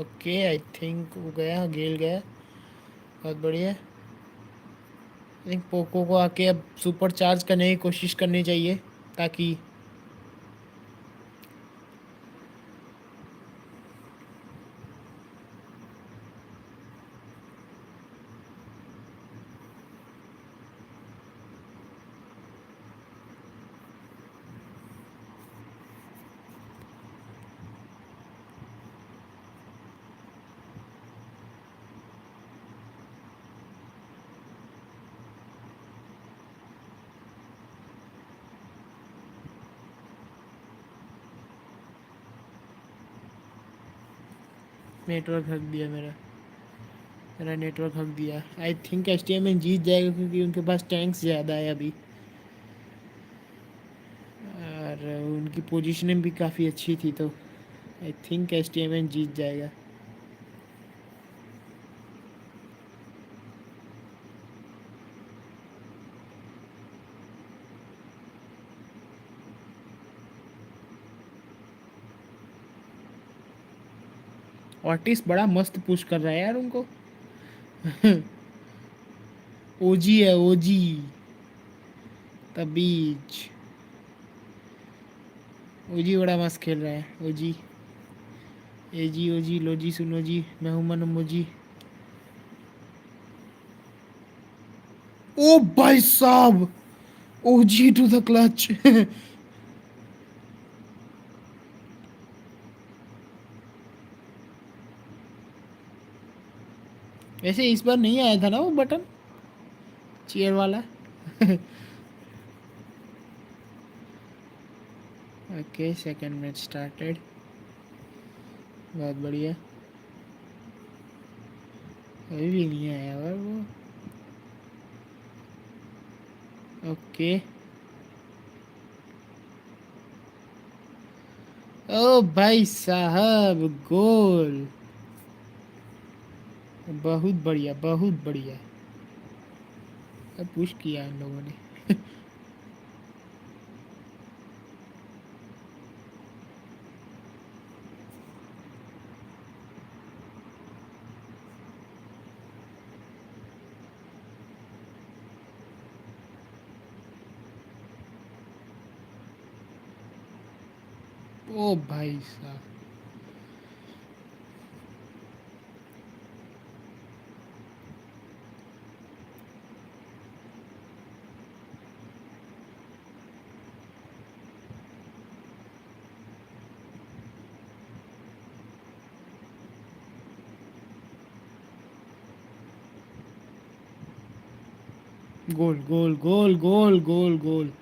ओके आई थिंक वो गया, गेल गया, बहुत बढ़िया. आई थिंक पोको को आके अब सुपर चार्ज करने की कोशिश करनी चाहिए ताकि नेटवर्क हक दिया मेरा नेटवर्क हक दिया। आई थिंक एसटीएमएन जीत जाएगा क्योंकि उनके पास टैंक्स ज़्यादा है अभी, और उनकी पोजीशनिंग भी काफ़ी अच्छी थी, तो आई थिंक एसटीएमएन जीत जाएगा। ऑटिस बड़ा मस्त पुश कर रहा है यार उनको। ओजी है ओजी, तबीज ओजी बड़ा मस्त खेल रहा है। ओजी एजी ओजी लोजी सुनोजी मैं हूं मनमोजी। ओ भाई साहब, ओजी टू द क्लच। वैसे इस बार नहीं आया था ना वो बटन चेयर वाला। ओके सेकंड मैच स्टार्टेड, बहुत बढ़िया। अभी भी नहीं आया और वो। ओके ओ भाई साहब, गोल, बहुत बढ़िया बहुत बढ़िया। अब पुश किया इन लोगों ने। ओ भाई साहब, गोल गोल गोल गोल गोल गोल।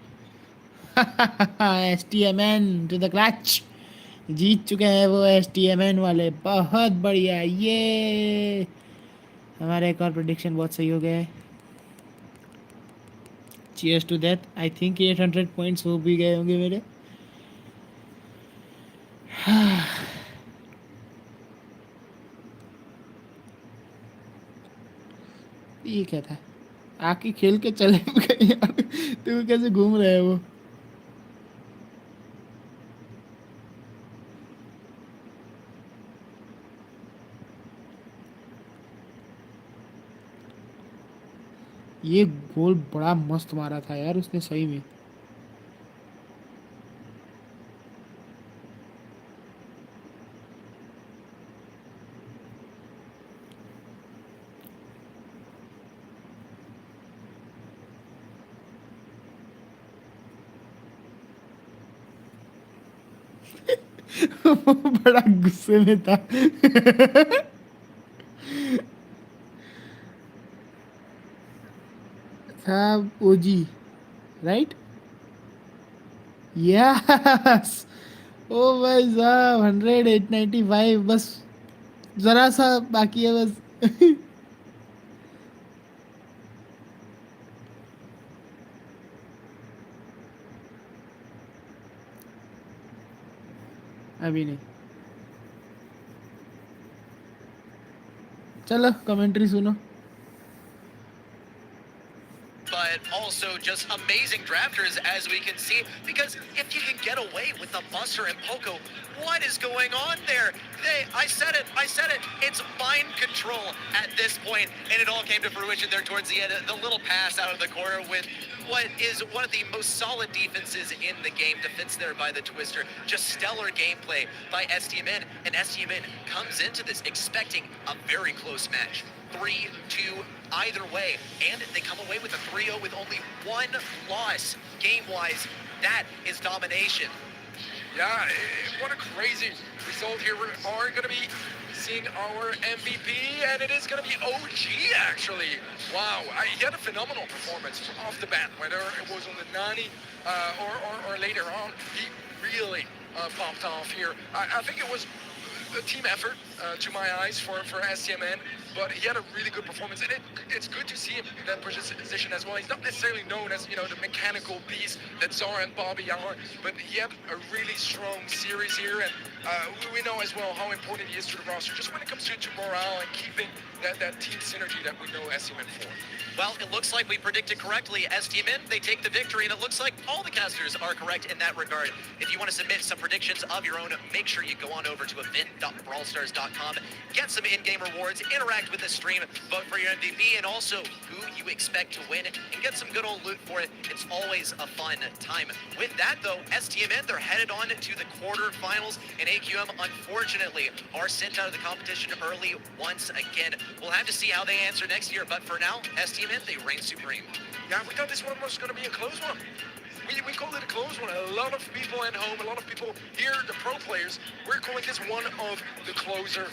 एसटीएमएन टू द क्लच, जीत चुके हैं वो एसटीएमएन वाले, बहुत बढ़िया। ये हमारा एक और प्रेडिक्शन बहुत सही हो गया है। Cheers to that. I think 800 points हो भी गए होंगे मेरे। ये क्या था, आके खेल के चले गए यार। तू कैसे घूम रहे है वो। ये गोल बड़ा मस्त मारा था यार उसने सही में। वो बड़ा गुस्से में था। था ओजी, राइट। यस, ओ भाई साहब 100 895, बस जरा सा बाकी है बस। अभी नहीं, चलो कमेंट्री सुनो। But also just amazing drafters, as we can see, because if you can get away with the Buster and Poco, what is going on there? I said it, it's mind control at this point, and it all came to fruition there towards the end. The little pass out of the corner with what is one of the most solid defenses in the game. Defense there by the Twister. Just stellar gameplay by STMN, and STMN comes into this expecting a very close match. 3-2 either way, and they come away with a 3-0 with only one loss game-wise. That is domination. Yeah, what a crazy result here. We are going to be seeing our MVP, and it is going to be OG, actually. Wow, he had a phenomenal performance off the bat, whether it was on the Nani or later on. He really popped off here. I think it was a team effort to my eyes for STMN, but he had a really good performance, and it's good to see him in that position as well. He's not necessarily known as the mechanical beast that Zara and Bobby are, but he had a really strong series here, and we know as well how important he is to the roster, just when it comes to morale and keeping that team synergy that we know STMN for. Well, it looks like we predicted correctly. STMN, they take the victory, and it looks like all the casters are correct in that regard. If you want to submit some predictions of your own, make sure you go on over to event.brawlstars.com, get some in-game rewards, interact with the stream, vote for your MVP, and also who you expect to win, and get some good old loot for it. It's always a fun time. With that, though, STMN, they're headed on to the quarterfinals, and AQM, unfortunately, are sent out of the competition early once again. We'll have to see how they answer next year, but for now, STMN, they reign supreme. Yeah, we thought this one was going to be a close one. We called it a close one. A lot of people at home, a lot of people here, the pro players, we're calling this one of the closer,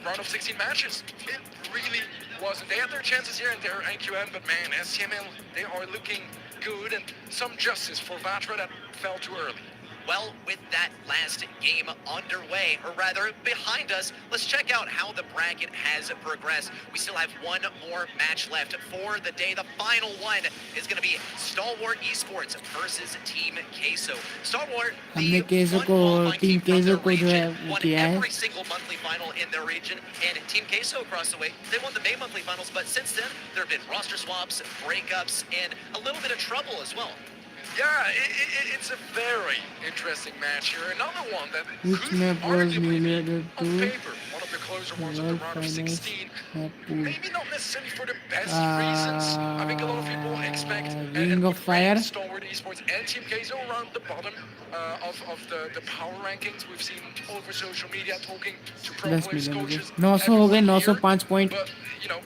round of 16 matches. It really wasn't. They had their chances here and there, NQM, but man, STML, they are looking good, and some justice for Vatra that fell too early. Well, with that last game underway, or rather behind us, let's check out how the bracket has progressed. We still have one more match left for the day. The final one is going to be Stalwart Esports versus Team Queso. Stalwart, हमने Queso को Team Queso को जो है वो won किया है. every single monthly final in their region, and Team Queso across the way, they won the May monthly finals, but since then, there have been roster swaps, breakups, and a little bit of trouble as well. Yeah, it's a very interesting match here. Another one that Which could map was arguably be, related on to paper, one of the closer ones of the round of 16. Maybe not necessarily for the best reasons. I think a lot of people expect Ring of Fire. Stalwart Esports and Team Queso around the bottom of the power rankings. We've seen all over social media talking to pro 10 players, मिले मुझे coaches. 900 हो गए everyone 905 here. Point But,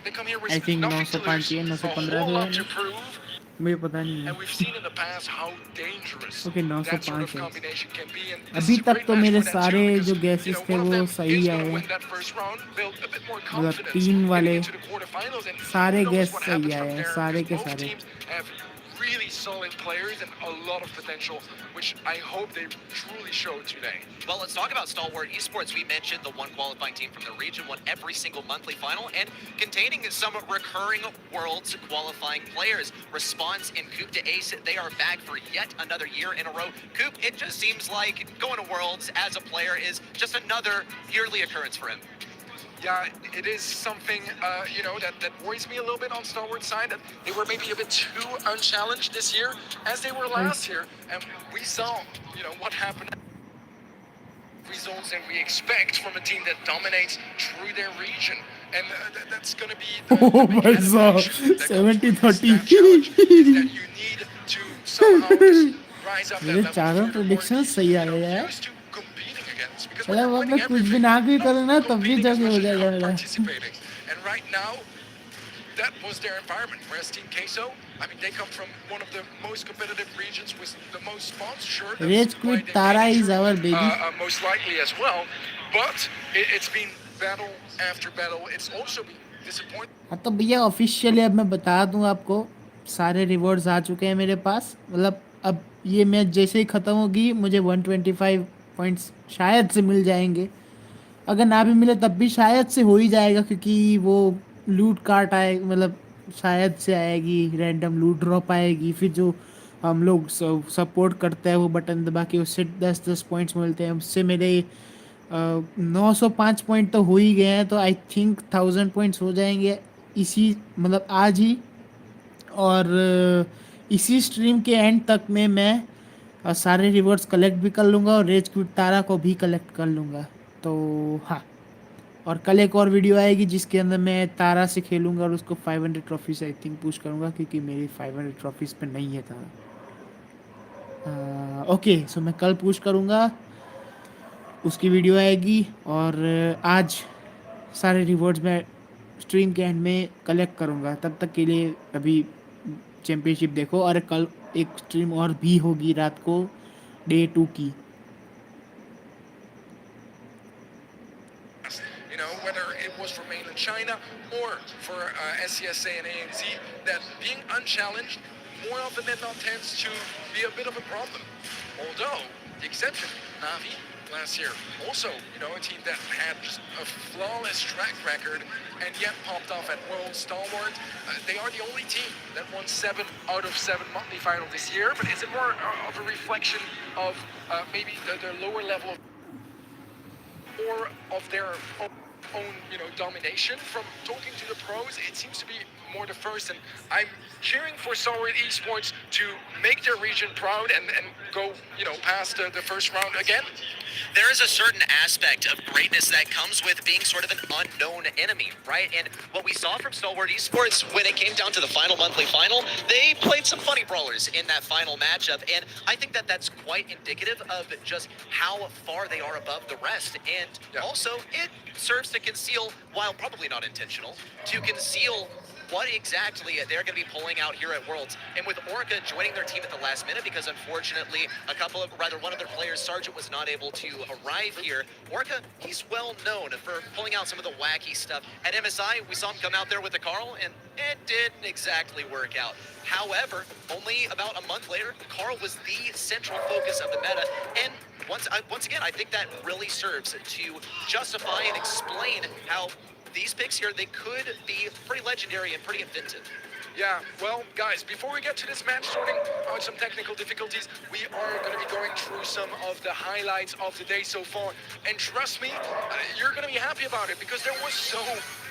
they come here with I think nothing to 905 lose, ही है, a 915 whole lot है. to prove. मुझे पता नहीं है. And we've seen in the past how dangerous Okay, that sort 905 of है. combination can be. And this अभी is a तक great तो match मेरे for them सारे too, because, जो guesses थे one of वो them सही is आए gonna हैं. win that first round, build a bit more मतलब confidence 3 heading वाले into the quarterfinals, and सारे who knows guess what सही happens आए from हैं, there, सारे because के both सारे. teams have really solid players and a lot of potential, which I hope they truly show today. Well, let's talk about Stalwart Esports. We mentioned the one qualifying team from the region won every single monthly final, and containing some recurring Worlds qualifying players. Response and Coop to Ace, they are back for yet another year in a row. Coop, it just seems like going to Worlds as a player is just another yearly occurrence for him. Yeah, it is something, that worries me a little bit on Stalwart's side, that they were maybe a bit too unchallenged this year, as they were last year, and we saw, what happened. Results that we expect from a team that dominates through their region, and that's going to be Oh the my big God, elevation that comes 70-30. with this staff challenge, is that you need to somehow just rise up that मेरे level चारों furthermore, predictions सही आ रहे हैं. used to competing against, because when मतलब you're अब winning मैं कुछ भी everything, ना भी not करूँ ना तब भी competing as जगह हो much as जाएगा you're मेरा. participating. And right now, that was their environment. Whereas Team Queso, I mean, they come from one of the most competitive regions with the most sponsorship. Rage Quit Tara is our baby. Most likely as well. But it's been battle after battle. It's also been disappointing. हाँ तो भैया officially अब मैं बता दूं आपको, सारे rewards आ चुके हैं मेरे पास. मतलब अब ये मैच जैसे ही ख़त्म होगी मुझे 125 पॉइंट्स शायद से मिल जाएंगे. अगर ना भी मिले तब भी शायद से हो ही जाएगा, क्योंकि वो लूट कार्ट आए, मतलब शायद से आएगी, रैंडम लूट ड्रॉप आएगी, फिर जो हम लोग सपोर्ट करते हैं वो बटन दबा के उससे 10-10 पॉइंट्स मिलते हैं. उससे मेरे 905 पॉइंट तो हो ही गए हैं, तो आई थिंक 1000 पॉइंट्स हो जाएंगे इसी, मतलब आज ही. और इसी स्ट्रीम के एंड तक में मैं सारे रिवॉर्ड्स कलेक्ट भी कर लूँगा और रेज क्विट तारा को भी कलेक्ट कर लूँगा. तो हाँ, और कल एक और वीडियो आएगी जिसके अंदर मैं तारा से खेलूँगा और उसको 500 ट्रॉफीज आई थिंक पुश करूँगा, क्योंकि मेरी 500 ट्रॉफीज़ पे नहीं है तारा. ओके, सो मैं कल पुश करूँगा, उसकी वीडियो आएगी. और आज सारे रिवॉर्ड्स मैं स्ट्रीम के एंड में कलेक्ट करूँगा. तब तक के लिए अभी चैम्पियनशिप देखो, और कल एक स्ट्रीम और भी होगी रात को डे 2 की. Whether it was for mainland China or for SCSA and ANZ, that being unchallenged more often than not tends to be a bit of a problem. Although, the exception, Navi, last year. Also, a team that had just a flawless track record and yet popped off at World Stalwart. They are the only team that won 7 out of 7 monthly final this year, but is it more of a reflection of maybe their lower level or of their own, domination? From talking to the pros, it seems to be more the first, and I'm cheering for Stalwart Esports to make their region proud and go, past the first round again. There is a certain aspect of greatness that comes with being sort of an unknown enemy, right? And what we saw from Stalwart Esports when it came down to the final monthly final, they played some funny brawlers in that final matchup, and I think that that's quite indicative of just how far they are above the rest. And also, it serves to conceal, while probably not intentional, to conceal what exactly they're going to be pulling out here at Worlds. And with Orca joining their team at the last minute, because unfortunately one of their players, Sargent, was not able to arrive here. Orca, he's well known for pulling out some of the wacky stuff. At MSI, we saw him come out there with the Carl, and it didn't exactly work out. However, only about a month later, Carl was the central focus of the meta, and once again, I think that really serves to justify and explain how these picks here, they could be pretty legendary and pretty inventive. Yeah, well, guys, before we get to this match, sorting out some technical difficulties, we are going to be going through some of the highlights of the day so far. And trust me, you're going to be happy about it, because there was so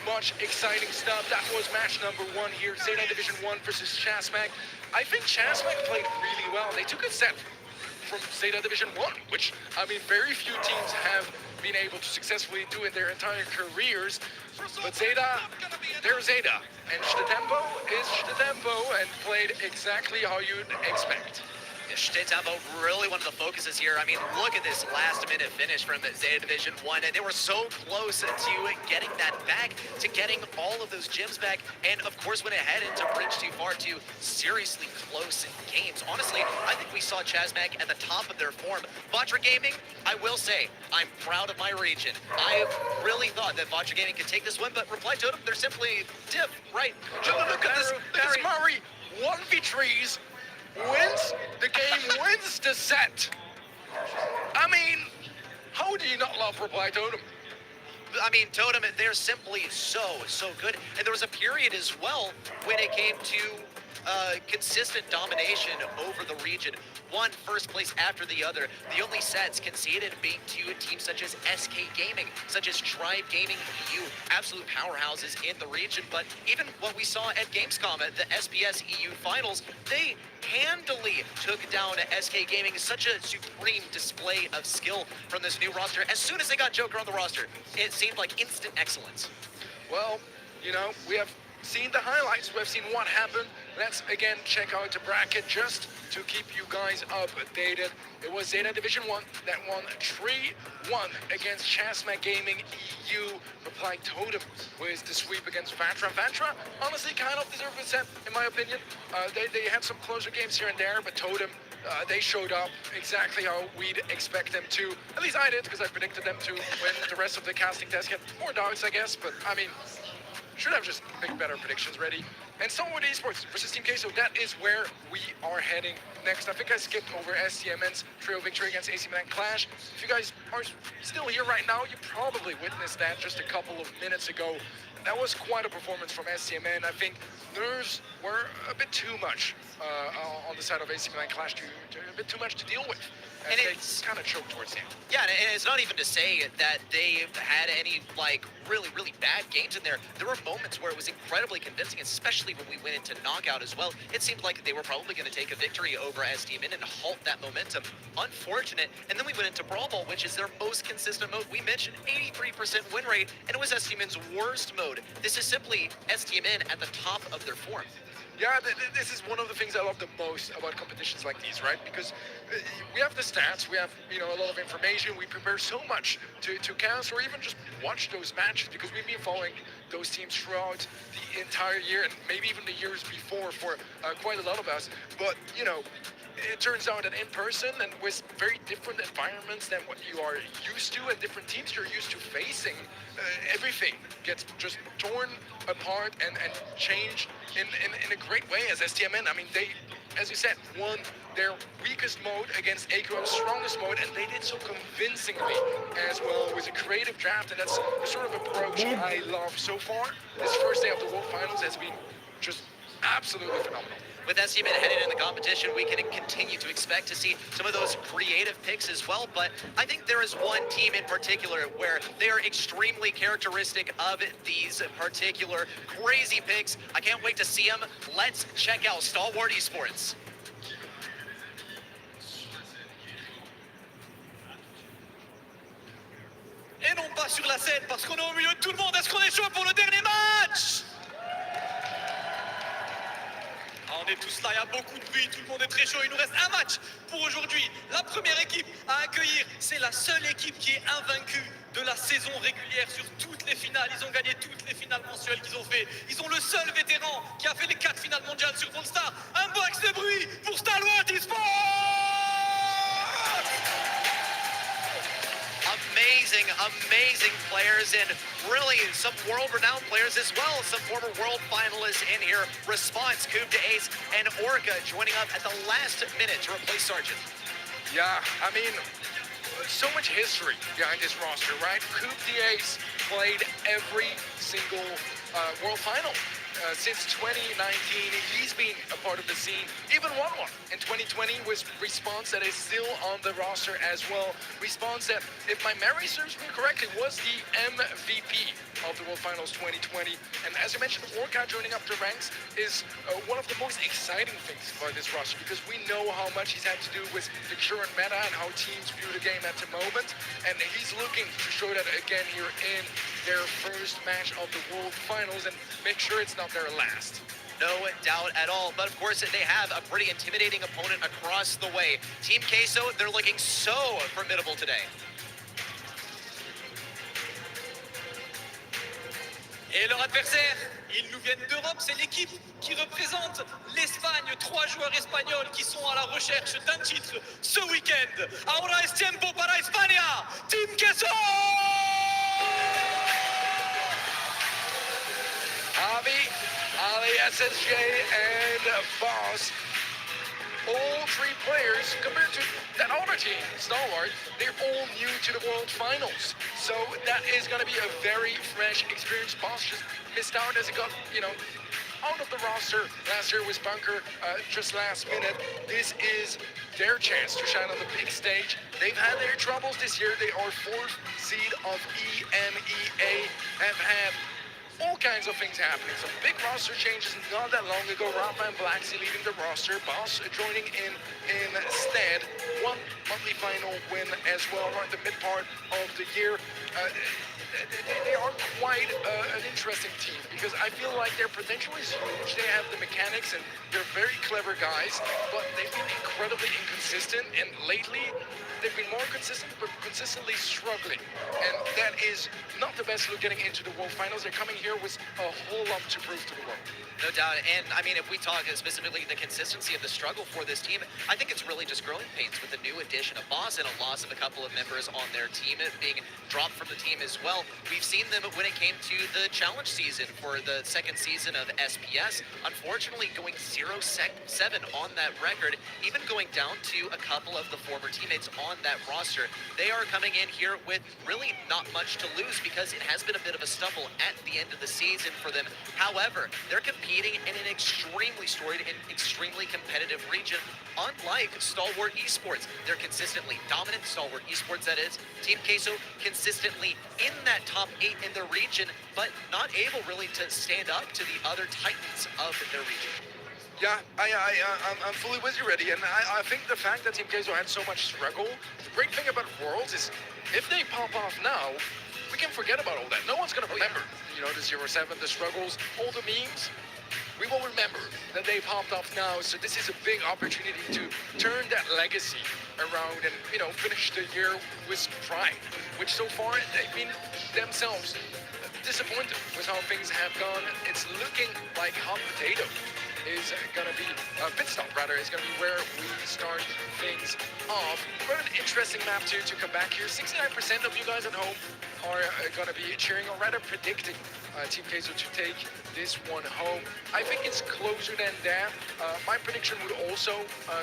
much exciting stuff. That was match number 1 here, Zeta Division 1 versus Chasmac. I think Chasmac played really well. They took a set from Zeta Division 1, which, very few teams have been able to successfully do in their entire careers. But Zeta, they're Zeta, and Shtempo is Shtempo, and played exactly how you'd expect. Shtetavo, really one of the focuses here. Look at this last-minute finish from Zeta Division 1, and they were so close to getting that back, to getting all of those gems back, and of course when it headed to Bridge Too Far, to seriously close games. Honestly, I think we saw Chasmac at the top of their form. Vatra Gaming, I will say, I'm proud of my region. I really thought that Vatra Gaming could take this one, but Reply Totem, they're simply diff, right? Look at this Murray, 1v3s, wins the game, wins the set. How do you not love Reply Totem? Totem, they're simply so good. And there was a period as well when it came to consistent domination over the region. One first place after the other. The only sets conceded being to teams such as SK Gaming, such as Tribe Gaming EU, absolute powerhouses in the region. But even what we saw at Gamescom at the SPS EU finals, they handily took down SK Gaming. Such a supreme display of skill from this new roster. As soon as they got Joker on the roster, it seemed like instant excellence. Well, we have seen the highlights, we have seen what happened. Let's again check out the bracket just to keep you guys updated. It was Zeta Division 1 that won 3-1 against Chasmac Gaming EU. Reply Totem with the sweep against Vatra. Vatra honestly kind of deserved a set, in my opinion. They had some closer games here and there, but Totem, they showed up exactly how we'd expect them to. At least I did, because I predicted them to win. The rest of the casting test had more doubts, I guess, but should have just picked better predictions ready. And Stalwart Esports versus Team Queso, that is where we are heading next. I think I skipped over STMN's trio victory against AC Milan Clash. If you guys are still here right now, you probably witnessed that just a couple of minutes ago. That was quite a performance from STMN. I think nerves were a bit too much on the side of AC Milan Clash, a bit too much to deal with. And it's kind of choked towards the end. Yeah, and it's not even to say that they had any, really bad games in there. There were moments where it was incredibly convincing, especially when we went into knockout as well. It seemed like they were probably going to take a victory over STMN and halt that momentum. Unfortunate. And then we went into Brawl Ball, which is their most consistent mode. We mentioned 83% win rate, and it was STMN's worst mode. This is simply STMN at the top of their form. Yeah, this is one of the things I love the most about competitions like these, right? Because we have the stats, we have a lot of information, we prepare so much to cast or even just watch those matches, because we've been following those teams throughout the entire year and maybe even the years before for quite a lot of us. But it turns out that in person and with very different environments than what you are used to and different teams you're used to facing, everything gets just torn apart and changed in a great way as STMN. They as you said, won their weakest mode against AQM's strongest mode, and they did so convincingly as well with a creative draft, and that's the sort of approach I love so far. This first day of the World Finals has been just absolutely phenomenal. With that team headed in the competition, we can continue to expect to see some of those creative picks as well. But I think there is one team in particular where they are extremely characteristic of these particular crazy picks. I can't wait to see them. Let's check out Stalwart Esports. Et non pas sur la scène parce qu'on est au milieu de tout le monde. Est-ce qu'on est chaud pour le dernier match? On est tous là, il y a beaucoup de bruit, tout le monde est très chaud. Il nous reste un match pour aujourd'hui. La première équipe à accueillir, c'est la seule équipe qui est invaincue de la saison régulière sur toutes les finales. Ils ont gagné toutes les finales mensuelles qu'ils ont fait. Ils ont le seul vétéran qui a fait les 4 finales mondiales sur Polestar. Un box de bruit pour Stalwart Esports! Amazing players, and really some world-renowned players as well. Some former world finalists in here. Response, Coupe de Ace, and Orca joining up at the last minute to replace Sargent. Yeah, I mean, so much history behind this roster, right? Coupe de Ace played every single World Final. Since 2019, he's been a part of the scene, even won one in 2020 with Response that is still on the roster as well. Response that, if my memory serves me correctly, was the MVP of the World Finals 2020. And as you mentioned, Orca joining up the ranks is one of the most exciting things about this roster, because we know how much he's had to do with the current meta and how teams view the game at the moment. And he's looking to show that again here in their first match of the World Finals and make sure it's not their last. No doubt at all. But of course, they have a pretty intimidating opponent across the way. Team Queso, they're looking so formidable today. Et leur adversaire, ils nous viennent d'Europe, c'est l'équipe qui représente l'Espagne. 3 joueurs espagnols qui sont à la recherche d'un titre ce week-end. Ahora es tiempo para España, Team Queso! Javi, Ali, SSJ, and Boss. All 3 players, compared to that other team, Stalwart, they're all new to the World Finals. So that is going to be a very fresh experience. Boss just missed out as he got, out of the roster last year with Bunker just last minute. This is their chance to shine on the big stage. They've had their troubles this year. They are 4th seed of EMEA, have had all kinds of things happening. Some big roster changes not that long ago. Rafa and Blacksea leaving the roster. Boss joining in instead. 1 monthly final win as well, right the mid part of the year. They are quite an interesting team, because I feel like their potential is huge. They have the mechanics and they're very clever guys, but they've been incredibly inconsistent, and lately they've been more consistent but consistently struggling, and that is not the best look getting into the World Finals. They're coming here with a whole lot to prove to the world. No doubt. And I mean, if we talk specifically the consistency of the struggle for this team, I think it's really just growing pains with the new addition of Boss and a loss of a couple of members on their team being dropped from the team as well. We've seen them when it came to the challenge season for the 2nd season of SPS, unfortunately going 0-7 on that record, even going down to a couple of the former teammates on that roster. They are coming in here with really not much to lose, because it has been a bit of a stumble at the end of the season for them. However, they're competing in an extremely storied and extremely competitive region, unlike Stalwart Esports. They're consistently dominant, Stalwart Esports that is. Team Queso consistently in that top 8 in the region, but not able really to stand up to the other titans of their region. Yeah, I'm fully with you, Reddy, and I think the fact that Team Queso had so much struggle, the great thing about Worlds is if they pop off now, we can forget about all that. No one's going to remember, the 0-7, the struggles, all the memes. We will remember that they popped off now, so this is a big opportunity to turn that legacy around and, finish the year with pride, which so far they've been themselves disappointed with how things have gone. It's looking like hot potato is going to be, pit stop rather, is going to be where we start things off. What an interesting map to come back here. 69% of you guys at home are going to be cheering, or rather predicting Team Kaizo to take this one home. I think it's closer than that. My prediction would also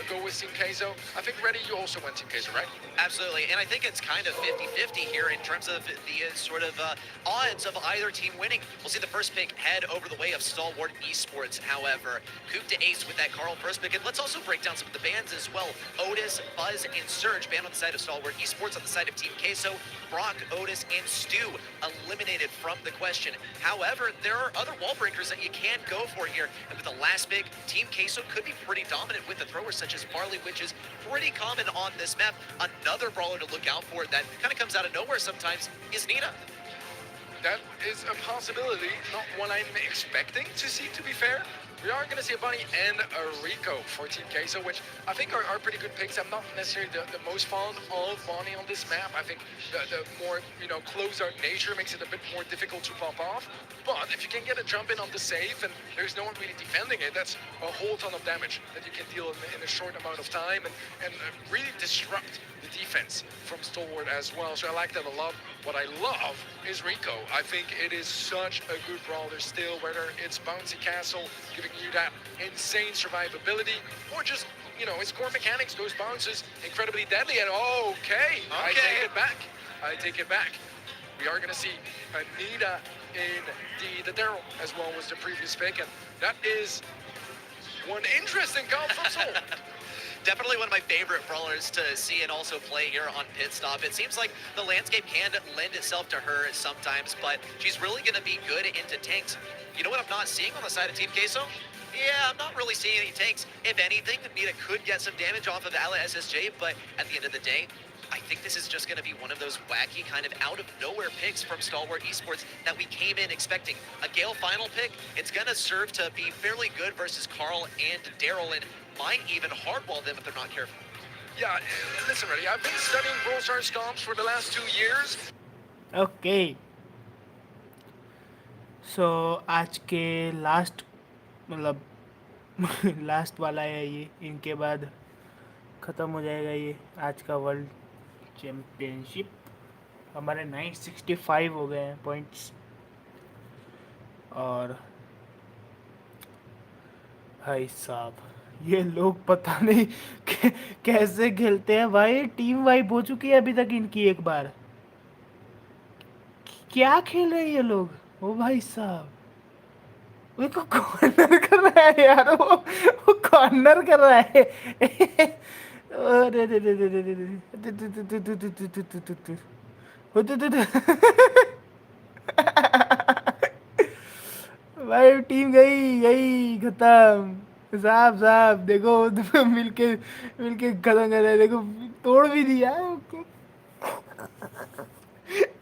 go with Team Kaizo. I think, Reddy, you also went Team Kaizo, right? Absolutely, and I think it's kind of 50-50 here in terms of the sort of odds of either team winning. We'll see the first pick head over the way of Stalwart Esports, however. Coop to Ace with that Carl first pick, and let's also break down some of the bans as well. Otis, Buzz, and Surge banned on the side of Stalwart Esports. On the side of Team Queso, Brock, Otis, and Stu eliminated from the question. However, there are other wall breakers that you can go for here, and with the last pick, Team Queso could be pretty dominant with the throwers such as Barley, which is pretty common on this map. Another brawler to look out for that kind of comes out of nowhere sometimes is Nina. That is a possibility, not one I'm expecting to see, to be fair. We are going to see a Bunny and a Rico for Team Queso, which I think are pretty good picks. I'm not necessarily the most fond of Bunny on this map. I think the more, closed-out nature makes it a bit more difficult to pop off. But if you can get a jump in on the save and there's no one really defending it, that's a whole ton of damage that you can deal in a short amount of time and really disrupt the defense from Stalwart as well. So I like that a lot. What I love is Rico. I think it is such a good brawler still, whether it's Bouncy Castle, giving you that insane survivability, or just, his core mechanics, those bounces, incredibly deadly. And okay. I take it back. We are going to see Anita in the Daryl as well was the previous pick, and that is one interesting comp from Soul. Definitely one of my favorite brawlers to see and also play here on Pit Stop. It seems like the landscape can lend itself to her sometimes, but she's really going to be good into tanks. You know what I'm not seeing on the side of Team Queso? Yeah, I'm not really seeing any tanks. If anything, Nita could get some damage off of Ala SSJ, but at the end of the day, I think this is just going to be one of those wacky kind of out-of-nowhere picks from Stalwart Esports that we came in expecting. A Gale final pick, it's going to serve to be fairly good versus Carl and Daryl, and might even hardwall them if they're not careful. Yeah, listen, Reddy, I've been studying Brawl Stars comps for the last 2 years. Okay. So आज के last last वाला है ये, इनके बाद ख़त्म हो जाएगा ये आज का वर्ल्ड चैम्पियनशिप. हमारे 965 हो गए हैं पॉइंट्स. और भाई साहब ये लोग पता नहीं कैसे खेलते हैं भाई. टीम वाइप हो चुकी है अभी तक इनकी एक बार. क्या खेल रहे हैं ये लोग. ओ भाई साहब वो कॉर्नर कर रहा है यार. वो कॉर्नर कर रहा है. अरे रे रे रे रे रे भाई टीम गई खत्म. साहब देखो मिलके खत्म कर रहे हैं. देखो तोड़ भी दिया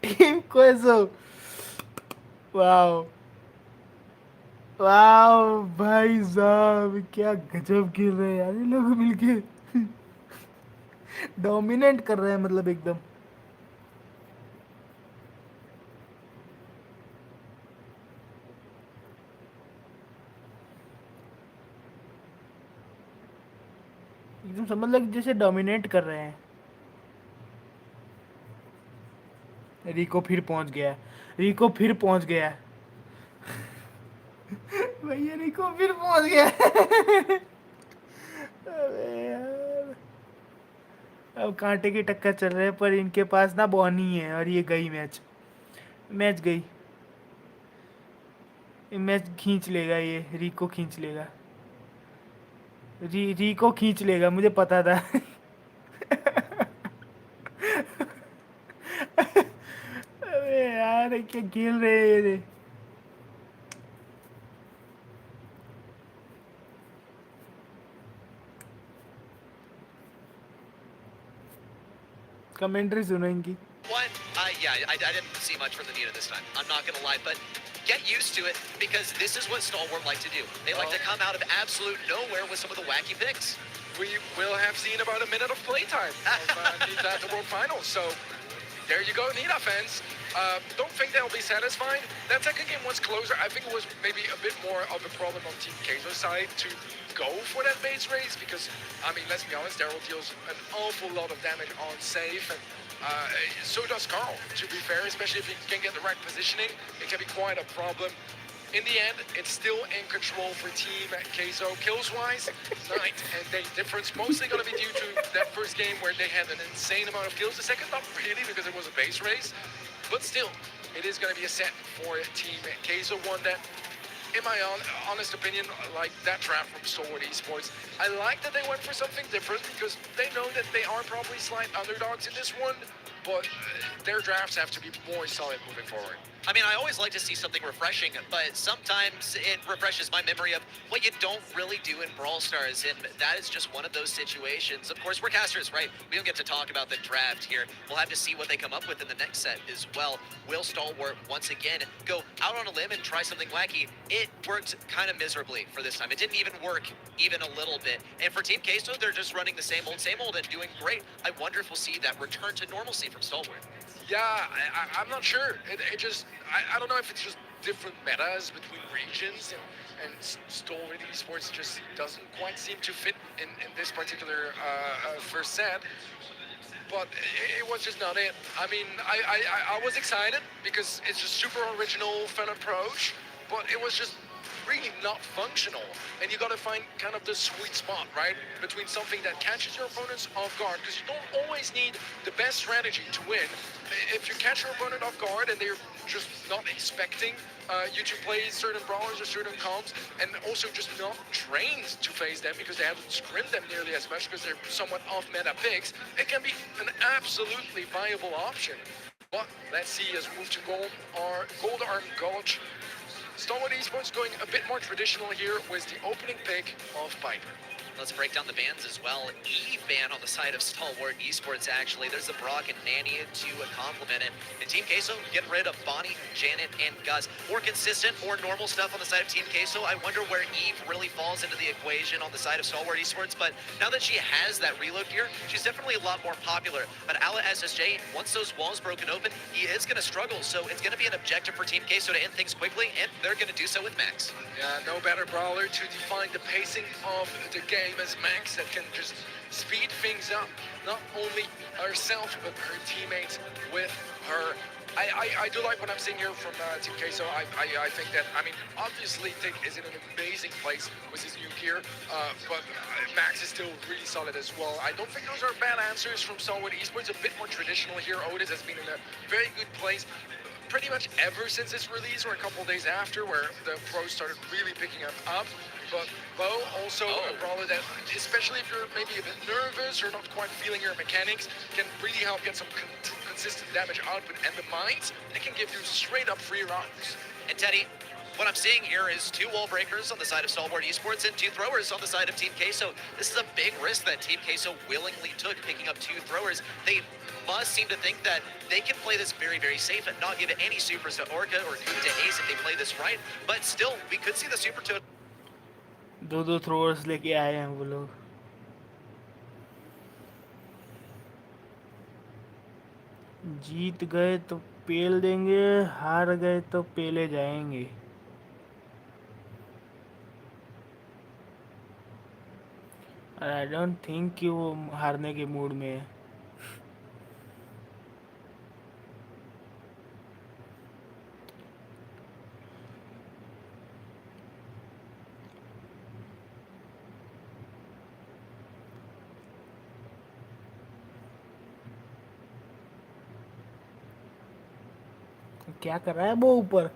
टीम को ऐसा. वाओ भाई साहब क्या गजब खेल रहे हैं यार ये लोग मिलके. डोमिनेट कर रहे हैं मतलब एकदम. समझ लो जैसे डोमिनेट कर रहे हैं. रिको फिर पहुंच गया भैया. रिको फिर पहुंच गया. अरे यार अब कांटे की टक्कर चल रहे हैं, पर इनके पास ना बॉनी है और ये गई मैच गई. मैच खींच लेगा ये. रिको खींच लेगा. रिको खींच लेगा मुझे पता था. अरे यार क्या खेल रहे हैं ये. कमेंट्री सुनो इनकी. What? I didn't see much from the Nita this time. I'm not going to lie, but get used to it because this is what Stalwart like to do. They like to come out of absolute nowhere with some of the wacky picks. We will have seen about a minute of playtime of Nita at the World Finals. So there you go, Nita fans. Don't think they'll be satisfied. That second game was closer. I think it was maybe a bit more of a problem on Team Kaizo's side to go for that base race because, I mean, let's be honest, Daryl deals an awful lot of damage on safe. And So does Carl, to be fair, especially if you can get the right positioning. It can be quite a problem. In the end, it's still in control for Team Queso. Kills-wise, night and day difference. Mostly going to be due to that first game where they had an insane amount of kills. The second, not really, because it was a base race. But still, it is going to be a set for Team Queso. One that, in my honest opinion, like that draft from Stalwart Esports, I like that they went for something different because they know that they are probably slight underdogs in this one, but their drafts have to be more solid moving forward. I mean, I always like to see something refreshing, but sometimes it refreshes my memory of what you don't really do in Brawl Stars, and that is just one of those situations. Of course, we're casters, right? We don't get to talk about the draft here. We'll have to see what they come up with in the next set as well. Will Stalwart once again go out on a limb and try something wacky? It worked kind of miserably for this time. It didn't even work even a little bit. And for Team Queso, they're just running the same old and doing great. I wonder if we'll see that return to normalcy from Stalwart. Yeah, I'm not sure. I don't know if it's just different metas between regions, and Stalwart Esports just doesn't quite seem to fit in this particular first set. But it was just not it. I mean, I was excited because it's just super original, fun approach, but it was just really not functional. And you got to find kind of the sweet spot, right? Between something that catches your opponents off guard, because you don't always need the best strategy to win. If you catch your opponent off guard and they're just not expecting you to play certain brawlers or certain comps, and also just not trained to face them because they haven't scrimmed them nearly as much because they're somewhat off meta picks, it can be an absolutely viable option. But let's see as we move to Gold Arm Gulch. Stalwart Esports going a bit more traditional here with the opening pick of Piper. Let's break down the bans as well. Eve ban on the side of Stalwart Esports, actually. There's a Brock and Nanny to complement it. And Team Queso, get rid of Bonnie, Janet, and Gus. More consistent, more normal stuff on the side of Team Queso. I wonder where Eve really falls into the equation on the side of Stalwart Esports, but now that she has that reload gear, she's definitely a lot more popular. But Ala SSJ, once those walls broken open, he is going to struggle, so it's going to be an objective for Team Queso to end things quickly, and they're going to do so with Max. Yeah, no better brawler to define the pacing of the game as Max that can just speed things up, not only herself, but her teammates with her. I do like what I'm seeing here from Team Queso. I think that, I mean, obviously Tick is in an amazing place with his new gear, but Max is still really solid as well. I don't think those are bad answers from Stalwart Esports. A bit more traditional here. Otis has been in a very good place pretty much ever since its release, or a couple days after, where the pros started really picking up. But Bo, also a brawler that, especially if you're maybe a bit nervous or not quite feeling your mechanics, can really help get some consistent damage output. And the mines, they can give you straight up free rounds. And Teddy, what I'm seeing here is 2 wall breakers on the side of Stalwart Esports and 2 throwers on the side of Team Queso. This is a big risk that Team Queso willingly took, picking up 2 throwers. They must seem to think that they can play this very, very safe and not give any supers to Orca or Coup to Ace if they play this right. But still, we could see the super to 2 throwers लेके आए हैं वो लोग. जीत गए तो पेल देंगे, हार गए तो पेले जाएंगे. आई डोंट थिंक कि वो हारने के मूड में है. क्या कर रहा है वो ऊपर?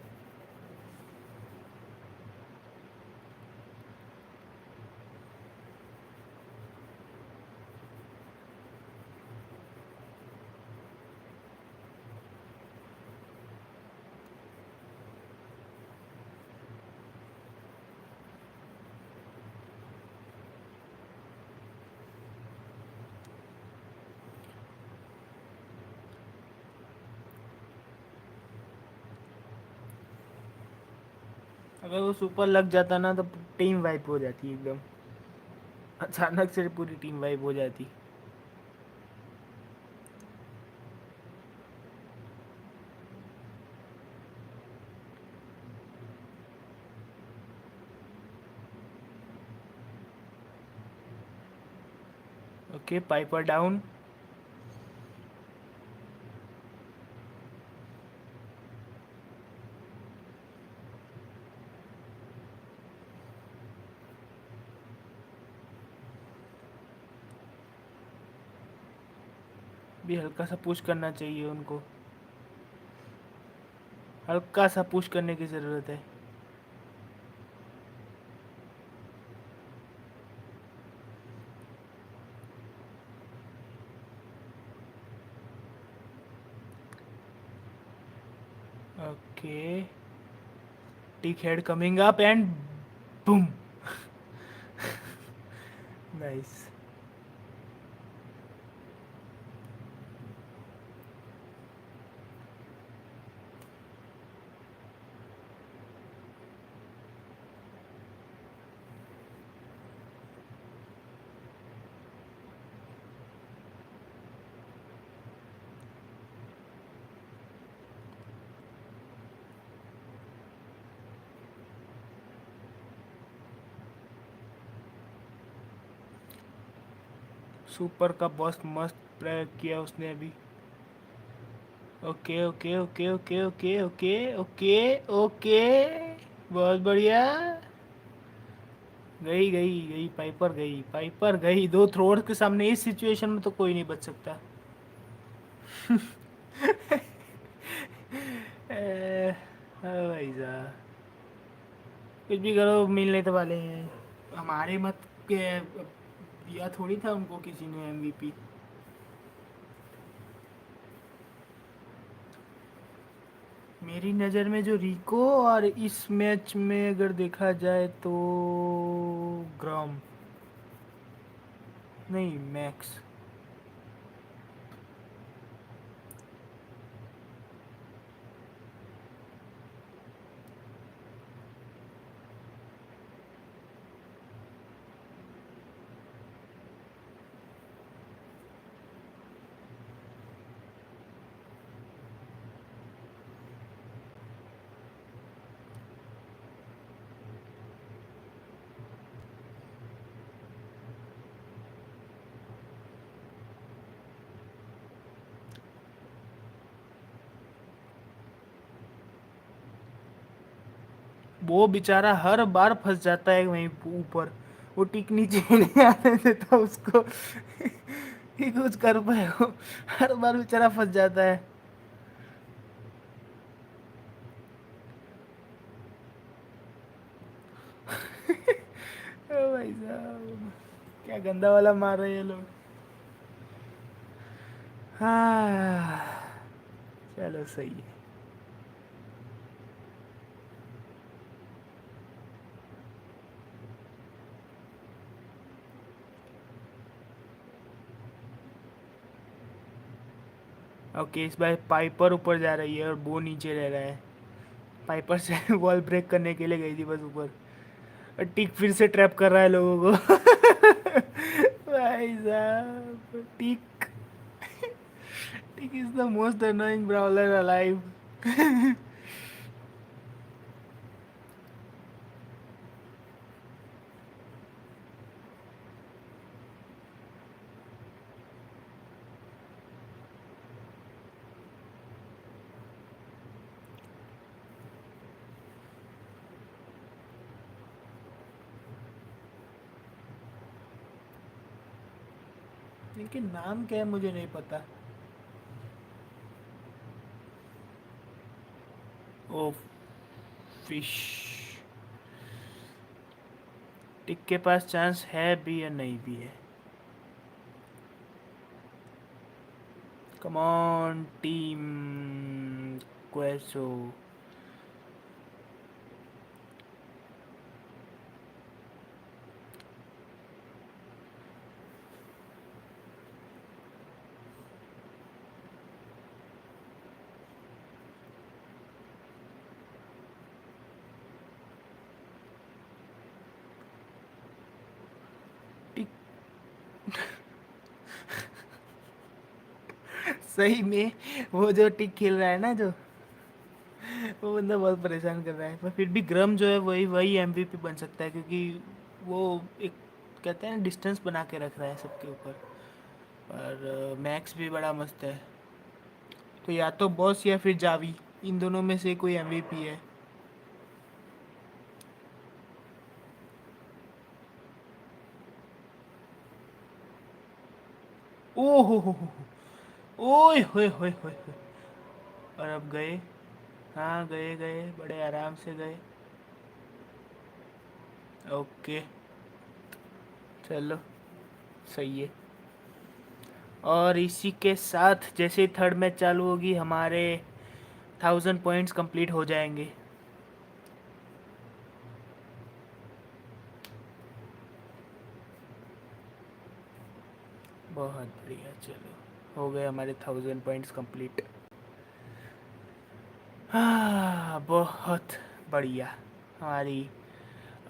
अगर वो सुपर लग जाता ना तो टीम वाइप हो जाती एकदम. अचानक से पूरी टीम वाइप हो जाती. Okay, Piper down. भी हल्का सा पुश करना चाहिए उनको, हल्का सा पुश करने की ज़रूरत है। Okay, tick head coming up and boom, nice. Super का बॉस मस्त प्रयोग किया उसने अभी। Okay okay okay okay okay okay okay okay, बहुत बढ़िया। गई गई गई, पाइपर गई, पाइपर गई। दो थ्रोअर के सामने इस सिचुएशन में तो कोई नहीं बच सकता। भाई साहब, कुछ भी करो मिलने तो वाले हैं। हमारे मत के दिया थोड़ी था उनको किसी ने एमवीपी। मेरी नज़र में जो रिको और इस मैच में अगर देखा जाए तो ग्राम, नहीं मैक्स। वो बेचारा हर बार फंस जाता है वहीं ऊपर, वो टिक नीचे नहीं आने देता उसको कि कुछ कर पाए। वो हर बार बेचारा फंस जाता है। ओ भाई साहब, क्या गंदा वाला मार रहे हैं ये लोग। हाँ, चलो सही है। ओके, इस बार पाइपर ऊपर जा रही है और वो नीचे रह रहा है। पाइपर से वॉल ब्रेक करने के लिए गई थी बस ऊपर, और टिक फिर से ट्रैप कर रहा है लोगों को। भाई साहब, Tick, Tick is the most annoying brawler alive. इनके नाम क्या है मुझे नहीं पता। ओ फिश, टिक के पास चांस है भी या नहीं भी है। कम ऑन टीम क्वेसो। टिक, सही में वो जो टिक खेल रहा है ना, जो वो बंदा बहुत परेशान कर रहा है। पर फिर भी ग्रम जो है वही वही एमवीपी बन सकता है, क्योंकि वो एक कहते हैं डिस्टेंस बना के रख रहा है सबके ऊपर। और मैक्स भी बड़ा मस्त है। तो या तो बॉस या फिर जावी, इन दोनों में से कोई एमवीपी है। ओ हो, ओए होए होए होए होए। और अब गए। हाँ गए गए, बड़े आराम से गए। ओके, चलो सही है। और इसी के साथ जैसे ही थर्ड मैच चालू होगी हमारे 1000 पॉइंट्स कंप्लीट हो जाएंगे। बहुत बढ़िया, चलो हो गए हमारे 1000 पॉइंट्स कंप्लीट। हाँ बहुत बढ़िया। हमारी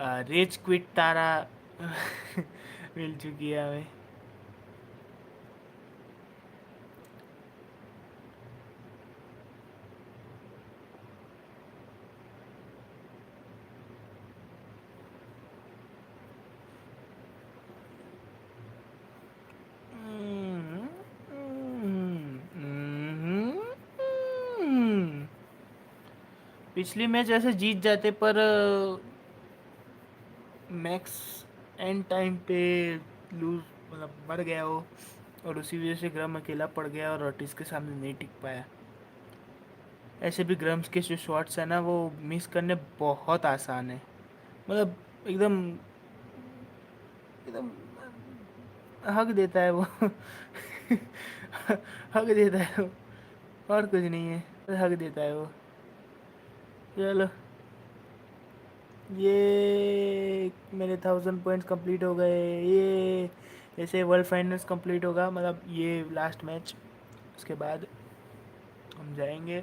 रेज क्विट तारा मिल चुकी है हमें। पिछली मैच ऐसे जीत जाते पर मैक्स एंड टाइम पे लूज मतलब मर गया वो, और उसी वजह से ग्रम अकेला पड़ गया और ऑटिस के सामने नहीं टिक पाया। ऐसे भी ग्रम्स के जो शॉट्स है ना वो मिस करने बहुत आसान है, मतलब एकदम एकदम हक देता है वो हक देता है वो, और कुछ नहीं है, हक देता है वो। चलो ये मेरे 1000 पॉइंट्स कंप्लीट हो गए। ये जैसे वर्ल्ड फाइनल्स कंप्लीट होगा, मतलब ये लास्ट मैच, उसके बाद हम जाएंगे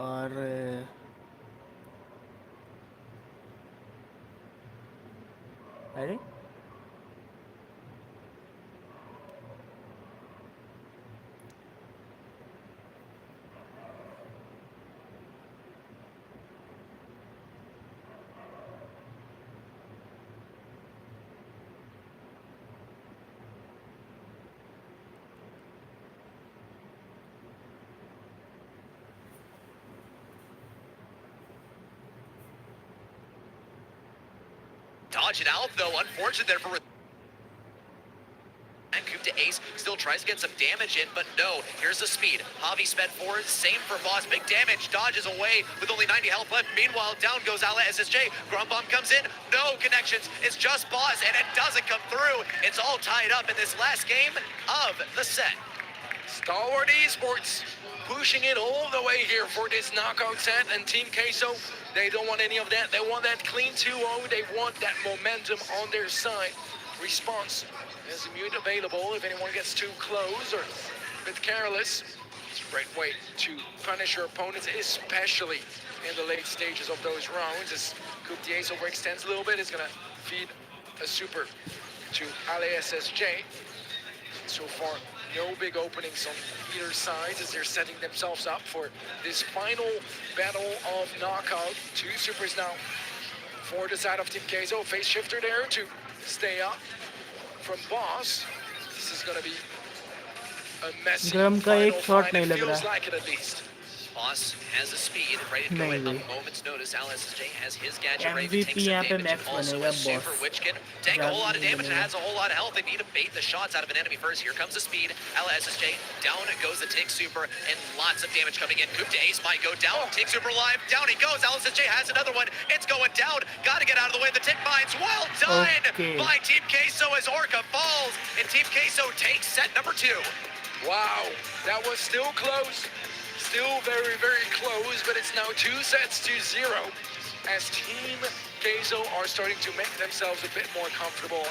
और अरे Dodge it out, though. Unfortunate there for. And Coop to Ace still tries to get some damage in, but no. Here's the speed. Javi sped forward. Same for Boss. Big damage. Dodges away with only 90 health left. Meanwhile, down goes Ala SSJ. Grum Bomb comes in. No connections. It's just Boss, and it doesn't come through. It's all tied up in this last game of the set. Stalwart Esports pushing it all the way here for this knockout set, and Team Queso, they don't want any of that. They want that clean 2-0. They want that momentum on their side. Response is mute available if anyone gets too close or a bit careless. It's a great way to punish your opponents, especially in the late stages of those rounds. As Coup Diaz overextends a little bit, it's gonna feed a super to Ale SSJ. So far, no big openings on either side as they're setting themselves up for this final battle of knockout. Two supers now for the side of Team Queso. Face shifter there to stay up from Boss. This is going to be a messy ग्रम का एक final shot fight. नहीं It लग feels रहा। like it at least. Boss has the speed, ready to go नहीं at a भाई, moment's notice. LSJ has his gadget ready to take MVP some यहाँ पे damage. Max Also बनेगा a super, boss, which can take a ज़्यादा whole lot of नहीं damage and बनेगा। has a whole lot of health. They need to bait the shots out of an enemy first. Here comes the speed. LSJ down goes the Tick Super, and lots of damage coming in. Coop to Ace might go down. Tick Super alive. Down he goes. LSJ has another one. It's going down. Got to get out of the way. The Tick mines. Well done Okay. by Team Queso as Orca falls, and Team Queso takes set number 2. Wow, that was still close. Still very, very close, but it's now 2-0 as Team Queso are starting to make themselves a bit more comfortable.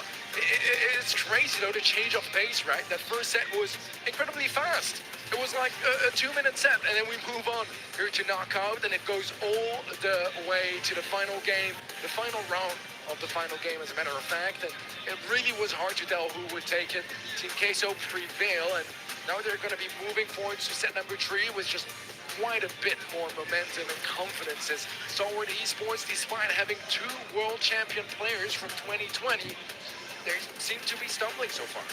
It's crazy, though, the change of pace, right? That first set was incredibly fast. It was like a 2-minute set, and then we move on here to knockout, and it goes all the way to the final game, the final round of the final game, as a matter of fact. And it really was hard to tell who would take it. Team Queso prevail, and now they're going to be moving forward to set number 3 with just quite a bit more momentum and confidence as Stalwart Esports, despite having 2 world champion players from 2020, they seem to be stumbling so far.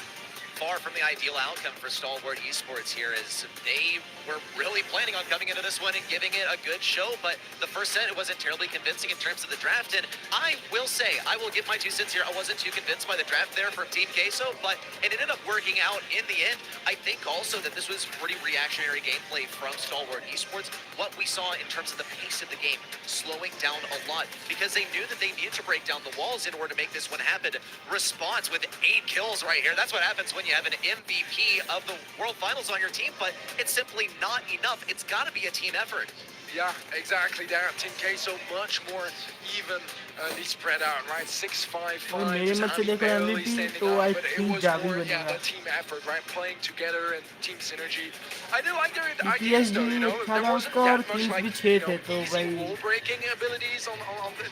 far from the ideal outcome for Stalwart Esports here, as they were really planning on coming into this one and giving it a good show, but the first set, it wasn't terribly convincing in terms of the draft, and I will say, I will give my 2 cents here, I wasn't too convinced by the draft there from Team Queso, but it ended up working out in the end. I think also that this was pretty reactionary gameplay from Stalwart Esports. What we saw in terms of the pace of the game slowing down a lot, because they knew that they needed to break down the walls in order to make this one happen. Response with 8 kills right here. That's what happens when you have an MVP of the World Finals on your team, but it's simply not enough. It's got to be a team effort. Yeah, exactly that. Team Queso much more evenly spread out, right? 6-5-5. मेरे मत से देखो MVP तो I think Xavi yeah, बनेगा. the team effort, right? Playing together and team synergy. I do like their PSG ideas, though. You know, अच्छा there था wasn't उसका और that much kills like भी 6 थे तो easy भाई wall breaking abilities on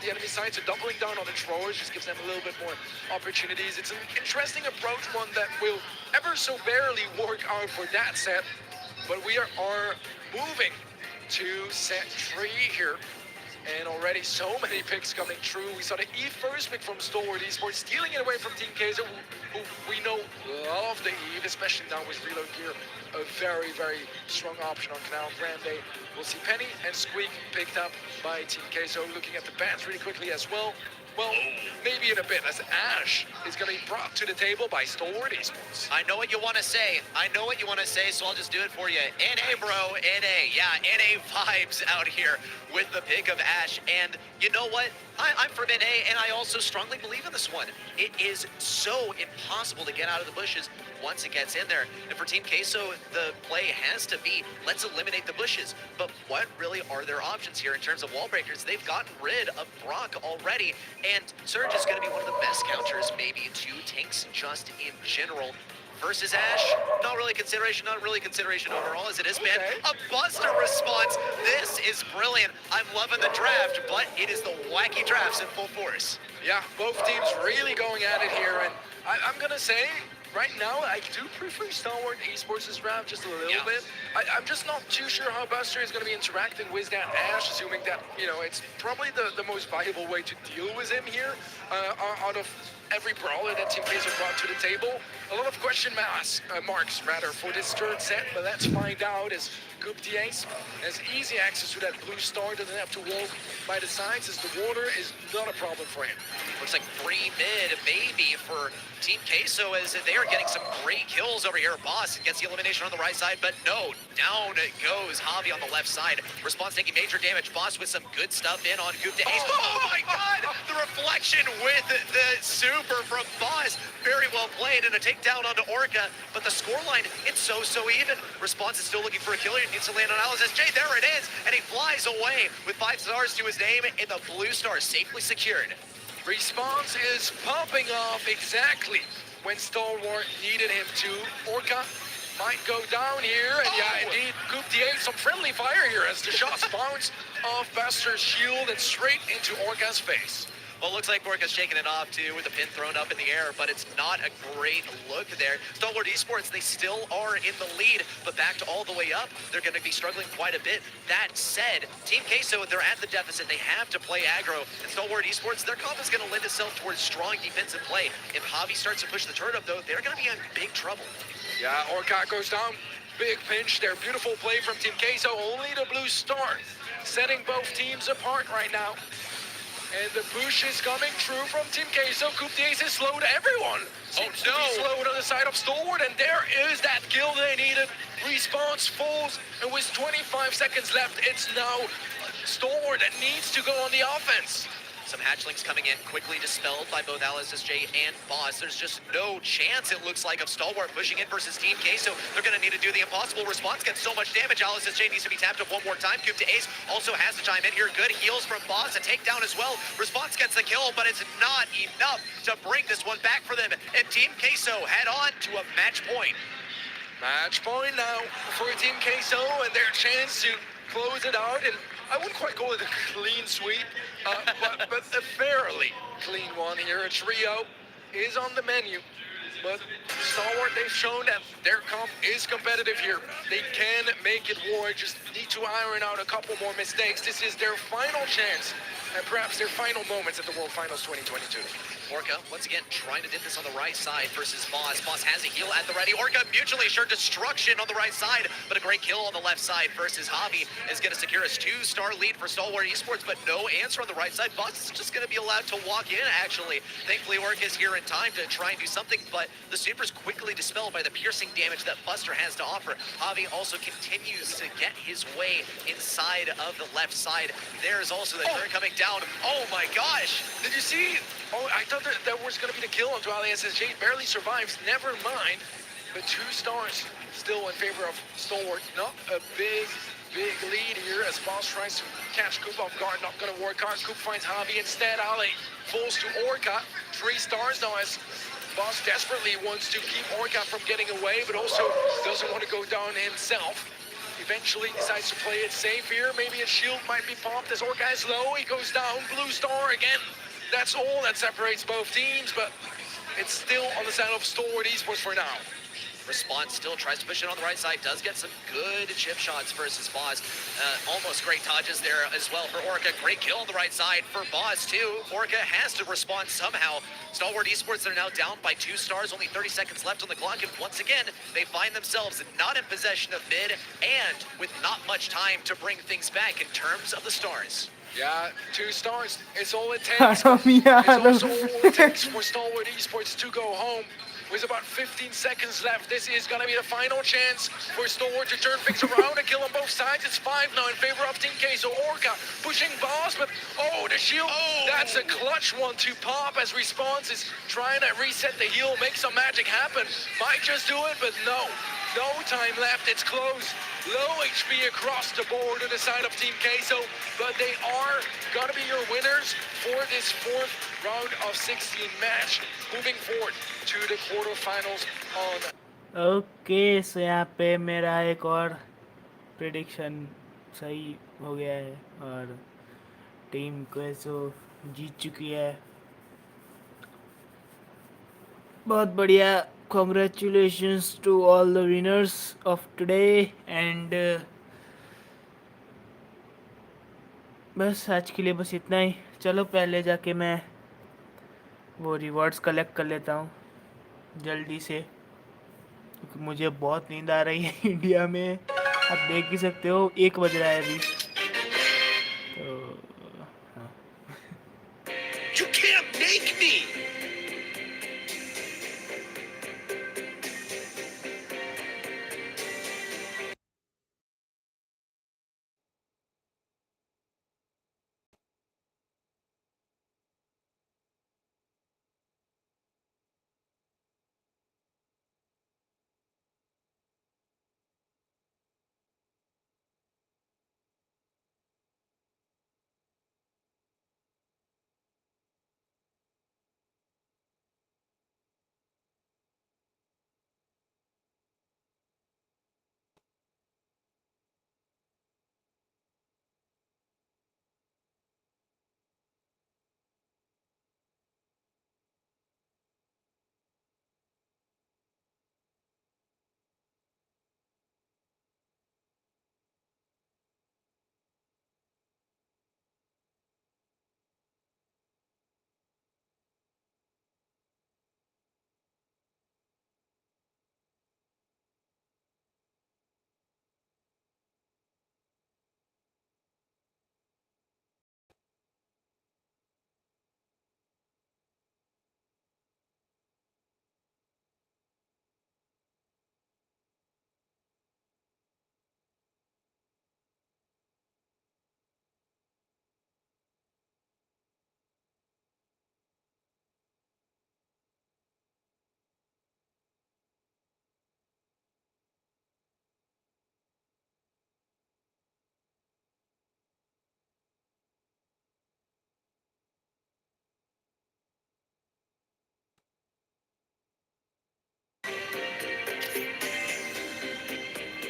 the enemy side. So doubling down on the throwers just gives them a little bit more opportunities. It's an interesting approach, one that will ever so barely work out for that set. But we are moving to set 3 here. And already so many picks coming through. We saw the first pick from Stalwart Esports, stealing it away from Team Queso, who we know love the Eve, especially now with reload gear. A very, very strong option on Canal Grande. We'll see Penny and Squeak picked up by Team Queso. Looking at the bans really quickly as well. Well, maybe in a bit, as Ash is going to be brought to the table by Stalwart Esports. I know what you want to say. I know what you want to say, so I'll just do it for you. NA, bro. NA. Yeah, NA vibes out here with the pick of Ash. And you know what? I'm from NA, and I also strongly believe in this one. It is so impossible to get out of the bushes once it gets in there. And for Team Queso, the play has to be, let's eliminate the bushes. But what really are their options here in terms of wall breakers? They've gotten rid of Brock already, and Surge is going to be one of the best counters maybe to tanks just in general. Versus Ash, not really consideration overall as it is, man. A Buster response. This is brilliant. I'm loving the draft, but it is the wacky drafts in full force. Yeah, both teams really going at it here, and I'm going to say, right now, I do prefer Stalwart Esports' draft just a little bit. I'm just not too sure how Buster is going to be interacting with that Ash, assuming that, you know, it's probably the most viable way to deal with him here out of every brawler that Team Queso brought to the table. A lot of question marks for this third set, but let's find out as Goop Diaz has easy access to that blue star, doesn't have to walk by the sides as the water is not a problem for him. Looks like 3 mid, maybe, for Team Queso as they are getting some great kills over here. Boss gets the elimination on the right side, but no, down goes Javi on the left side. Response taking major damage. Boss with some good stuff in on Goop Diaz. Oh my god! The reflection with the super from Boss. Very well played, and a takedown onto Orca, but the scoreline, it's so even. Response is still looking for a killer. He needs to land on Alice. Jay, there it is, and he flies away with 5 stars to his name, and the blue star safely secured. Response is popping off exactly when Stalwart needed him to. Orca might go down here, and yeah, indeed, Goop Diaz, some friendly fire here as the shots bounce off Buster's shield and straight into Orca's face. Well, it looks like Orca's shaking it off too with the pin thrown up in the air, but it's not a great look there. Stalwart Esports, they still are in the lead, but back to all the way up, they're going to be struggling quite a bit. That said, Team Queso, they're at the deficit. They have to play aggro, and Stalwart Esports, their comp is going to lend itself towards strong defensive play. If Javi starts to push the turret up, though, they're going to be in big trouble. Yeah, Orca goes down. Big pinch there. Beautiful play from Team Queso. Only the blue star setting both teams apart right now. And the push is coming through from Team Queso. Goop Diaz has slowed everyone. Seems to be slowed on the side of Stalwart, and there is that kill they needed. Response falls, and with 25 seconds left, it's now Stalwart that needs to go on the offense. Some hatchlings coming in, quickly dispelled by both SSJ and Boss. There's just no chance, it looks like, of Stalwart pushing in versus Team Queso. They're going to need to do the impossible. Response gets so much damage. SSJ needs to be tapped up one more time. Goop Diaz also has to chime in here. Good heals from Boss. A takedown as well. Response gets the kill, but it's not enough to bring this one back for them. And Team Queso head on to a match point. Match point now for Team Queso and their chance to close it out. And I wouldn't quite call it a clean sweep, but a fairly clean one here. A trio is on the menu, but Stalwart, they've shown that their comp is competitive here. They can make it work, just need to iron out a couple more mistakes. This is their final chance and perhaps their final moments at the World Finals 2022. Orca, once again, trying to dip this on the right side versus Boss. Boss has a heal at the ready. Orca mutually assured destruction on the right side, but a great kill on the left side versus Javi is going to secure his 2-star lead for Stalwart Esports, but no answer on the right side. Boss is just going to be allowed to walk in, actually. Thankfully, Orca is here in time to try and do something, but the Super's quickly dispelled by the piercing damage that Buster has to offer. Javi also continues to get his way inside of the left side. There's also the turret coming down. Oh my gosh! Did you see? Oh, I thought that was going to be the kill until SSJ barely survives. Never mind. But 2 stars still in favor of Stalwart. Not a big lead here as Boss tries to catch Coop off guard. Not going to work hard. Coop finds Javi instead. Ale falls to Orca. 3 stars now as Boss desperately wants to keep Orca from getting away, but also doesn't want to go down himself. Eventually decides to play it safe here. Maybe a shield might be popped as Orca is low. He goes down. Blue star again. That's all that separates both teams, but it's still on the side of Stalwart Esports for now. Response still tries to push it on the right side, does get some good chip shots versus Boss. Almost great dodges there as well for Orca. Great kill on the right side for Boss too. Orca has to respond somehow. Stalwart Esports are now down by 2 stars, only 30 seconds left on the clock, and once again, they find themselves not in possession of mid and with not much time to bring things back in terms of the stars. Yeah, 2 stars. It's all it takes. Haram It's also all it takes for Stalwart Esports to go home. With about 15 seconds left, this is going to be the final chance for Stalwart to turn things around and kill on both sides. It's 5 now in favor of Team K. So Orca pushing Boss, but the shield. That's a clutch one to pop as Response is trying to reset the heal, make some magic happen. Might just do it, but no time left. It's close. Low HP across the board on the side of Team Queso, but they are gonna be your winners for this 4th round of 16 match. Moving forward to the quarterfinals on. Okay so यहाँ पे मेरा एक और prediction सही हो गया है और टीम क्वेसो जीत चुकी है. बहुत बढ़िया. Congratulations to all the winners of today and बस आज के लिए बस इतना ही. चलो पहले जाके मैं वो रिवॉर्ड्स कलेक्ट कर लेता हूँ जल्दी से क्योंकि मुझे बहुत नींद आ रही है इंडिया में. आप देख ही सकते हो 1 बज रहा है अभी. तो हाँ. You can't make me!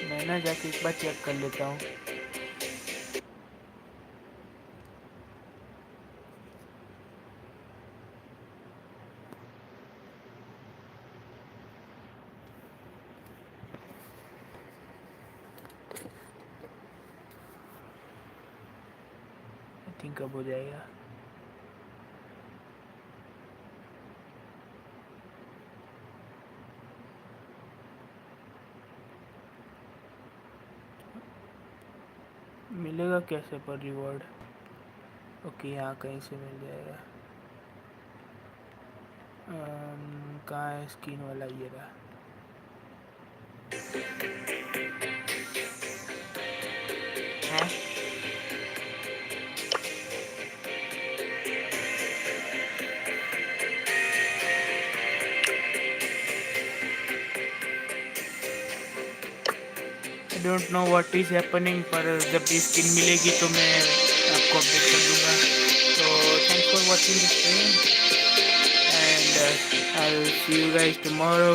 मैं ना जाके एक बार चेक कर लेता हूँ. आई थिंक अब हो जाएगा. मिलेगा कैसे पर रिवॉर्ड? ओके, यहाँ कहीं से मिल जाएगा। कहाँ है स्किन वाला? ये रहा। हैं? I don't know what is happening, पर जब भी स्किन मिलेगी तो मैं आपको अपडेट कर दूंगा। तो thanks for watching this stream and I will see you guys tomorrow.